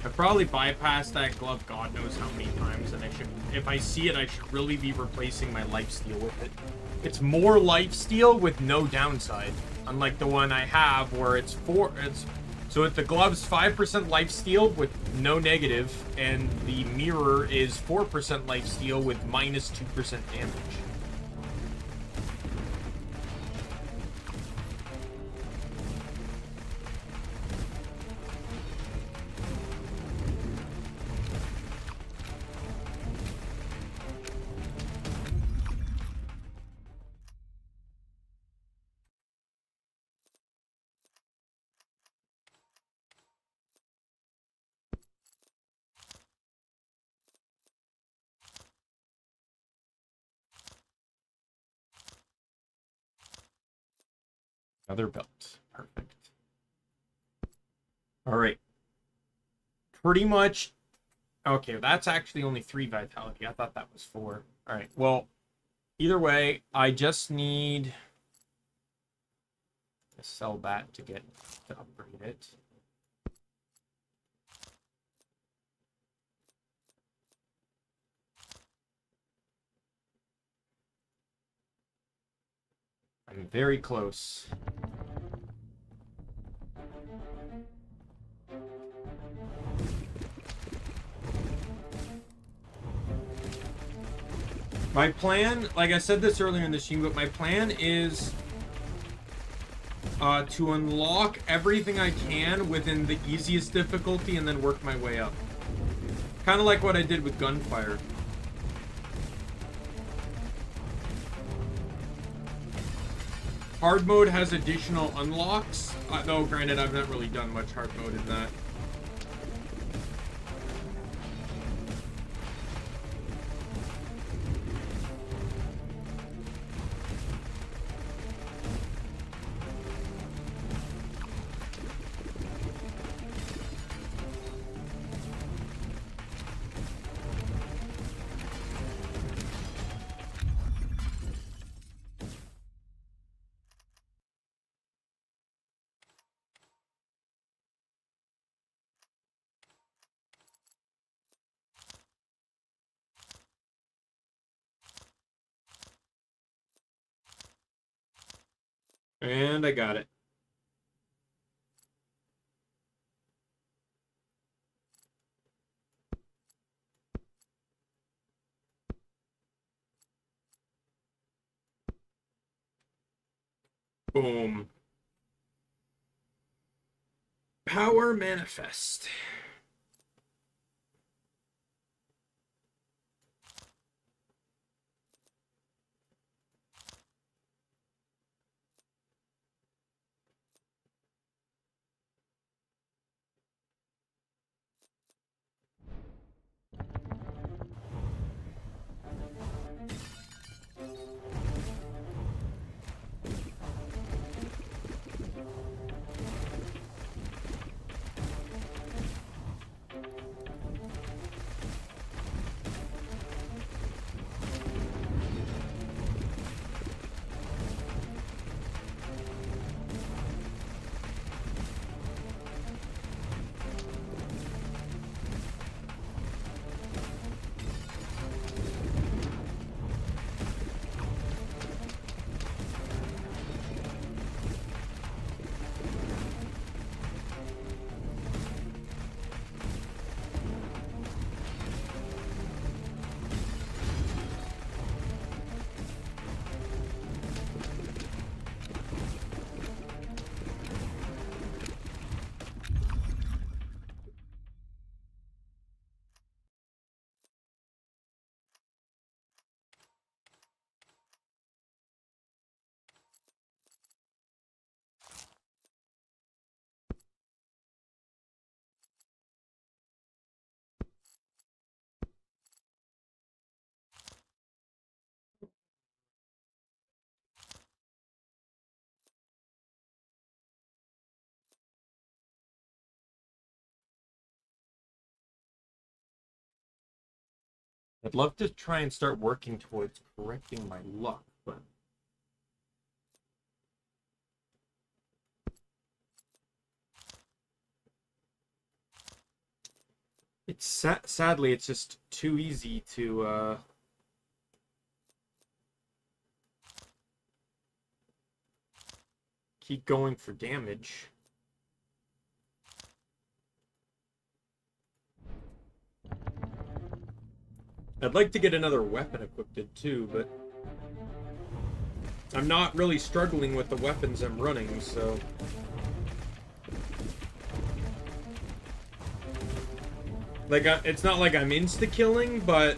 I probably bypassed that glove God knows how many times, and I should, if I see it, I should really be replacing my life steal with it. It's more life steal with no downside, unlike the one I have where it's so if the glove's 5% life steal with no negative, and the mirror is 4% life steal with minus 2% damage. Another belt. Perfect. All right. Pretty much. Okay, that's actually only 3 vitality. I thought that was 4. All right. Well, either way, I just need to sell that to upgrade it. I'm very close. My plan, like I said this earlier in the stream, but my plan is to unlock everything I can within the easiest difficulty and then work my way up. Kind of like what I did with gunfire. Hard mode has additional unlocks, though granted I've not really done much hard mode in that. And I got it. Boom. Power manifest. I'd love to try and start working towards correcting my luck, but it's sadly it's just too easy to keep going for damage. I'd like to get another weapon equipped too, but I'm not really struggling with the weapons I'm running, so like it's not like I'm insta-killing, but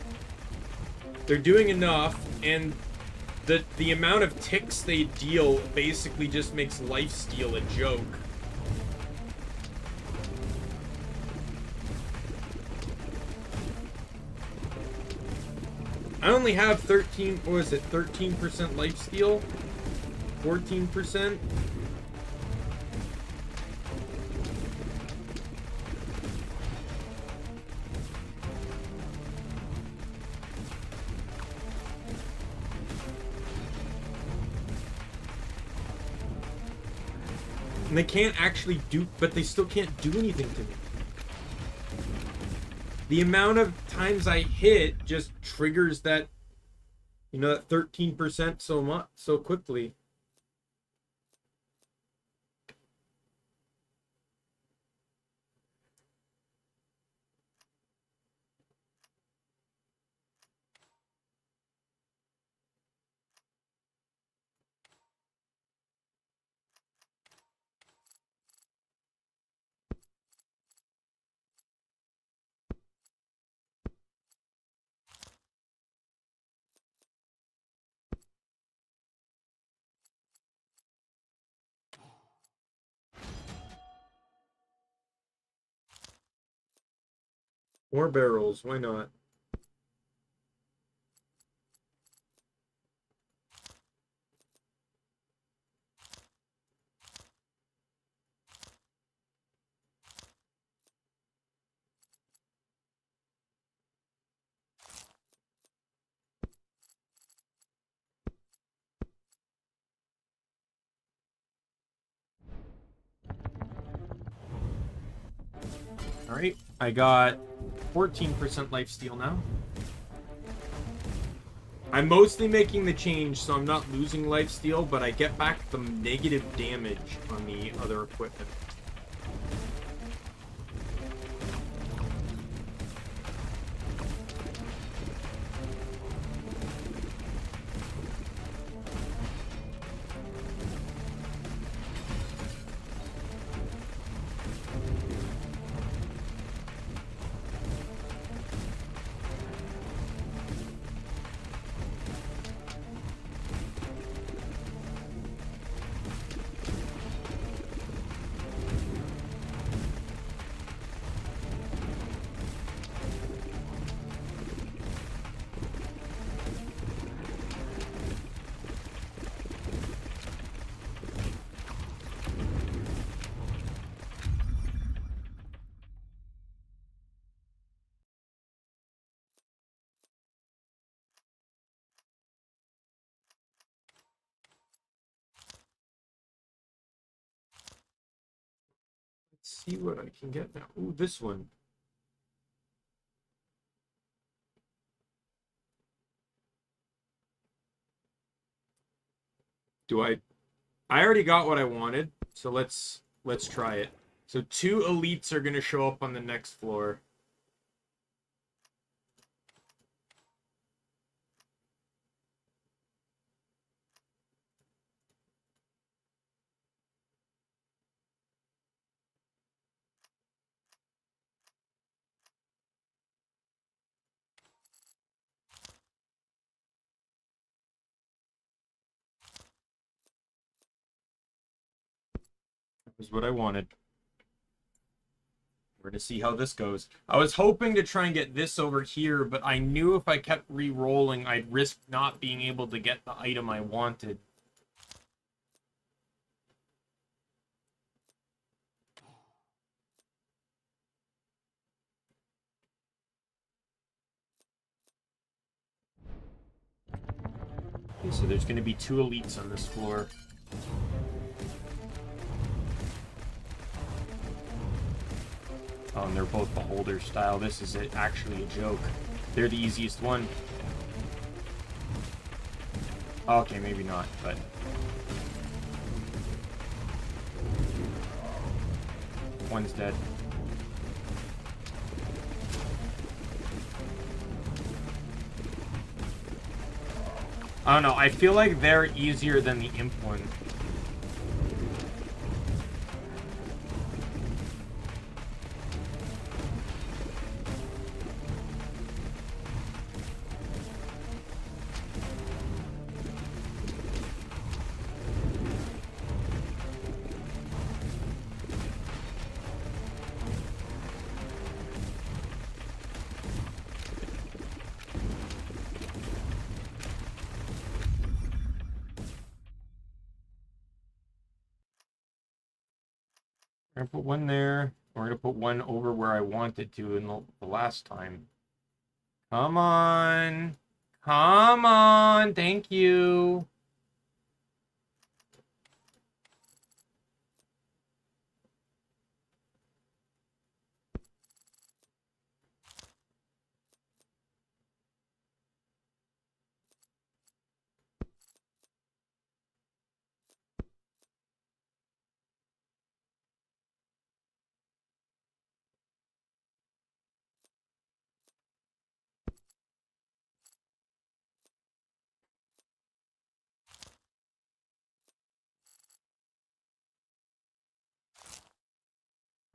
they're doing enough, and the amount of ticks they deal basically just makes lifesteal a joke. I only have 13, what was it, 13% lifesteal? 14%? And they can't actually do, but they still can't do anything to me. The amount of times I hit just triggers that, you know, that 13% so much, so quickly. More barrels, why not? All right, I got 14% lifesteal now. I'm mostly making the change, so I'm not losing lifesteal, but I get back the negative damage on the other equipment. Let's see what I can get now. Ooh, this one. Do I already got what I wanted, so let's try it. So 2 elites are gonna show up on the next floor. That was what I wanted. We're gonna see how this goes. I was hoping to try and get this over here, but I knew if I kept re-rolling, I'd risk not being able to get the item I wanted. Okay, so there's going to be 2 elites on this floor. Oh, and they're both beholder style. This is actually a joke. They're the easiest one. Okay, maybe not, but... One's dead. I don't know, I feel like they're easier than the imp one. We're gonna put one there. We're gonna put one over where I wanted to in the last time. Come on. Come on. Thank you.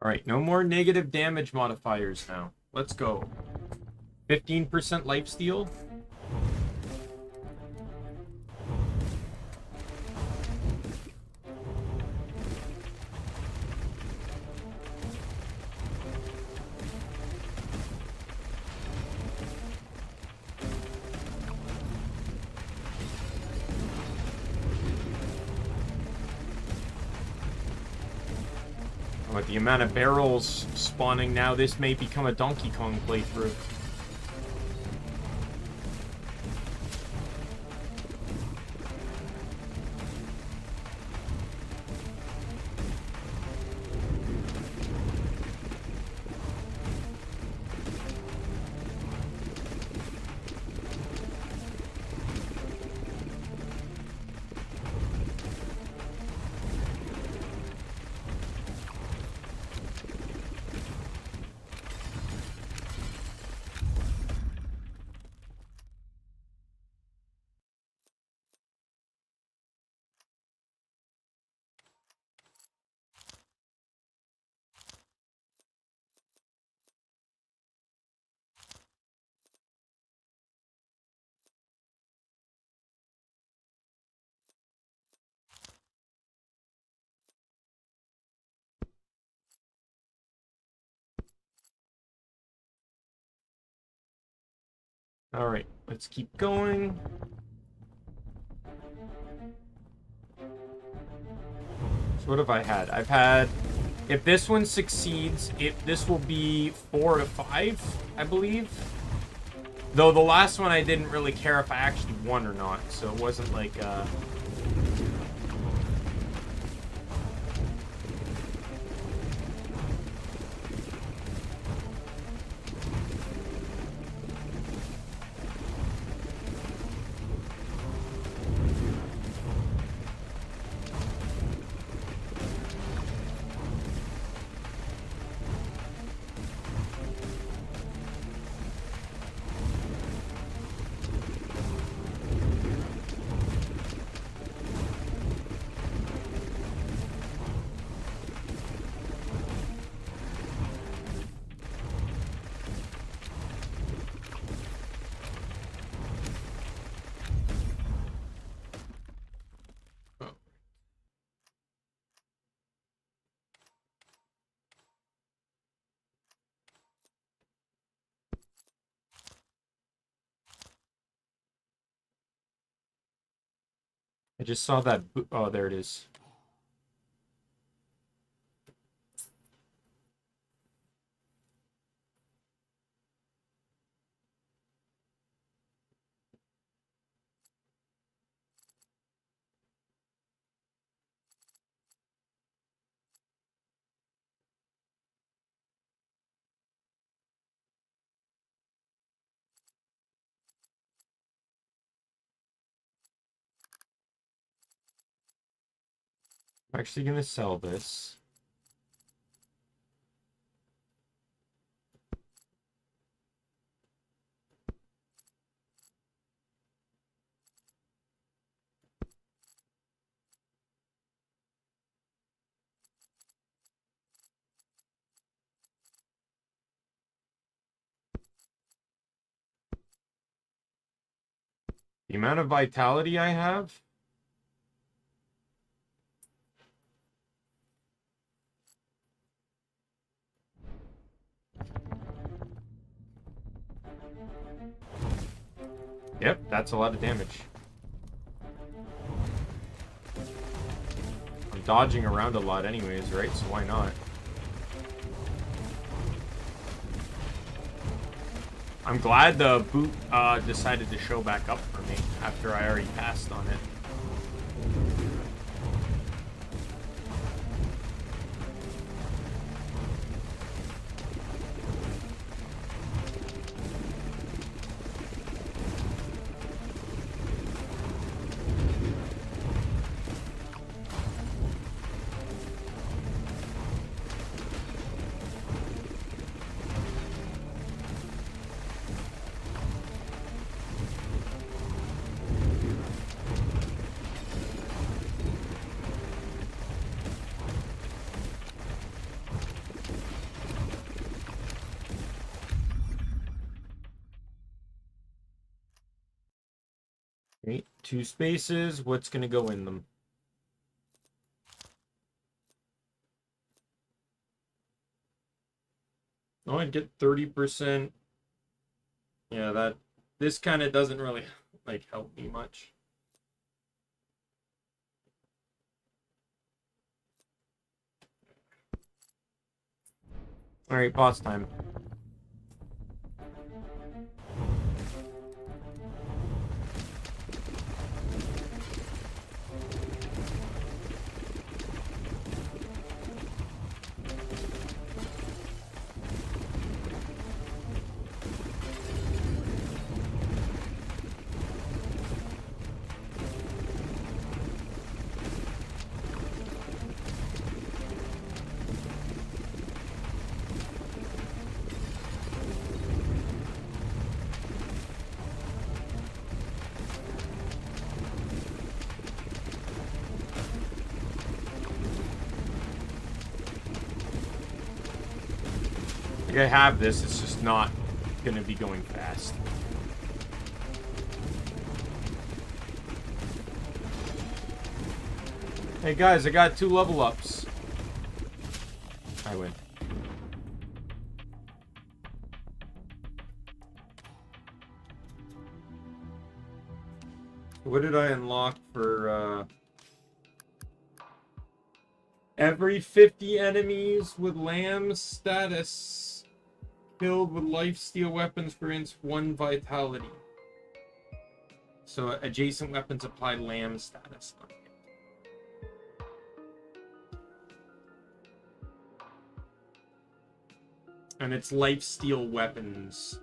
Alright, no more negative damage modifiers now. Let's go. 15% lifesteal. With the amount of barrels spawning now, this may become a Donkey Kong playthrough. Alright, let's keep going. So what have I had? I've had... If this one succeeds, this will be 4 to 5, I believe. Though the last one I didn't really care if I actually won or not, so it wasn't like, I just saw that... Oh, there it is. I'm actually gonna sell this. The amount of vitality I have. Yep, that's a lot of damage. I'm dodging around a lot anyways, right? So why not? I'm glad the boot decided to show back up for me after I already passed on it. Okay, 2 spaces. What's gonna go in them? Oh, I get 30%. Yeah, this kind of doesn't really like help me much. All right, boss time. Like I have this, it's just not gonna be going fast. Hey guys, I got 2 level ups. I win. What did I unlock for every 50 enemies with Lamb status killed with lifesteal weapons grants 1 vitality. So adjacent weapons apply Lamb status. And it's lifesteal weapons.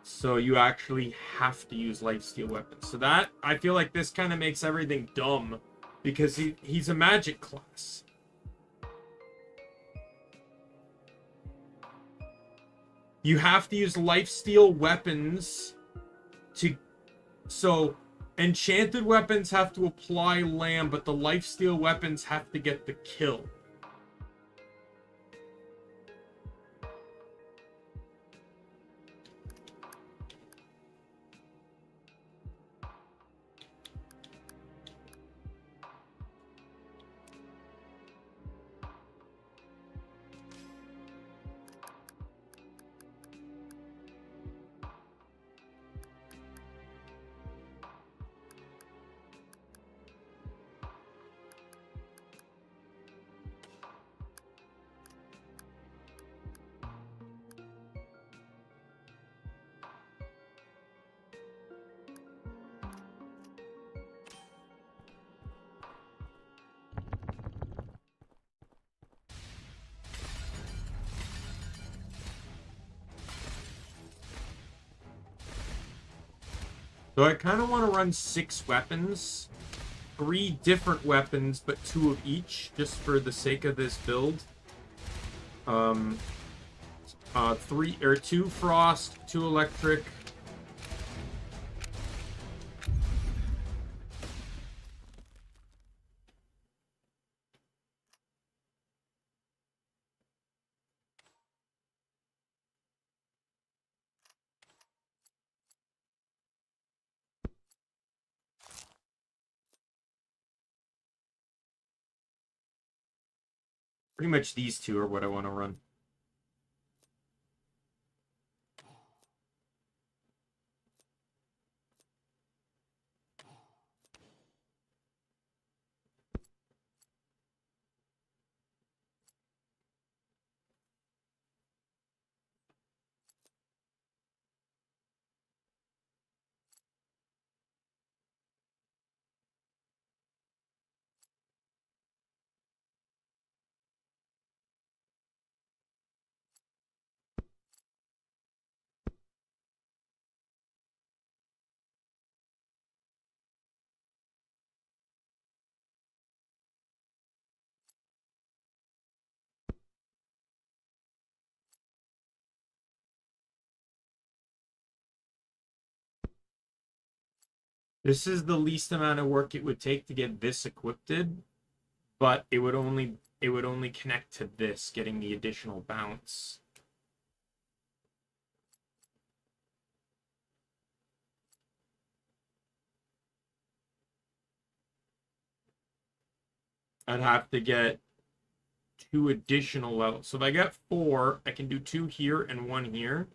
So you actually have to use lifesteal weapons. So that, I feel like this kind of makes everything dumb. Because he's a magic class. You have to use lifesteal weapons to... So, enchanted weapons have to apply Lamb, but the lifesteal weapons have to get the kill. So I kind of want to run 6 weapons 3 different weapons, but 2 of each, just for the sake of this build. 2 frost, 2 electric. Pretty much these 2 are what I want to run. This is the least amount of work it would take to get this equipped, but it would only connect to this, getting the additional bounce. I'd have to get 2 additional levels. So if I get 4, I can do 2 here and 1 here.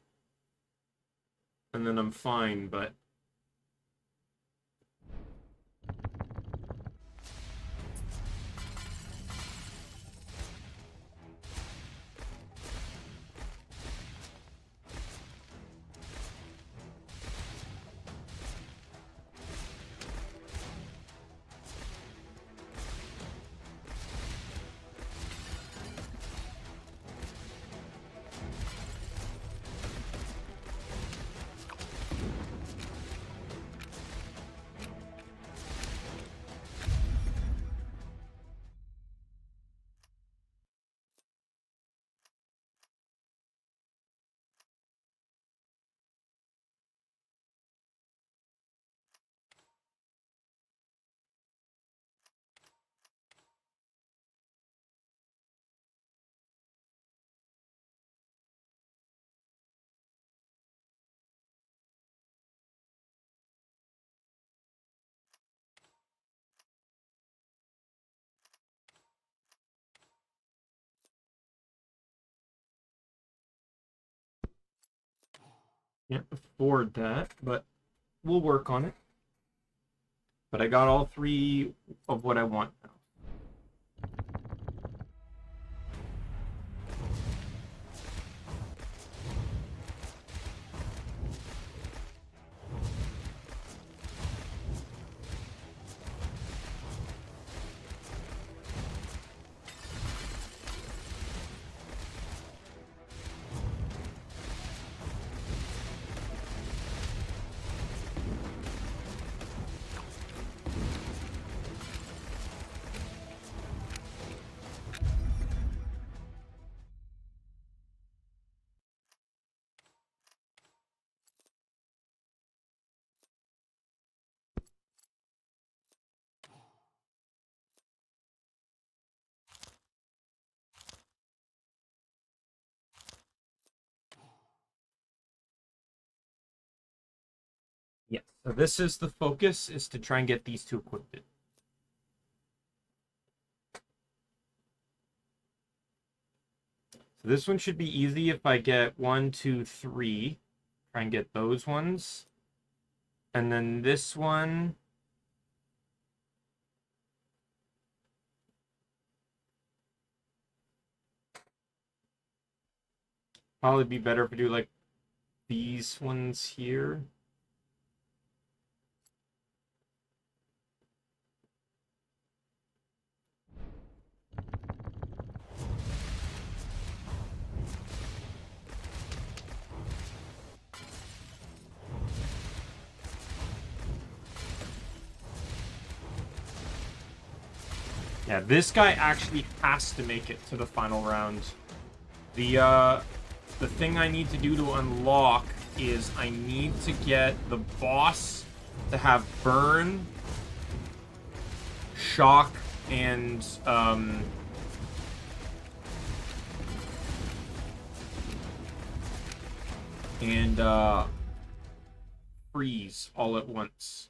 And then I'm fine, but... Can't afford that, but we'll work on it. But I got all 3 of what I want now. Yes, so this is the focus, is to try and get these 2 equipped. So this one should be easy if I get 1, 2, 3. Try and get those ones. And then this one... probably be better if I do like these ones here. Yeah, this guy actually has to make it to the final round. The thing I need to do to unlock is I need to get the boss to have burn, shock, and freeze all at once.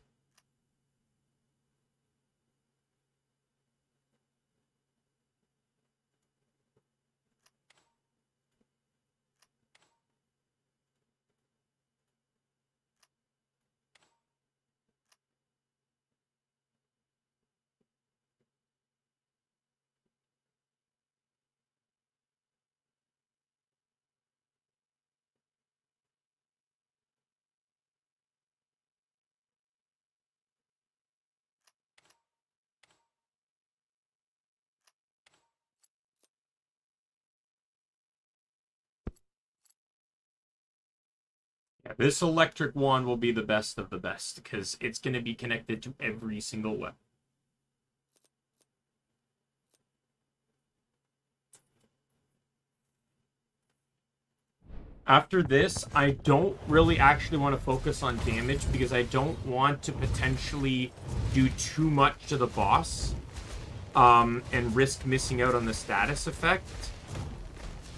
Yeah, this electric wand will be the best of the best because it's going to be connected to every single weapon. After this, I don't really actually want to focus on damage because I don't want to potentially do too much to the boss and risk missing out on the status effect.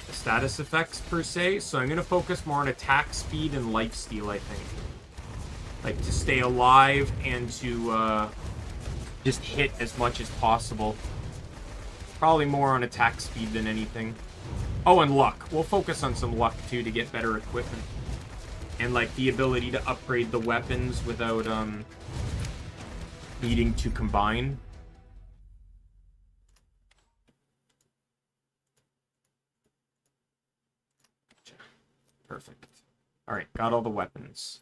The status effects, per se. So I'm going to focus more on attack speed and lifesteal, I think. Like, to stay alive and to just hit as much as possible. Probably more on attack speed than anything. Oh, and luck. We'll focus on some luck, too, to get better equipment. And, like, the ability to upgrade the weapons without, needing to combine. Perfect. Alright, got all the weapons.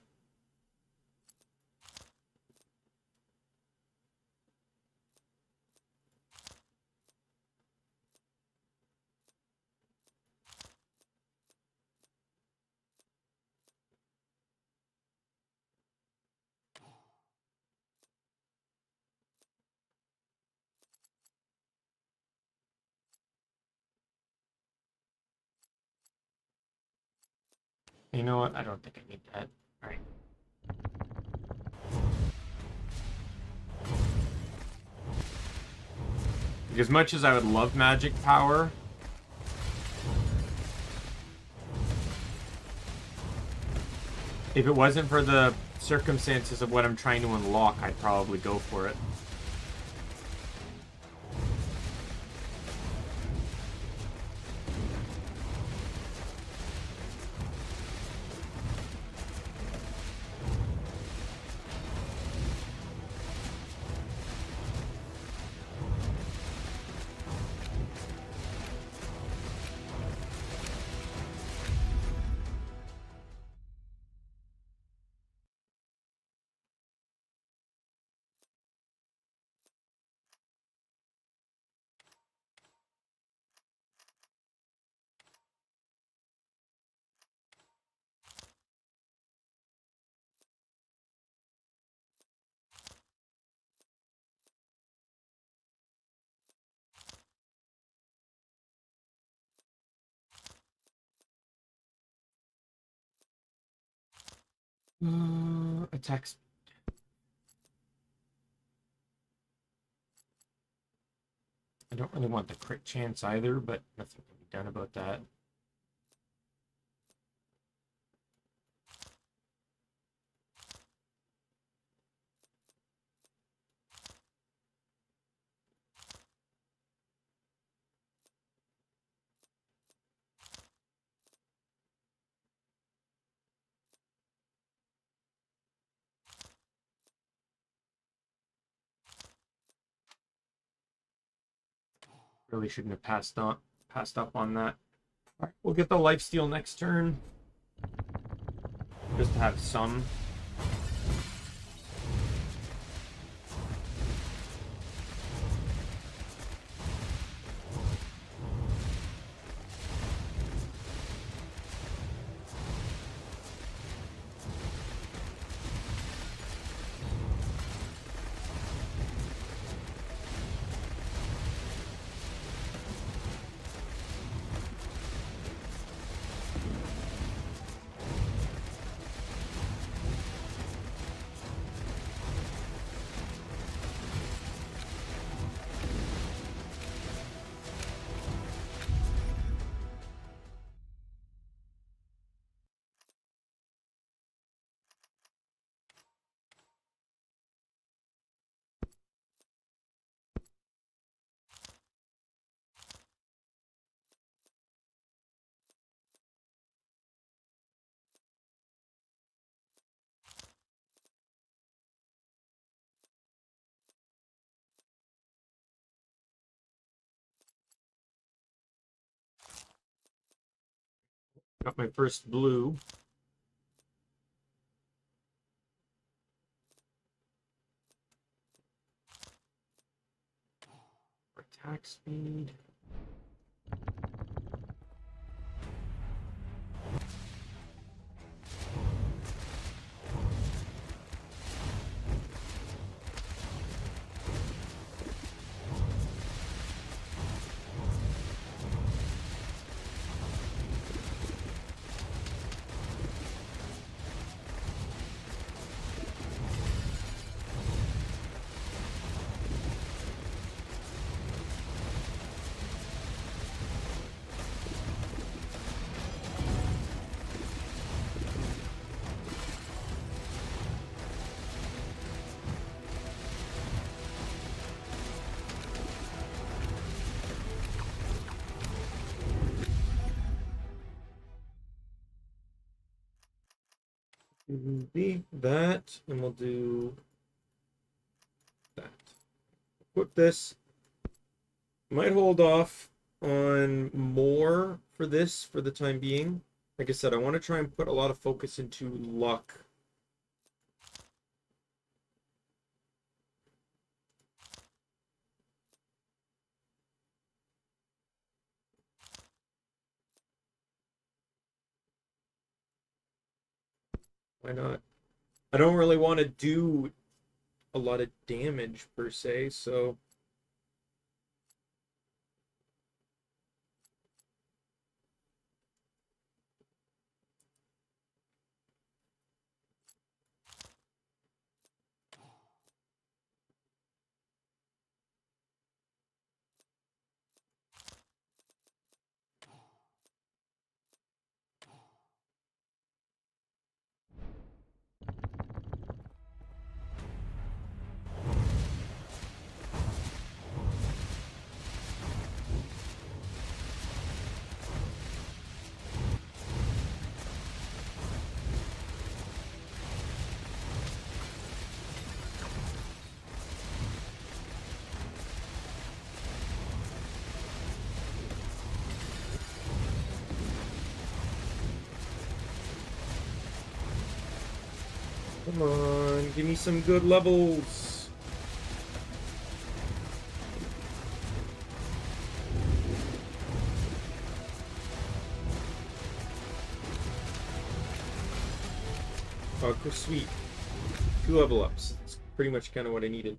You know what? I don't think I need that. Alright. As much as I would love magic power, if it wasn't for the circumstances of what I'm trying to unlock, I'd probably go for it. Attacks. I don't really want the crit chance either, but nothing can be done about that. Really shouldn't have passed up on that. All right, we'll get the lifesteal next turn. Just to have some. Got my first blue. Attack speed. Be that, and we'll do that. Equip this. Might hold off on more for this for the time being. Like I said, I want to try and put a lot of focus into luck. Why not? I don't really want to do a lot of damage per se, so come on, give me some good levels. Oh, sweet. 2 level ups. That's pretty much kind of what I needed.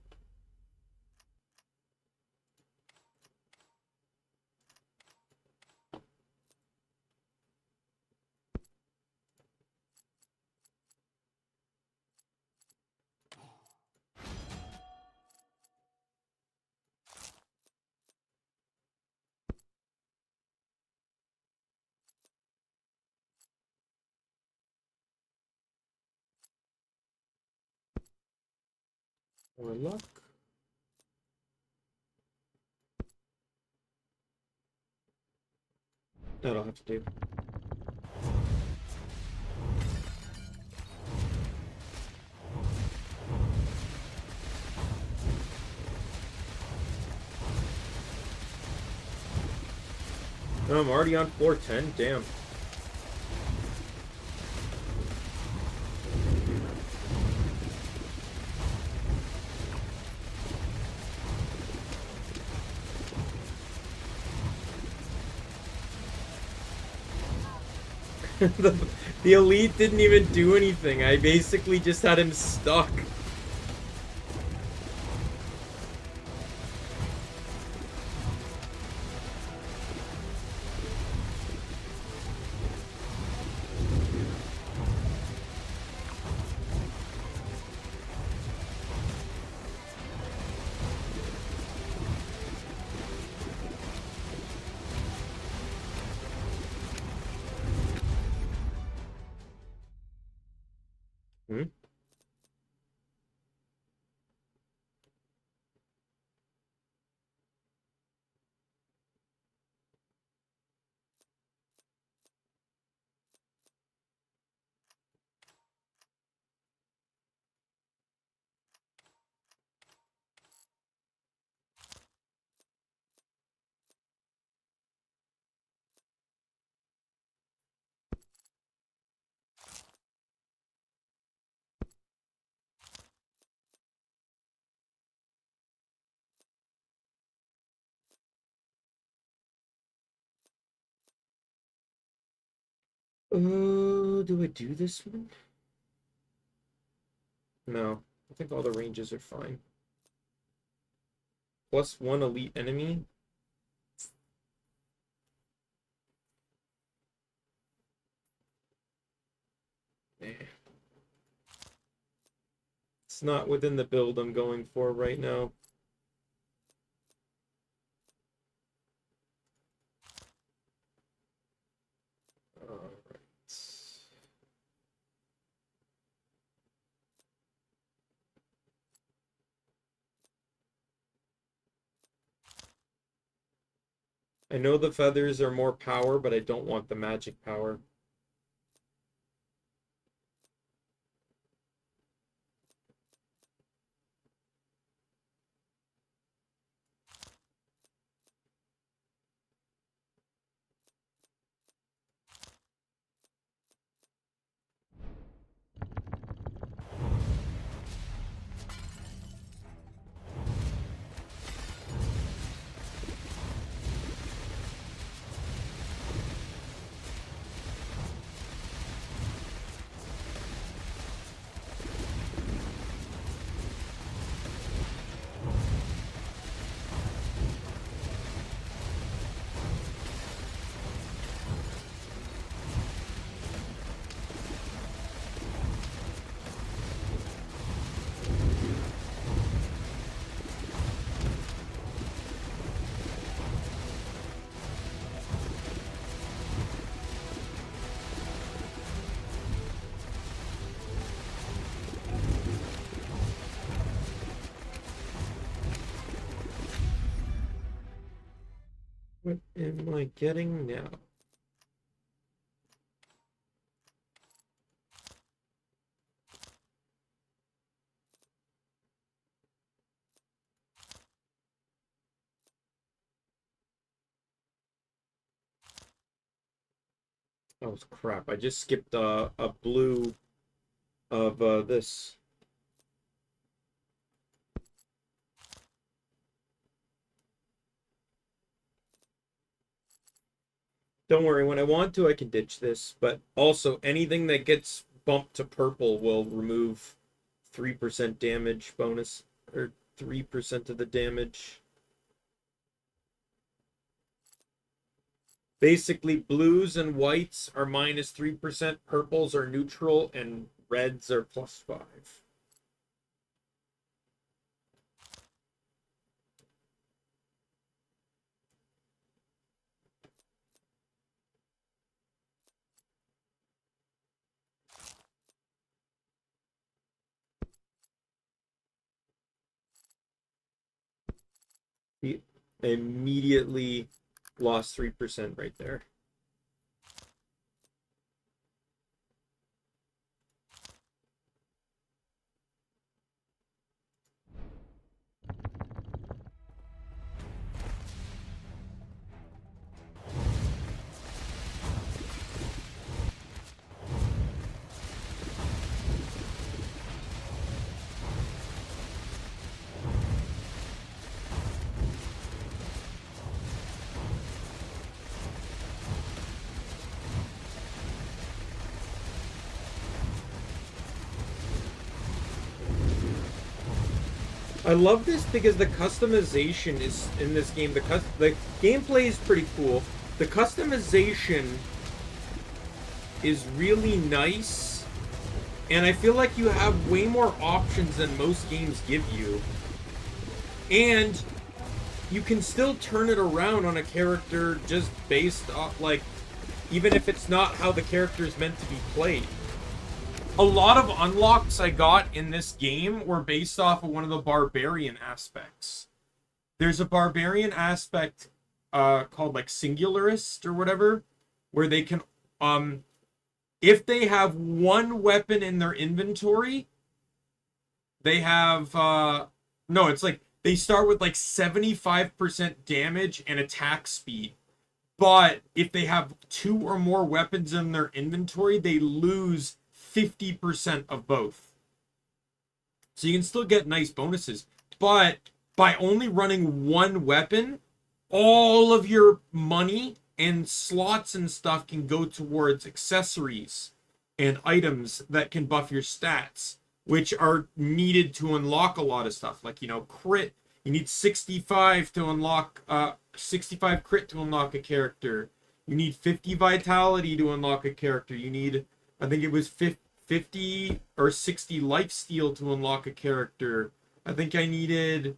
More luck. That'll have to do. Oh, I'm already on floor 10. Damn. the elite didn't even do anything. I basically just had him stuck. Hmm? Oh, do I do this one? No, I think all the ranges are fine. Plus one elite enemy. Eh. It's not within the build I'm going for right now. Alright. I know the feathers are more power, but I don't want the magic power. What am I getting now? Oh, crap. I just skipped a blue of this. Don't worry, when I want to, I can ditch this. But also, anything that gets bumped to purple will remove 3% damage bonus, or 3% of the damage. Basically, blues and whites are minus 3%, purples are neutral, and reds are plus 5. He immediately lost 3% right there. I love this because the customization is in this game. The gameplay is pretty cool. The customization is really nice, and I feel like you have way more options than most games give you. And you can still turn it around on a character just based off, like, even if it's not how the character is meant to be played. A lot of unlocks I got in this game were based off of one of the barbarian aspects. There's a barbarian aspect called like singularist or whatever, where they can if they have one weapon in their inventory, they have no, it's like they start with like 75% damage and attack speed. But if they have 2 or more weapons in their inventory, they lose 50% of both. So you can still get nice bonuses. But by only running one weapon, all of your money and slots and stuff can go towards accessories and items that can buff your stats, which are needed to unlock a lot of stuff. Like, you know, crit. You need 65 to unlock 65 crit to unlock a character. You need 50 vitality to unlock a character. You need, I think it was 50 or 60 lifesteal to unlock a character. I think I needed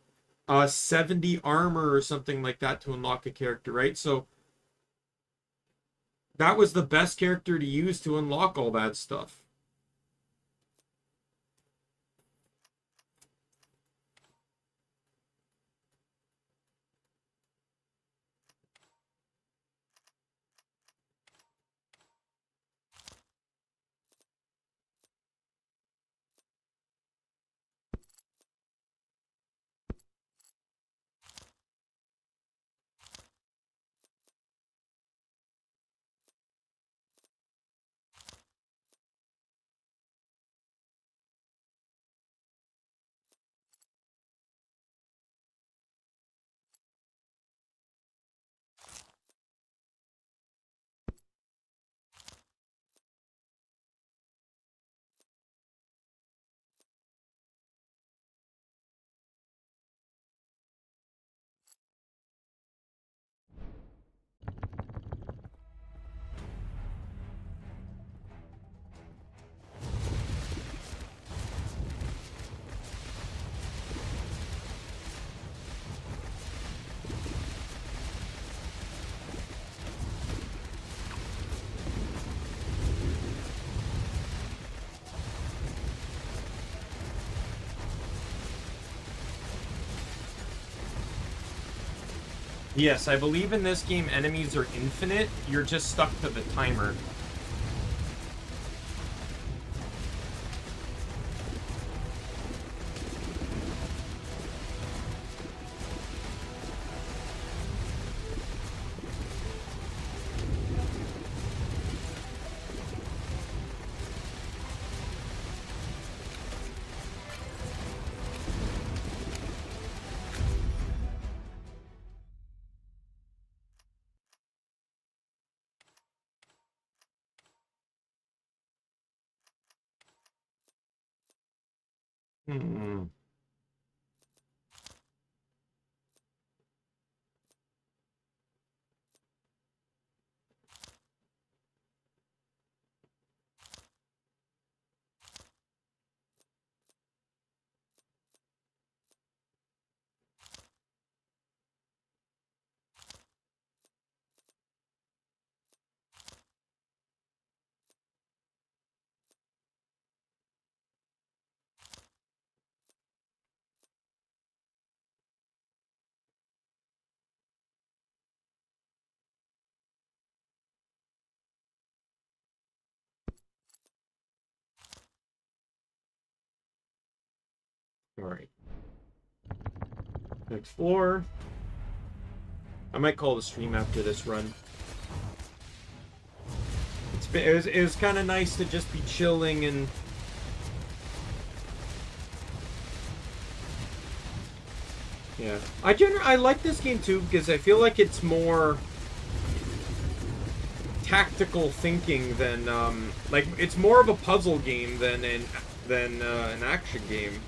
70 armor or something like that to unlock a character, right? So that was the best character to use to unlock all that stuff. Yes, I believe in this game enemies are infinite. You're just stuck to the timer. Hmm. All right. Next floor. I might call the stream after this run. It was kind of nice to just be chilling and yeah. I like this game too because I feel like it's more tactical thinking than like it's more of a puzzle game than an action game.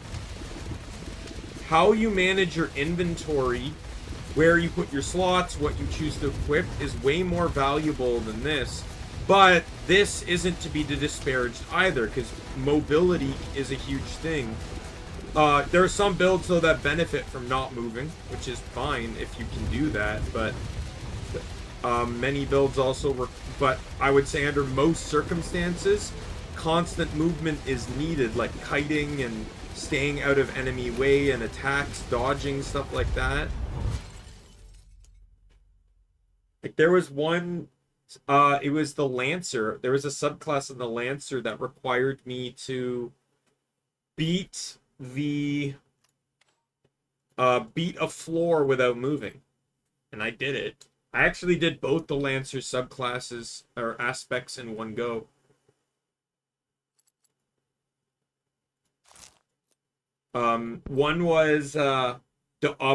How you manage your inventory, where you put your slots, what you choose to equip is way more valuable than this. But this isn't to be disparaged either, because mobility is a huge thing. There are some builds, though, that benefit from not moving, which is fine if you can do that, but many builds also... But I would say under most circumstances, constant movement is needed, like kiting and staying out of enemy way and attacks, dodging, stuff like that. Like, there was one... it was the Lancer. There was a subclass of the Lancer that required me to beat a floor without moving. And I did it. I actually did both the Lancer subclasses or aspects in one go. One was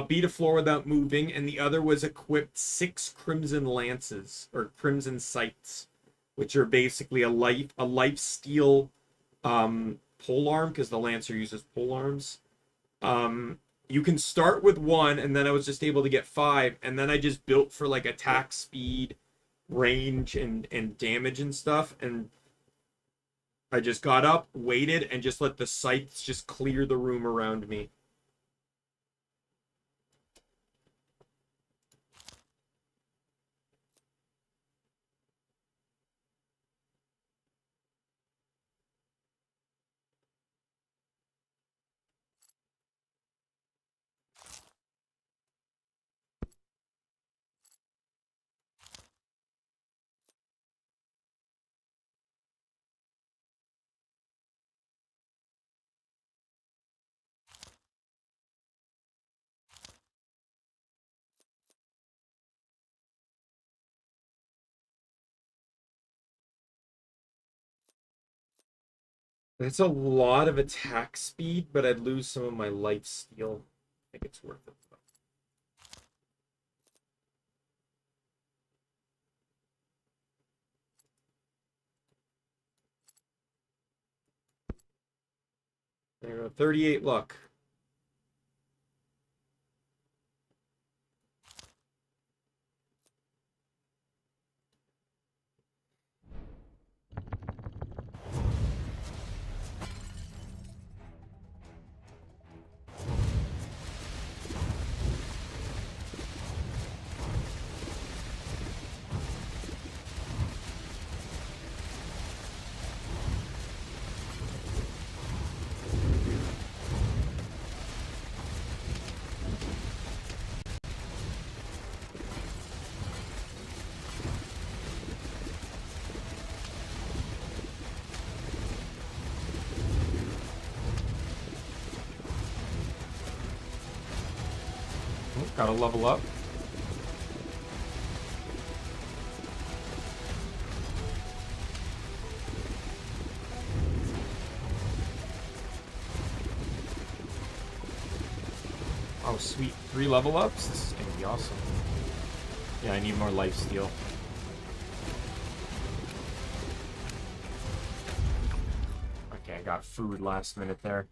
beat a floor without moving, and the other was equipped 6 crimson lances or crimson sights, which are basically a life steal pole arm, because the lancer uses pole arms. You can start with 1, and then I was just able to get 5, and then I just built for like attack speed, range, and damage and stuff, and I just got up, waited, and just let the scythes just clear the room around me. That's a lot of attack speed, but I'd lose some of my life steal. I think it's worth it, though. There you go, 38 luck. Oh, gotta level up. Oh, sweet. 3 level ups? This is gonna be awesome. Yeah, I need more life steal. Okay, I got food last minute there.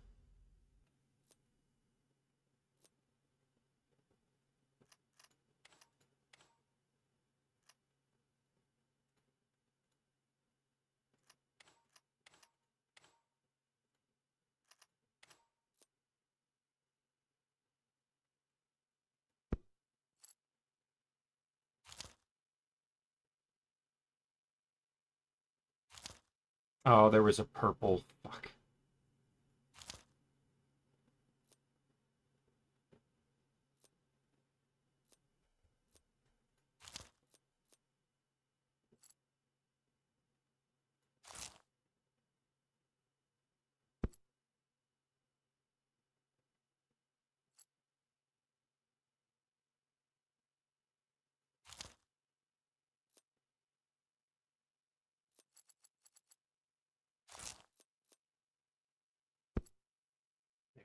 Oh, there was a purple. Fuck.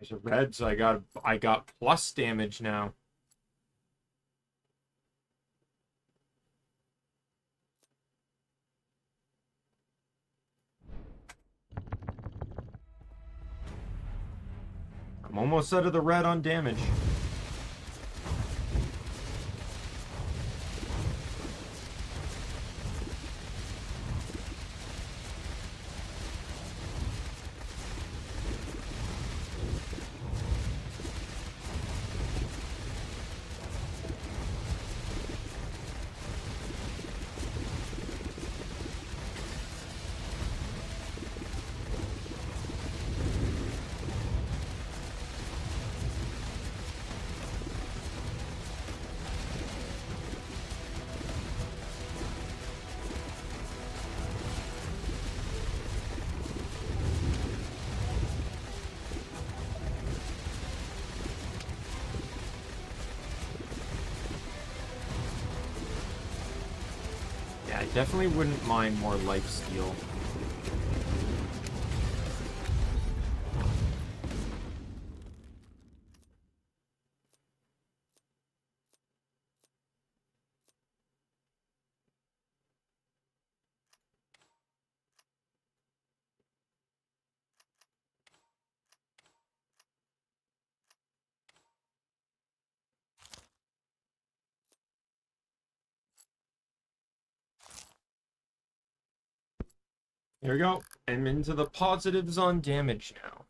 There's a red, so I got plus damage now. I'm almost out of the red on damage. I definitely wouldn't mind more life steal. There we go. I'm into the positives on damage now.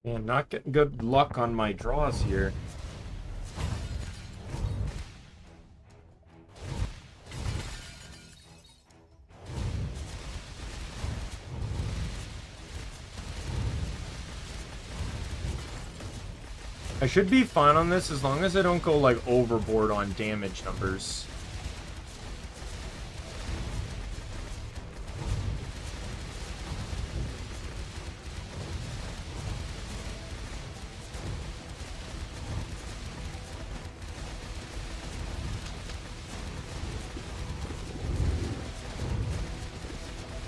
Man, not getting good luck on my draws here. I should be fine on this as long as I don't go like overboard on damage numbers.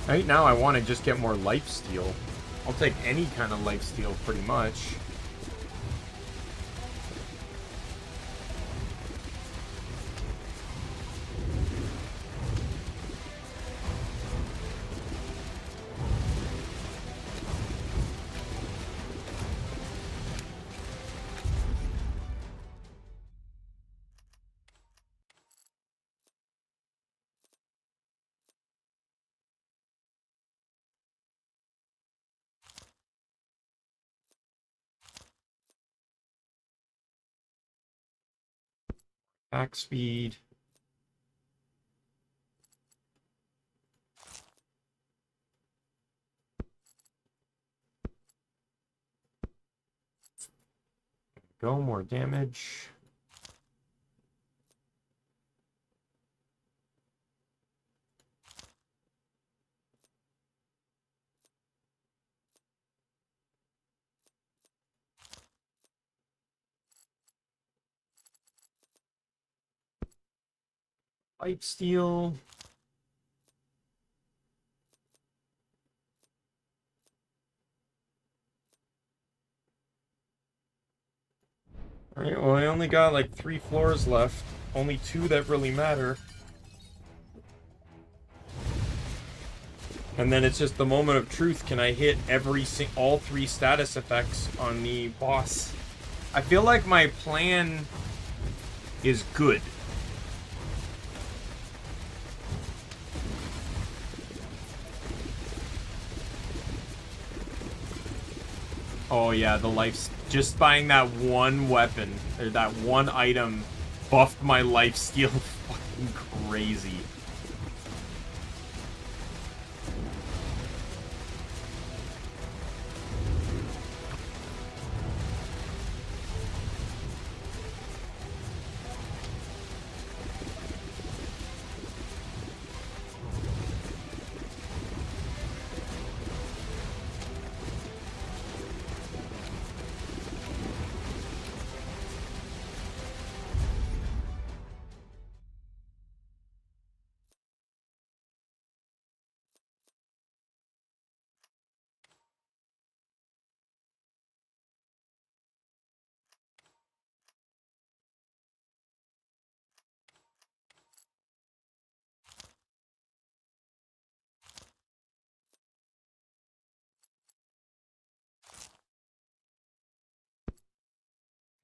Right now I want to just get more lifesteal. I'll take any kind of lifesteal pretty much. Back speed. Go, more damage. Lifesteal. Alright, well I only got like 3 floors left. Only 2 that really matter. And then it's just the moment of truth. Can I hit all 3 status effects on the boss? I feel like my plan is good. Oh yeah, the life's just buying that one weapon or that one item buffed my lifesteal fucking crazy.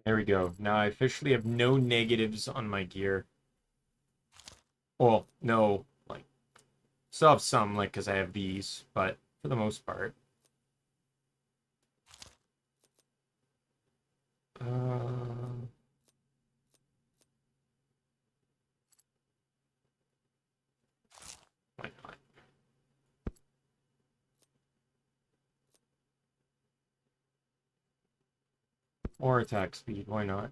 There we go. Now I officially have no negatives on my gear. Well, no, like, still have some, like, because I have these, but for the most part. Why not? Or attack speed, why not?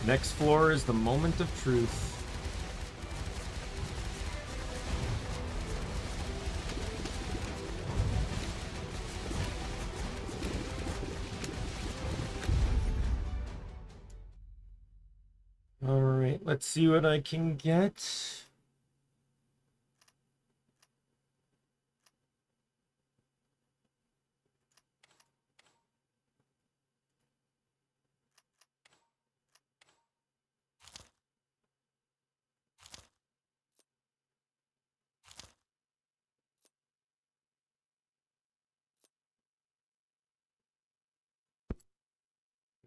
Next floor is the moment of truth. Alright, let's see what I can get.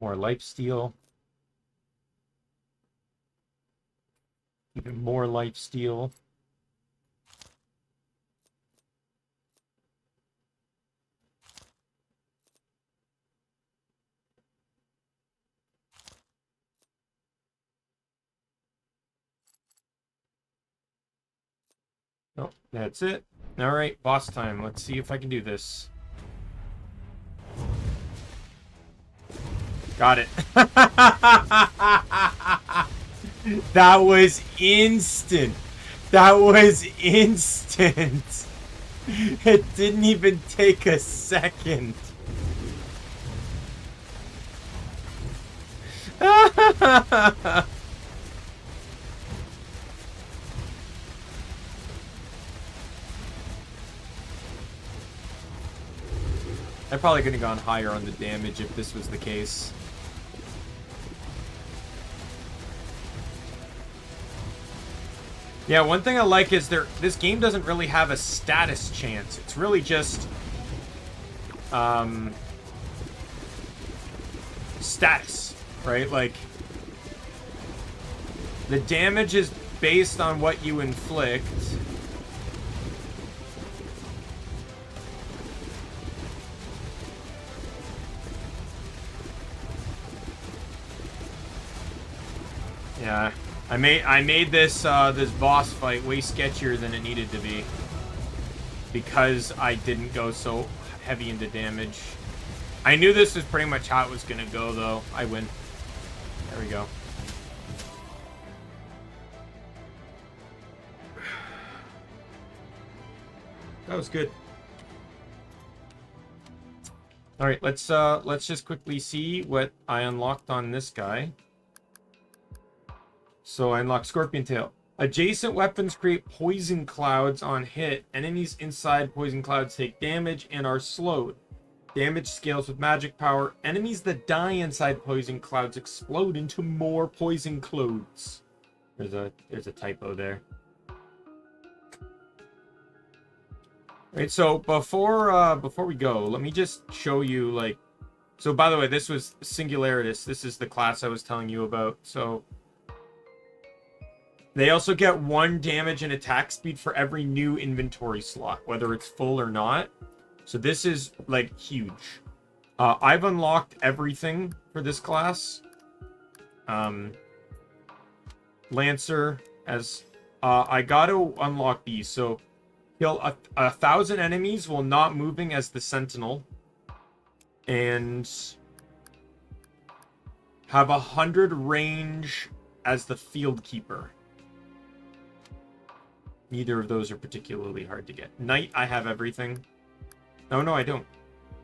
More lifesteal. Even more lifesteal. Oh, that's it. Alright, boss time. Let's see if I can do this. Got it. That was instant. That was instant. It didn't even take a second. I probably could have gone higher on the damage if this was the case. Yeah, one thing I like is this game doesn't really have a status chance. It's really just status, right? Like the damage is based on what you inflict. Yeah, I made this this boss fight way sketchier than it needed to be because I didn't go so heavy into damage. I knew this was pretty much how it was gonna go, though. I win. There we go. That was good. All right, let's just quickly see what I unlocked on this guy. So I unlocked Scorpion Tail. Adjacent weapons create poison clouds on hit. Enemies inside poison clouds take damage and are slowed. Damage scales with magic power. Enemies that die inside poison clouds explode into more poison clouds. There's a typo there. Right, so before we go, let me just show you, like, so by the way, this was Singularitus. This is the class I was telling you about. So they also get 1 damage and attack speed for every new inventory slot, whether it's full or not. So this is, like, huge. I've unlocked everything for this class. Lancer, as I got to unlock these. So kill 1,000 enemies while not moving as the Sentinel, and have 100 range as the Field Keeper. Neither of those are particularly hard to get. Knight, I have everything. No, I don't.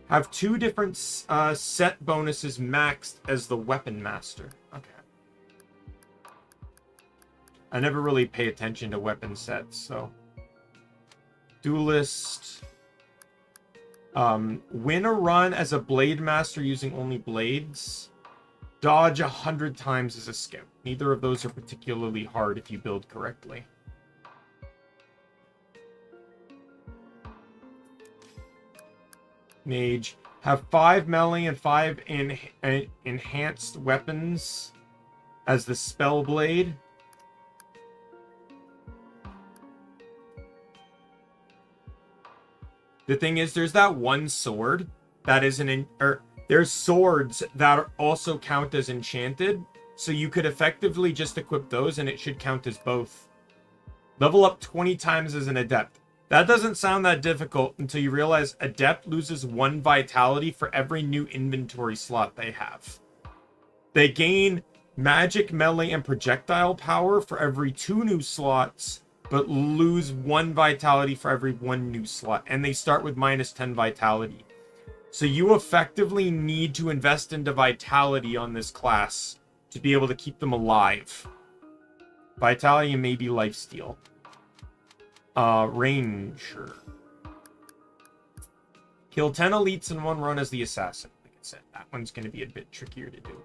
Have 2 different set bonuses maxed as the Weapon Master. Okay. I never really pay attention to weapon sets, so. Duelist. Win a run as a Blade Master using only blades. Dodge 100 times as a Scout. Neither of those are particularly hard if you build correctly. Mage. Have 5 melee and 5 enhanced weapons as the Spellblade. The thing is, there's that one sword that is there's swords that also count as enchanted, so you could effectively just equip those and it should count as both. Level up 20 times as an adept. That doesn't sound that difficult until you realize Adept loses 1 vitality for every new inventory slot they have. They gain magic, melee, and projectile power for every 2 new slots, but lose 1 vitality for every 1 new slot. And they start with minus 10 vitality. So you effectively need to invest into vitality on this class to be able to keep them alive. Vitality and maybe lifesteal. Ranger. Kill 10 elites in 1 run as the assassin. Like I said, that one's going to be a bit trickier to do.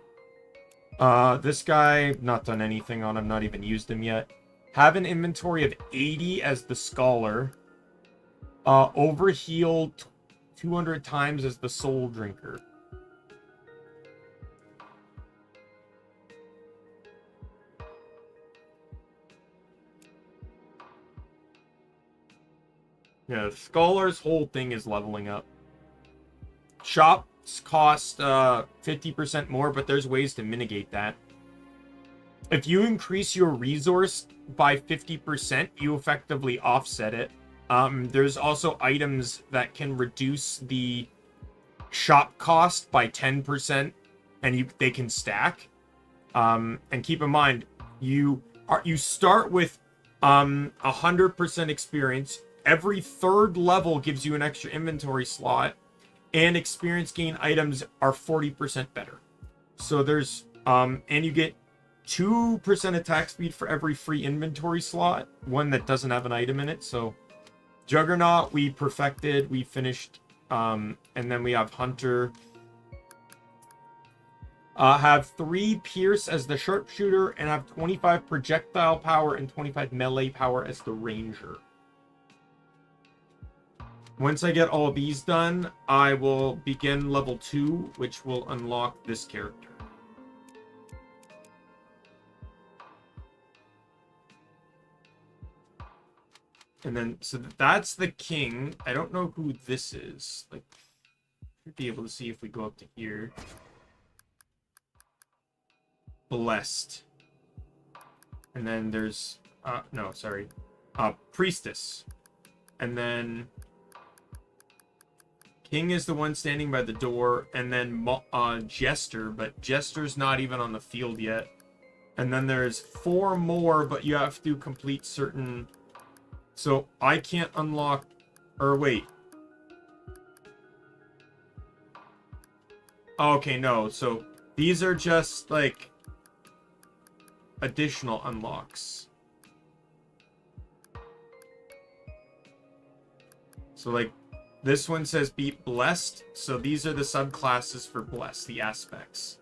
This guy, not done anything on him, not even used him yet. Have an inventory of 80 as the scholar. Overheal 200 times as the soul drinker. Yeah, the scholar's whole thing is leveling up. Shops cost 50% more, but there's ways to mitigate that. If you increase your resource by 50%, you effectively offset it. There's also items that can reduce the shop cost by 10%, and they can stack. And keep in mind, you start with 100% experience. Every 3rd level gives you an extra inventory slot, and experience gain items are 40% better. So there's and you get 2% attack speed for every free inventory slot, one that doesn't have an item in it. So Juggernaut we perfected, we finished, and then we have Hunter. Have 3 Pierce as the sharpshooter, and have 25 projectile power and 25 melee power as the ranger. Once I get all these done, I will begin level 2, which will unlock this character. And then, so that's the king. I don't know who this is. Like, should be able to see if we go up to here. Blessed. And then there's, no, sorry. Priestess. And then King is the one standing by the door, and then Jester, but Jester's not even on the field yet. And then there's 4 more, but you have to complete certain... So I can't unlock... Or wait. Okay, no. So these are just, like, additional unlocks. So, like, this one says beat blessed, so these are the subclasses for blessed, the aspects.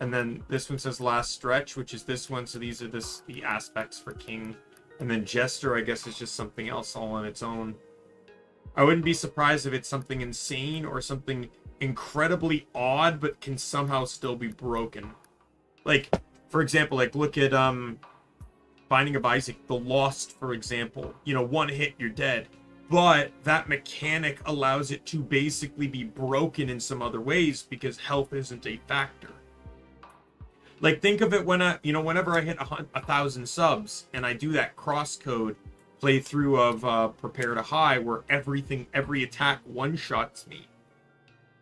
And then this one says last stretch, which is this one, so these are the aspects for king. And then Jester, I guess, is just something else all on its own. I wouldn't be surprised if it's something insane or something incredibly odd, but can somehow still be broken. Like, for example, like, look at Binding of Isaac, the Lost, for example. You know, 1 hit, you're dead. But that mechanic allows it to basically be broken in some other ways because health isn't a factor. Like, think of it when whenever I hit 1,000 subs and I do that crosscode playthrough of Prepare to High where every attack one-shots me.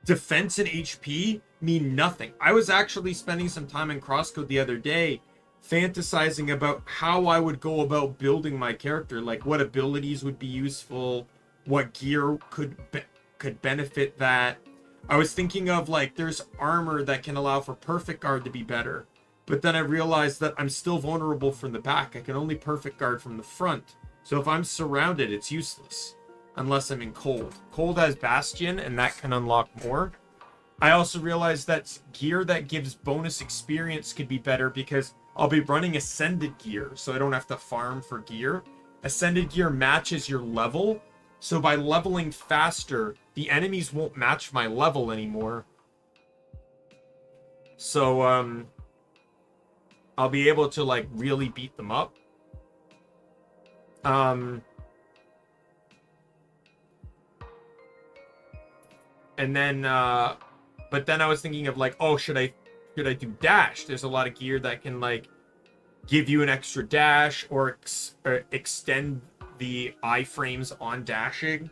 Defense and HP mean nothing. I was actually spending some time in crosscode the other day fantasizing about how I would go about building my character, like what abilities would be useful, what gear could benefit that. I was thinking of, like, there's armor that can allow for perfect guard to be better, but then I realized that I'm still vulnerable from the back. I can only perfect guard from the front, so if I'm surrounded, it's useless unless I'm in cold. Cold has Bastion, and that can unlock more. I also realized that gear that gives bonus experience could be better because I'll be running Ascended gear, so I don't have to farm for gear. Ascended gear matches your level, so by leveling faster, the enemies won't match my level anymore. So, I'll be able to, like, really beat them up. And then, but then I was thinking of, like, oh, should I do dash? There's a lot of gear that can, like, give you an extra dash or extend the iframes on dashing.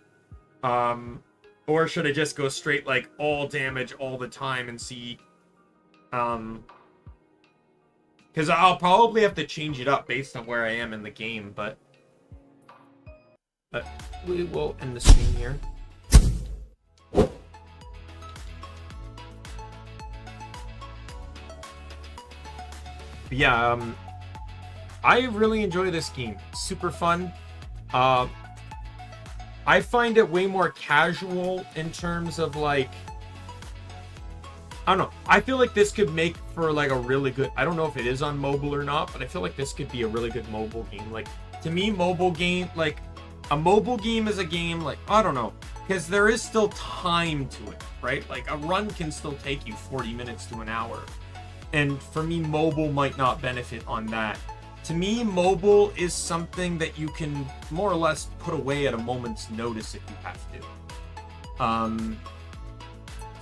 Or should I just go straight, like, all damage all the time and see Because I'll probably have to change it up based on where I am in the game, but we will end the stream here. But yeah, I really enjoy this game. Super fun. I find it way more casual in terms of like, I don't know. I feel like this could make for like a really good, I don't know if it is on mobile or not, but I feel like this could be a really good mobile game. Like, to me, mobile game, like a mobile game is a game, like, I don't know, because there is still time to it, right? Like a run can still take you 40 minutes to an hour. And for me, mobile might not benefit on that. To me, mobile is something that you can more or less put away at a moment's notice if you have to.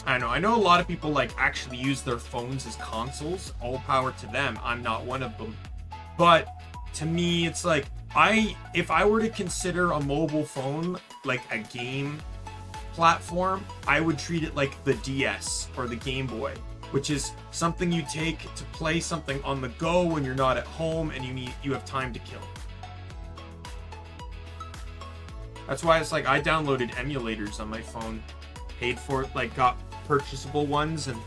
I know a lot of people like actually use their phones as consoles. All power to them. I'm not one of them. But to me, it's like, if I were to consider a mobile phone like a game platform, I would treat it like the DS or the Game Boy, which is something you take to play something on the go when you're not at home and you have time to kill. That's why it's like I downloaded emulators on my phone, paid for it, like got purchasable ones, and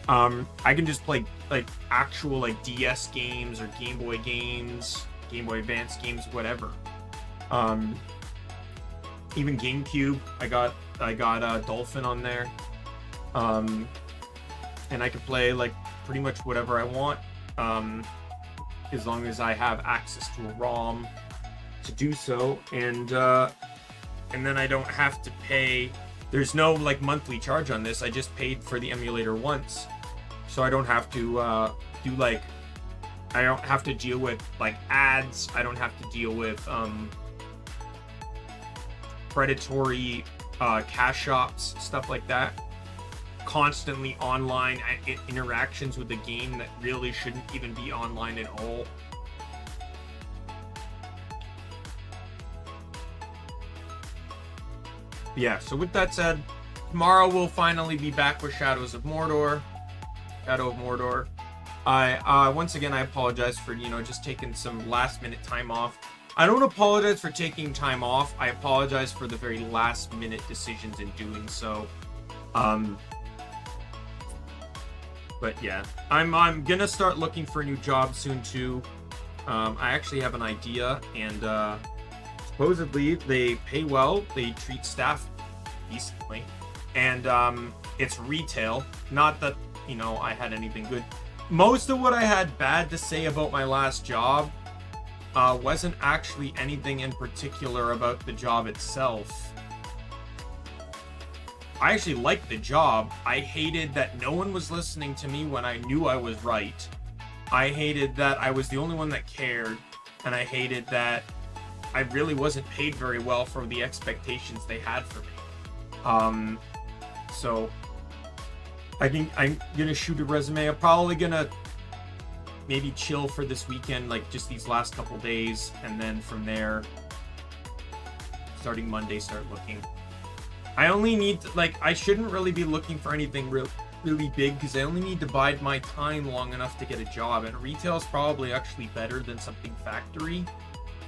I can just play like actual like DS games or Game Boy games, Game Boy Advance games, whatever. Even GameCube, I got Dolphin on there. And I can play like pretty much whatever I want, as long as I have access to a ROM to do so, and then I don't have to pay. There's no like monthly charge on this. I just paid for the emulator once, so I don't have to do like, I don't have to deal with like ads. I don't have to deal with predatory cash shops, stuff like that. Constantly online interactions with the game that really shouldn't even be online at all. Yeah, so with that said, tomorrow we'll finally be back with Shadow of Mordor. Once again, I apologize for, just taking some last minute time off. I don't apologize for taking time off. I apologize for the very last minute decisions in doing so. But yeah, I'm gonna start looking for a new job soon too. I actually have an idea, and supposedly they pay well, they treat staff decently, and it's retail. Not that I had anything good. Most of what I had bad to say about my last job wasn't actually anything in particular about the job itself. I actually liked the job. I hated that no one was listening to me when I knew I was right. I hated that I was the only one that cared, and I hated that I really wasn't paid very well for the expectations they had for me. So I'm gonna shoot a resume. I'm probably gonna maybe chill for this weekend, like just these last couple days, and then from there, starting Monday, start looking. I only need to, I shouldn't really be looking for anything really big, because I only need to bide my time long enough to get a job, and retail is probably actually better than something factory,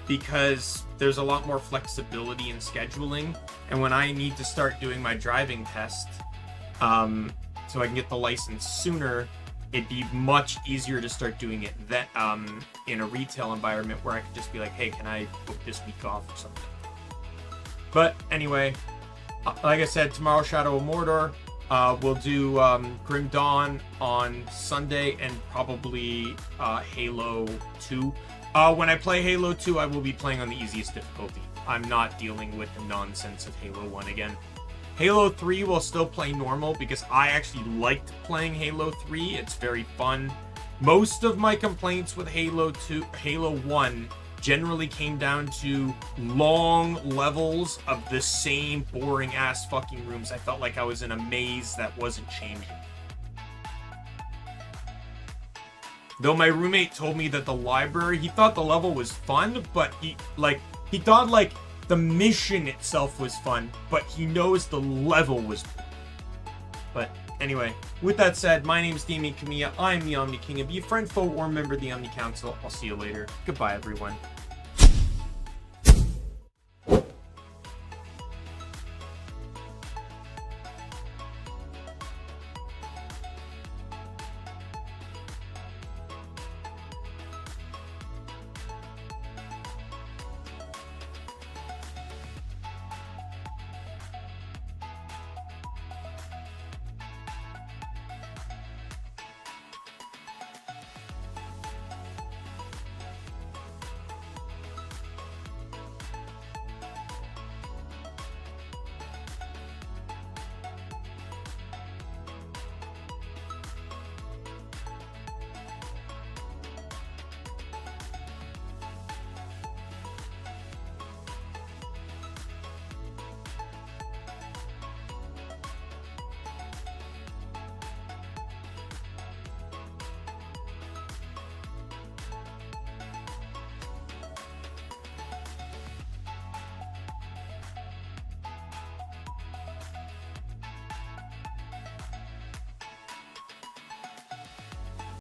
because there's a lot more flexibility in scheduling, and when I need to start doing my driving test, so I can get the license sooner, it'd be much easier to start doing it that in a retail environment where I could just be like, hey, can I book this week off or something? But anyway, like I said, tomorrow Shadow of Mordor. We'll do Grim Dawn on Sunday, and probably Halo 2. When I play Halo 2, I will be playing on the easiest difficulty. I'm not dealing with the nonsense of Halo 1 again. Halo 3 will still play normal, because I actually liked playing Halo 3. It's very fun. Most of my complaints with Halo 1 generally came down to long levels of the same boring ass fucking rooms. I felt like I was in a maze that wasn't changing. Though my roommate told me that the library, he thought the level was fun, but he thought the mission itself was fun, but he knows the level was fun. But Anyway, with that said, my name is Daimien Kamiya. I'm the Omni King. And be a friend, foe, or member of the Omni Council. I'll see you later. Goodbye, everyone.